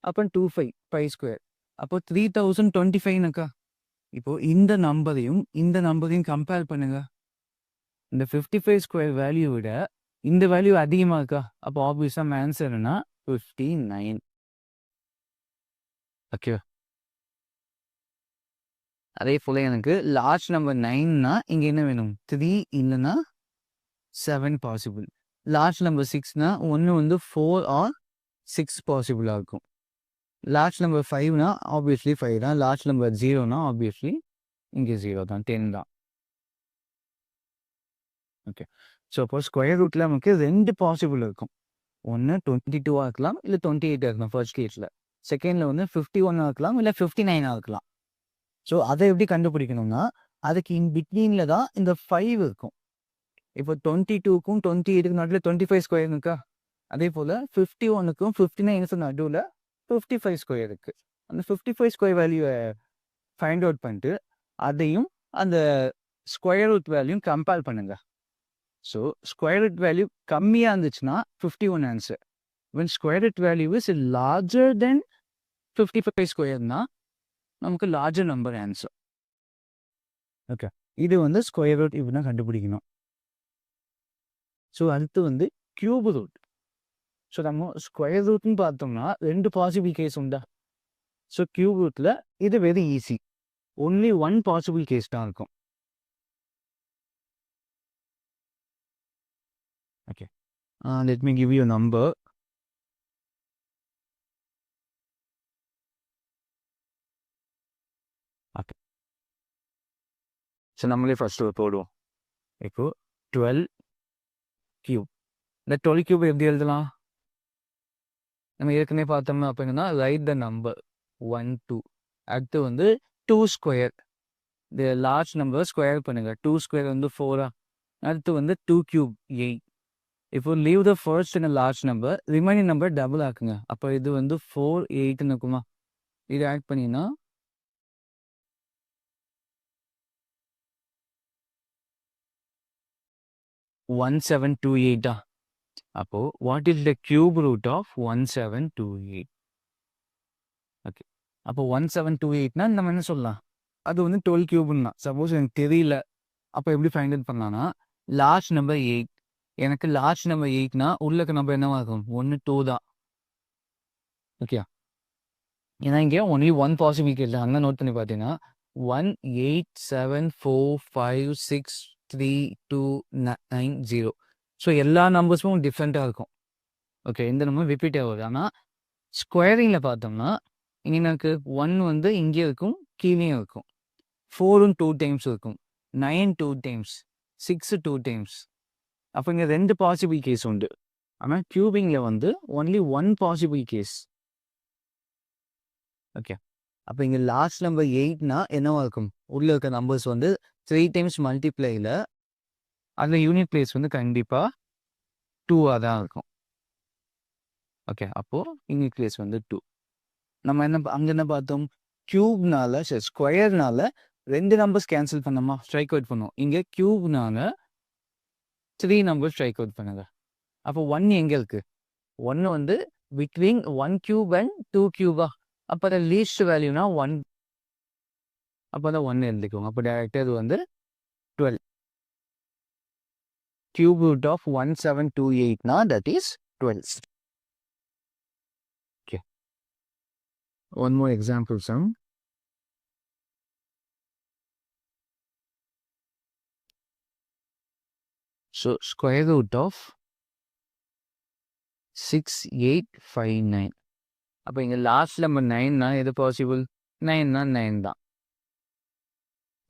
அப்போ 25 5 ஸ்கொயர். அப்போ 3025 இருக்கா? இப்போ இந்த நம்பரையும் கம்பேர் பண்ணுங்க. இந்த 55 ஸ்கொயர் வேல்யூ விட இந்த வேல்யூ அதிகமாக இருக்கா? அப்போ ஆப்வியஸாக ஆன்சர்னா 59. ஓகே, அதே போல் எனக்கு லார்ஜ் நம்பர் 9னா இங்கே என்ன வேணும்? 3 இல்லைன்னா 7 பாசிபிள். லார்ஜ் நம்பர் 6னா ஒன்று வந்து 4 ஆர் 6 பாசிபிளாக இருக்கும். லார்ஜ் நம்பர் 5னா ஆப்வியஸ்லி 5 தான். லார்ஜ் நம்பர் 0னா ஆப்வியஸ்லி இங்கே 0 தான், 10 தான். ஓகே, ஸோ அப்போ ஸ்கொயர் ரூட்டில் நமக்கு 2 பாசிபிள் இருக்கும். ஒன்று 22 இருக்கலாம் இல்லை 28 இருக்கலாம் ஃபர்ஸ்ட் கேஸில். செகண்டில் வந்து 51 இருக்கலாம் இல்லை 59 இருக்கலாம். ஸோ அதை எப்படி கண்டுபிடிக்கணும்னா அதுக்கு இன் பிட்வீனில் தான் இந்த 5 இருக்கும். இப்போ 22க்கும் 28க்கும் நடுவில் 25 ஸ்கொயர் இருக்கா? அதே போல் 51க்கும் 59க்கும் நடுவில் 55 ஸ்கொயர் இருக்குது. அந்த 55 ஸ்கொயர் வேல்யூவை ஃபைண்ட் அவுட் பண்ணிட்டு அதையும் அந்த ஸ்கொயர் ரூட் வேல்யூயும் கம்பேர் பண்ணுங்க. ஸோ ஸ்கொயர் ரூட் வேல்யூ கம்மியாக இருந்துச்சுன்னா 51 answer. when square root value is larger than 55 ஸ்கொயர்னா நமக்கு லார்ஜர் நம்பர் ஆன்சர். ஓகே, இது வந்து ஸ்கொயர் ரூட் இப்படி தான் கண்டுபிடிக்கணும். ஸோ அடுத்து வந்து கியூப் ரூட். ஸோ நம்ம ஸ்கொயர் ரூட்னு பார்த்தோம்னா 2 பாசிபிள் கேஸ் உண்டா? ஸோ கியூப் ரூட்டில் இது very easy. Only 1 possible case தான் இருக்கும். Okay, let me give you a number. Okay, so நம்மளே ஃபஸ்ட்டு போடுவோம். இப்போ 12 கியூப். இந்த 12 கியூப் எப்படி எழுதலாம்? நம்ம ஏற்கனவே பார்த்தோம்னா அப்போ என்னன்னா ரைட் த நம்பர் 1 2. அடுத்து வந்து 2 ஸ்கொயர். இந்த லார்ஜ் நம்பர் ஸ்கொயர் பண்ணுங்க. 2 ஸ்கொயர் வந்து 4. அடுத்து வந்து 2 கியூப் 8. இப்போ leave the first in large number, remaining number double ஆக்குங்க. அப்போ இது வந்து 4 8ன்னு இருக்குமா? இது ஆட் பண்ணினா 1728. அப்போ what is the cube root of 1728? Okay, அப்போ 1728னா நம்ம என்ன சொல்லலாம்? அது வந்து 12 கியூப்னா. சப்போஸ் எனக்கு தெரியல அப்போ எப்படி ஃபைண்ட் அவுட் பண்ணலாம்னா லார்ஜ் நம்பர் 8. எனக்கு லார்ஜ் நம்பர் 8னா உள்ளக்க நம்பர் என்னவா இருக்கும்? 1 2 தான். ஓகே, ஏன்னா இங்கே ஒன்லி 1 பாசிபிள் கேஸ். அங்கே நோட் பண்ணி பார்த்தீங்கன்னா 1 8 7 4 5 6 3 2 9 0. ஸோ எல்லா நம்பர்ஸும் டிஃப்ரெண்ட்டாக இருக்கும். ஓகே, இந்த நம்பர் ரிப்பீட் ஆகுது. ஆனால் ஸ்கொயரிங்கில் பார்த்தோம்னா இங்கே எனக்கு 1 வந்து இங்கே இருக்கும், கீழேயும் இருக்கும். 4 2 டைம்ஸ் இருக்கும், 9 2 டைம்ஸ், 6 2 டைம்ஸ். அப்போ இங்கே 2 பாசிபிள் கேஸ் உண்டு. ஆனால் கியூபிங்கில் வந்து ஒன்லி 1 பாசிபிள் கேஸ். ஓகே, அப்போ இங்கே லாஸ்ட் நம்பர் 8னா என்னவா இருக்கும்? உள்ளே இருக்க நம்பர்ஸ் வந்து 3 டைம்ஸ் மல்டிப்ளையில் அந்த யூனிட் பிளேஸ் வந்து கண்டிப்பாக 2ஆக தான் இருக்கும். ஓகே, அப்போது யூனிட் பிளேஸ் வந்து 2. நம்ம அங்கே என்ன பார்த்தோம்? கியூப்னால ஸ்கொயர்னால 2 நம்பர்ஸ் கேன்சல் பண்ணோமா, ஸ்ட்ரைக் அவுட் பண்ணோம். இங்கே கியூப்னால 3 நம்பர்ஸ் ஸ்ட்ரைக் அவுட் பண்ணுங்க. அப்போ 1 எங்கே இருக்குது? 1 வந்து பிட்வீன் 1 கியூப் அண்ட் 2 கியூபா? அப்போ அதை லீஸ்ட் வேல்யூனா 1. அப்போ தான் 1 எழுதிக்குவோம். அப்போ டேரெக்டாக இது வந்து 12. Cube root of 1728 na, that is 12. Okay. One more example sum. So square root of 6859. அப்போ இங்கே லாஸ்ட் நம்பர் 9னா எது பாசிபிள்? 9னா 9 தான்.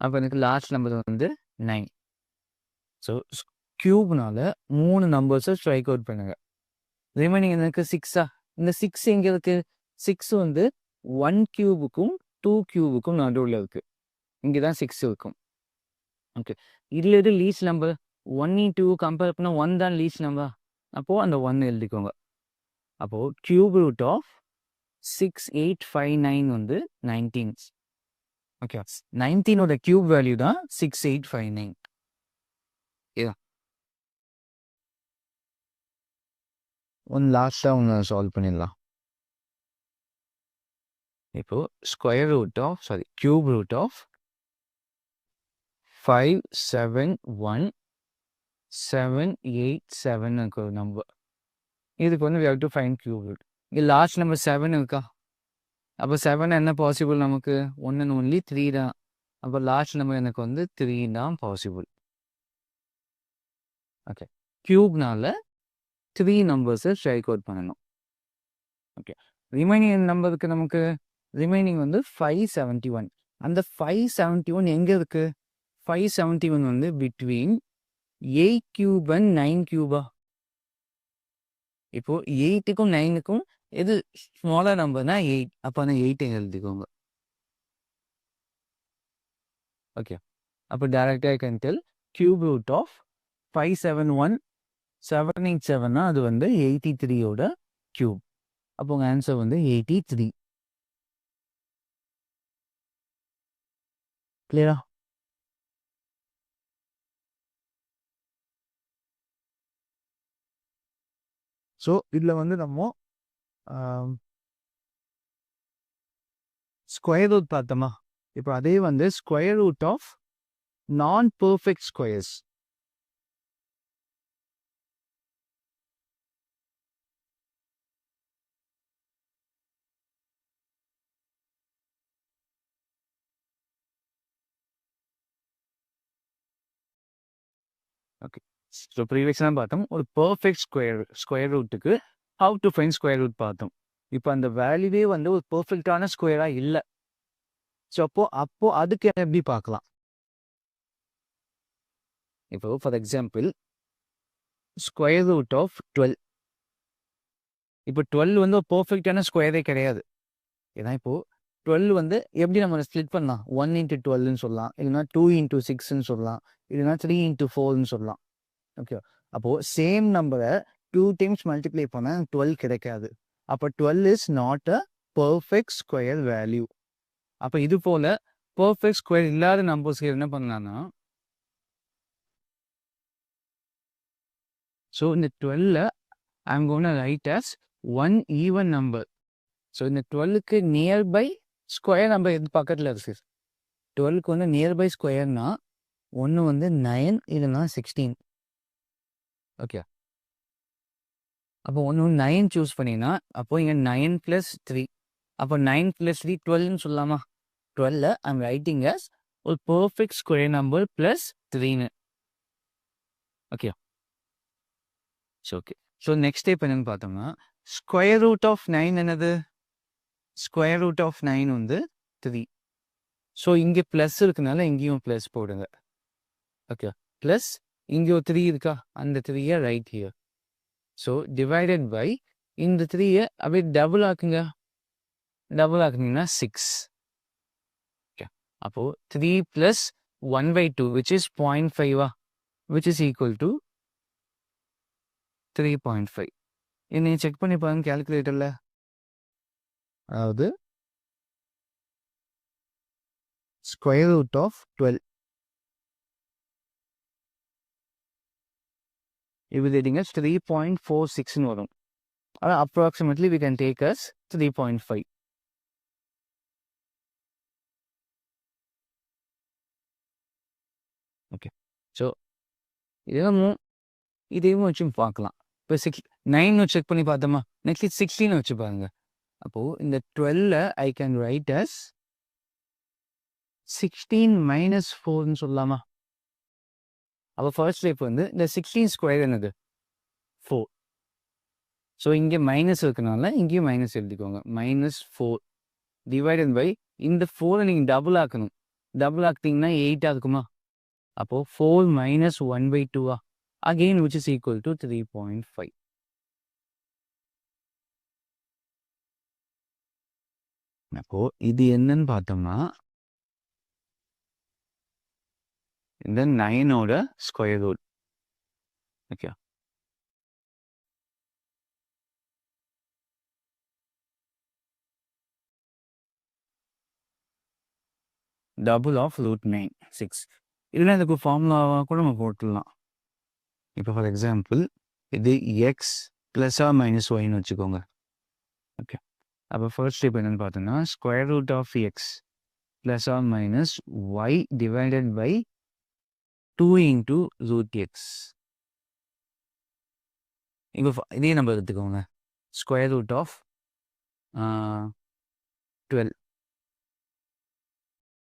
அப்போ எனக்கு லாஸ்ட் நம்பர் வந்து 9. ஸோ கியூப்னால 3 நம்பர்ஸை ஸ்ட்ரைக் அவுட் பண்ணுங்க. ரிமைனிங் எனக்கு 6ஆ? இந்த 6 எங்கே இருக்குது? 6 வந்து 1 கியூபுக்கும் 2 கியூபுக்கும் நடுவில் இருக்குது. இங்கே தான் 6 இருக்கும். ஓகே, இதில் எது லீஸ்ட் நம்பர்? 1 2 கம்பேர் பண்ணால் 1 தான் லீஸ்ட் நம்பர். அப்போது அந்த 1 எழுதிக்கோங்க. அப்போது கியூப் ரூட் ஆஃப் 6859 வந்து 19. ஓகே, 19ஓட கியூப் வேல்யூ தான் 6859. இதுதான். ஒன்று லாஸ்ட்டாக ஒன்று சால்வ் பண்ணிடலாம். இப்போ square root of cube root of 571787 ஒரு நம்பர். இதுக்கு வந்து we have to find cube root. இங்கே லாஸ்ட் நம்பர் 7 இருக்கா? அப்போ 7 என்ன பாசிபிள் நமக்கு? 1 and only 3 தான். அப்போ லாஸ்ட் நம்பர் எனக்கு வந்து 3 தான் பாசிபிள். ஓகே, கியூப்னால 3 நம்பர்ஸை ஸ்ட்ரைக் அவுட் பண்ணணும். ஓகே, ரிமைனிங் நம்பருக்கு நமக்கு ரிமைனிங் வந்து 571. அந்த 571 எங்கே இருக்குது? 571 வந்து பிட்வீன் 8 கியூப் அண்ட் 9 கியூபா? இப்போ 8க்கும் 9க்கும் எது ஸ்மாலர் நம்பர்னா 8. அப்போ அந்த 8 எழுதிக்கோங்க. ஓகே, அப்போ டேரெக்டாக I can tell cube root of 571787னா அது வந்து 83ஓட கியூப். அப்போ உங்கள் ஆன்சர் வந்து 83. கிளியரா? ஸோ இதில் வந்து நம்ம ஸ்கொயர் ரூட் பார்த்தோமா? இப்போ அதே வந்து square root of non perfect squares. Okay, so ப்ரீவியஸாக பார்த்தோம் ஒரு பர்ஃபெக்ட் ஸ்கொயர் ரூட்டுக்கு how to find square root பார்த்தோம். இப்போ அந்த வேல்யூவே வந்து ஒரு பர்ஃபெக்டான ஸ்கொயராக இல்லை. ஸோ அப்போ அதுக்கு எப்படி பார்க்கலாம்? இப்போ for example square root of 12. இப்போ 12 வந்து ஒரு பர்ஃபெக்டான ஸ்கொயரே கிடையாது. ஏன்னா இப்போது 12 வந்து எப்படி நம்ம ஸ்ப்ளிட் பண்ணலாம்? 1 into 12ன்னு சொல்லலாம், இல்லைனா 2 into 6ன்னு சொல்லலாம், இல்லைனா 3 into 4ன்னு சொல்லலாம். ஓகே, அப்போது சேம் நம்பரை 2 டைம்ஸ் மல்டிப்ளை பண்ணால் 12 கிடைக்காது. அப்போ 12 is not a perfect square value. அப்போ இது போல் பர்ஃபெக்ட் ஸ்கொயர் இல்லாத நம்பர்ஸ்க்கு என்ன பண்ணலான்னா, ஸோ இந்த 12 I'm gonna write as 1 even number. So இந்த 12க்கு நியர்பை ஸ்கொயர் நம்பர் எது பக்கத்தில் இருக்குது? 12க்கு வந்து நியர்பை ஸ்கொயர்னா ஒன்று வந்து 9 இல்லைனா 16. ஓகே, அப்போ ஒன்று 9 சூஸ் பண்ணினா அப்போது இங்கே 9 + 3. அப்போ 9 + 3 12ன்னு சொல்லலாமா? 12 ஐம் ரைட்டிங் as ஒரு பர்ஃபெக்ட் ஸ்கொயர் நம்பர் +3ன்னு. Okay. Okay. So next step என்னன்னு பார்த்தோம்னா ஸ்கொயர் ரூட் ஆஃப் 9 என்னது? ஸ்கொயர் ரூட் ஆஃப் 9 வந்து 3. ஸோ இங்கே ப்ளஸ் இருக்குனால இங்கேயும் ப்ளஸ் போடுங்க. ஓகே. ப்ளஸ் இங்கே ஒரு 3 இருக்கா? அந்த 3யை write here. So divided by இந்த 3யை அப்படியே டபுள் ஆக்குங்க. டபுள் ஆக்குனீங்கன்னா 6. ஓகே. அப்போது 3 + 1/2 which is 0.5 which is equal to 3.5. என்னை செக் பண்ணி பாருங்க கேல்குலேட்டரில். அதாவது ஸ்கொயர் ரூட் ஆஃப் 12 இது ரேட்டிங் 3.46ன்னு வரும். ஆனால் approximately we can take as 3.5. Okay. So இதையும் வச்சு பார்க்கலாம். இப்போ 9 செக் பண்ணி பார்த்தோமா? நெக்ஸ்ட் 16 வச்சு பாருங்க. அப்போது இந்த 12 ஐ கேன் ரைட் as 16 - 4ன்னு சொல்லலாமா? அப்போ ஃபர்ஸ்ட் ஸ்டெப் வந்து இந்த 16 ஸ்கொயர் என்னது? 4. ஸோ இங்கே மைனஸ் இருக்கனால இங்கேயும் மைனஸ் எழுதிக்கோங்க. -4 டிவைடட் பை இந்த 4 நீங்கள் டபுள் ஆக்கணும். டபுள் ஆக்கிட்டீங்கன்னா 8 இருக்குமா? அப்போது 4 - 1/2 again which is equal to 3.5. அப்போ இது என்னன்னு பார்த்தோம்னா இந்த 9ஓட square root. Okay. Double of √9 6. இல்லைன்னா இதுக்கு ஃபார்முலாவாக கூட நம்ம போட்டுடலாம். இப்போ ஃபார் எக்ஸாம்பிள் இது எக்ஸ் +or - ஒய்ன்னு வச்சுக்கோங்க. ஓகே. அப்போ ஃபர்ஸ்ட் ஸ்டெப் என்னென்னு பார்த்தோம்னா square root of x +or - y divided by 2 × √x. இங்கே இதே நம்பர் எடுத்துக்கோங்க. ஸ்கொயர் ரூட் ஆஃப் 12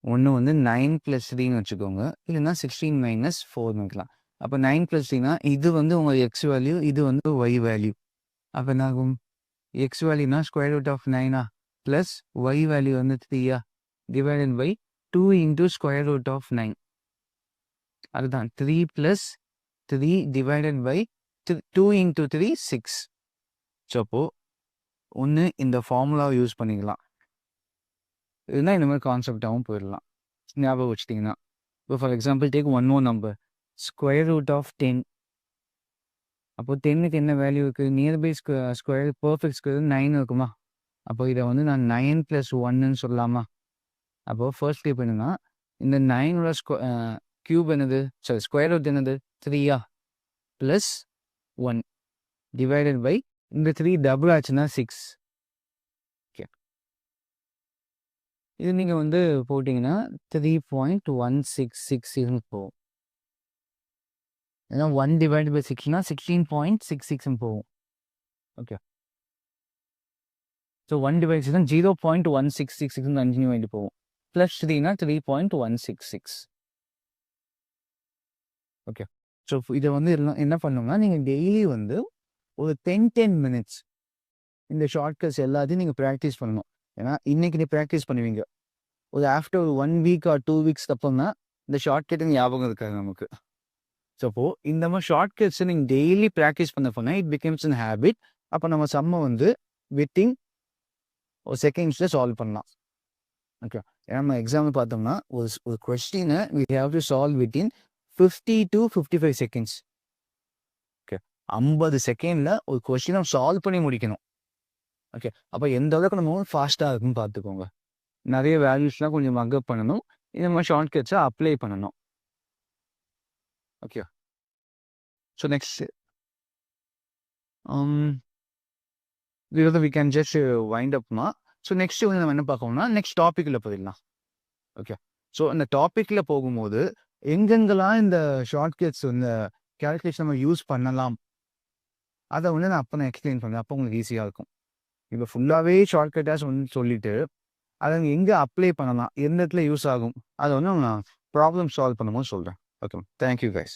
ஒன்று வந்து 9 + 3ன்னு வச்சுக்கோங்க. இல்லைன்னா 16 - 4 வைக்கலாம். அப்போ 9 + 3னா இது வந்து உங்கள் எக்ஸ் வேல்யூ, இது வந்து ஒய் வேல்யூ. அப்போ என்ன ஆகும்? எக்ஸ் வேல்யூனா square root of 9 plus y value வந்து 3 divided by 2 × square root of 9. அதுதான் 3 + 3 டிவைடட் பை 2 × 3 6. ஸோ அப்போது ஒன்று இந்த ஃபார்முலாவை யூஸ் பண்ணிக்கலாம். இதுனா இந்த மாதிரி கான்செப்டாகவும் போயிடலாம். ஞாபகம் வச்சுட்டிங்கன்னா இப்போ for example take one more number square root of 10. அப்போது 10க்கு என்ன வேல்யூ இருக்குது? நியர்பை ஸ்கொயர் பர்ஃபெக்ட் ஸ்கொயர் 9 இருக்குமா? அப்போ இதை வந்து நான் 9 + 1ன்னு சொல்லலாமா? அப்போது ஃபர்ஸ்ட் ஸ்டெப் என்னன்னா இந்த 9ஓட கியூப் என்னது? சாரி ஸ்கொயர் ரூட் என்னது? 3 + 1 டிவைடட் பை இந்த 3 டபுள் ஆச்சுன்னா 6. ஓகே. இது நீங்கள் வந்து போட்டிங்கன்னா 3.166 போகும். ஏன்னா 1 டிவைட் பை 6னா 16.66 போகும். ஓகே. ஸோ 1 டிவைட் 6 0.1666 கண்டினியூ ஆகிட்டு போகும். ப்ளஸ் 3னா 3.166. ஓகே. ஸோ இதை வந்து என்ன பண்ணணும்னா நீங்கள் டெய்லி வந்து ஒரு 10 மினிட்ஸ் இந்த ஷார்ட்கட்ஸ் எல்லாத்தையும் நீங்கள் ப்ராக்டிஸ் பண்ணணும். ஏன்னா இன்னைக்கு நீ ப்ராக்டிஸ் பண்ணுவீங்க. ஒரு ஆஃப்டர் 1 வீக் ஆர் 2 வீக்ஸ் அப்புறம் தான் இந்த ஷார்ட்கட் ஞாபகம் இருக்காது நமக்கு. ஸோ அப்போது இந்த மாதிரி ஷார்ட்கட்ஸை நீங்கள் டெய்லி ப்ராக்டிஸ் பண்ண போனால் இட் பிகம்ஸ் அன் ஹேபிட். அப்போ நம்ம சம்மை வந்து வித்தின் ஒரு செகண்ட்ஸில் சால்வ் பண்ணலாம். ஓகே. ஏன்னா நம்ம எக்ஸாம்பிள் பார்த்தோம்னா ஒரு கொஸ்டினை we have to solve within 50 to 55 seconds. Okay. 50 செகண்டில் ஒரு கொஸ்டினை சால்வ் பண்ணி முடிக்கணும். ஓகே. அப்போ எந்த அளவுக்கு நம்ம ஃபாஸ்ட்டாக இருக்குன்னு பார்த்துக்கோங்க. நிறைய வேல்யூஸ்லாம் கொஞ்சம் மக்கப் பண்ணணும். இந்த மாதிரி ஷார்ட்கட்ஸை அப்ளை பண்ணணும். Okay. So next we can just wind அப்னா. ஸோ நெக்ஸ்ட் வந்து நம்ம என்ன பார்க்கணும்னா நெக்ஸ்ட் டாப்பிக்கில் போயிடலாம். ஓகே. ஸோ இந்த டாப்பிக்கில் போகும்போது எங்கெங்கெல்லாம் இந்த ஷார்ட்கட்ஸ் இந்த கேல்குலேஷன் நம்ம யூஸ் பண்ணலாம் அதை வந்து நான் அப்போ எக்ஸ்பிளைன் பண்ணுறேன். அப்போ உங்களுக்கு ஈஸியாக இருக்கும். இப்போ ஃபுல்லாகவே ஷார்ட்கட்டாக சொல்லிட்டு அதை எங்கே அப்ளை பண்ணலாம், எந்த இடத்துல யூஸ் ஆகும், அதை வந்து நான் ப்ராப்ளம் சால்வ் பண்ணும்போது சொல்கிறேன். ஓகே. Thank you guys.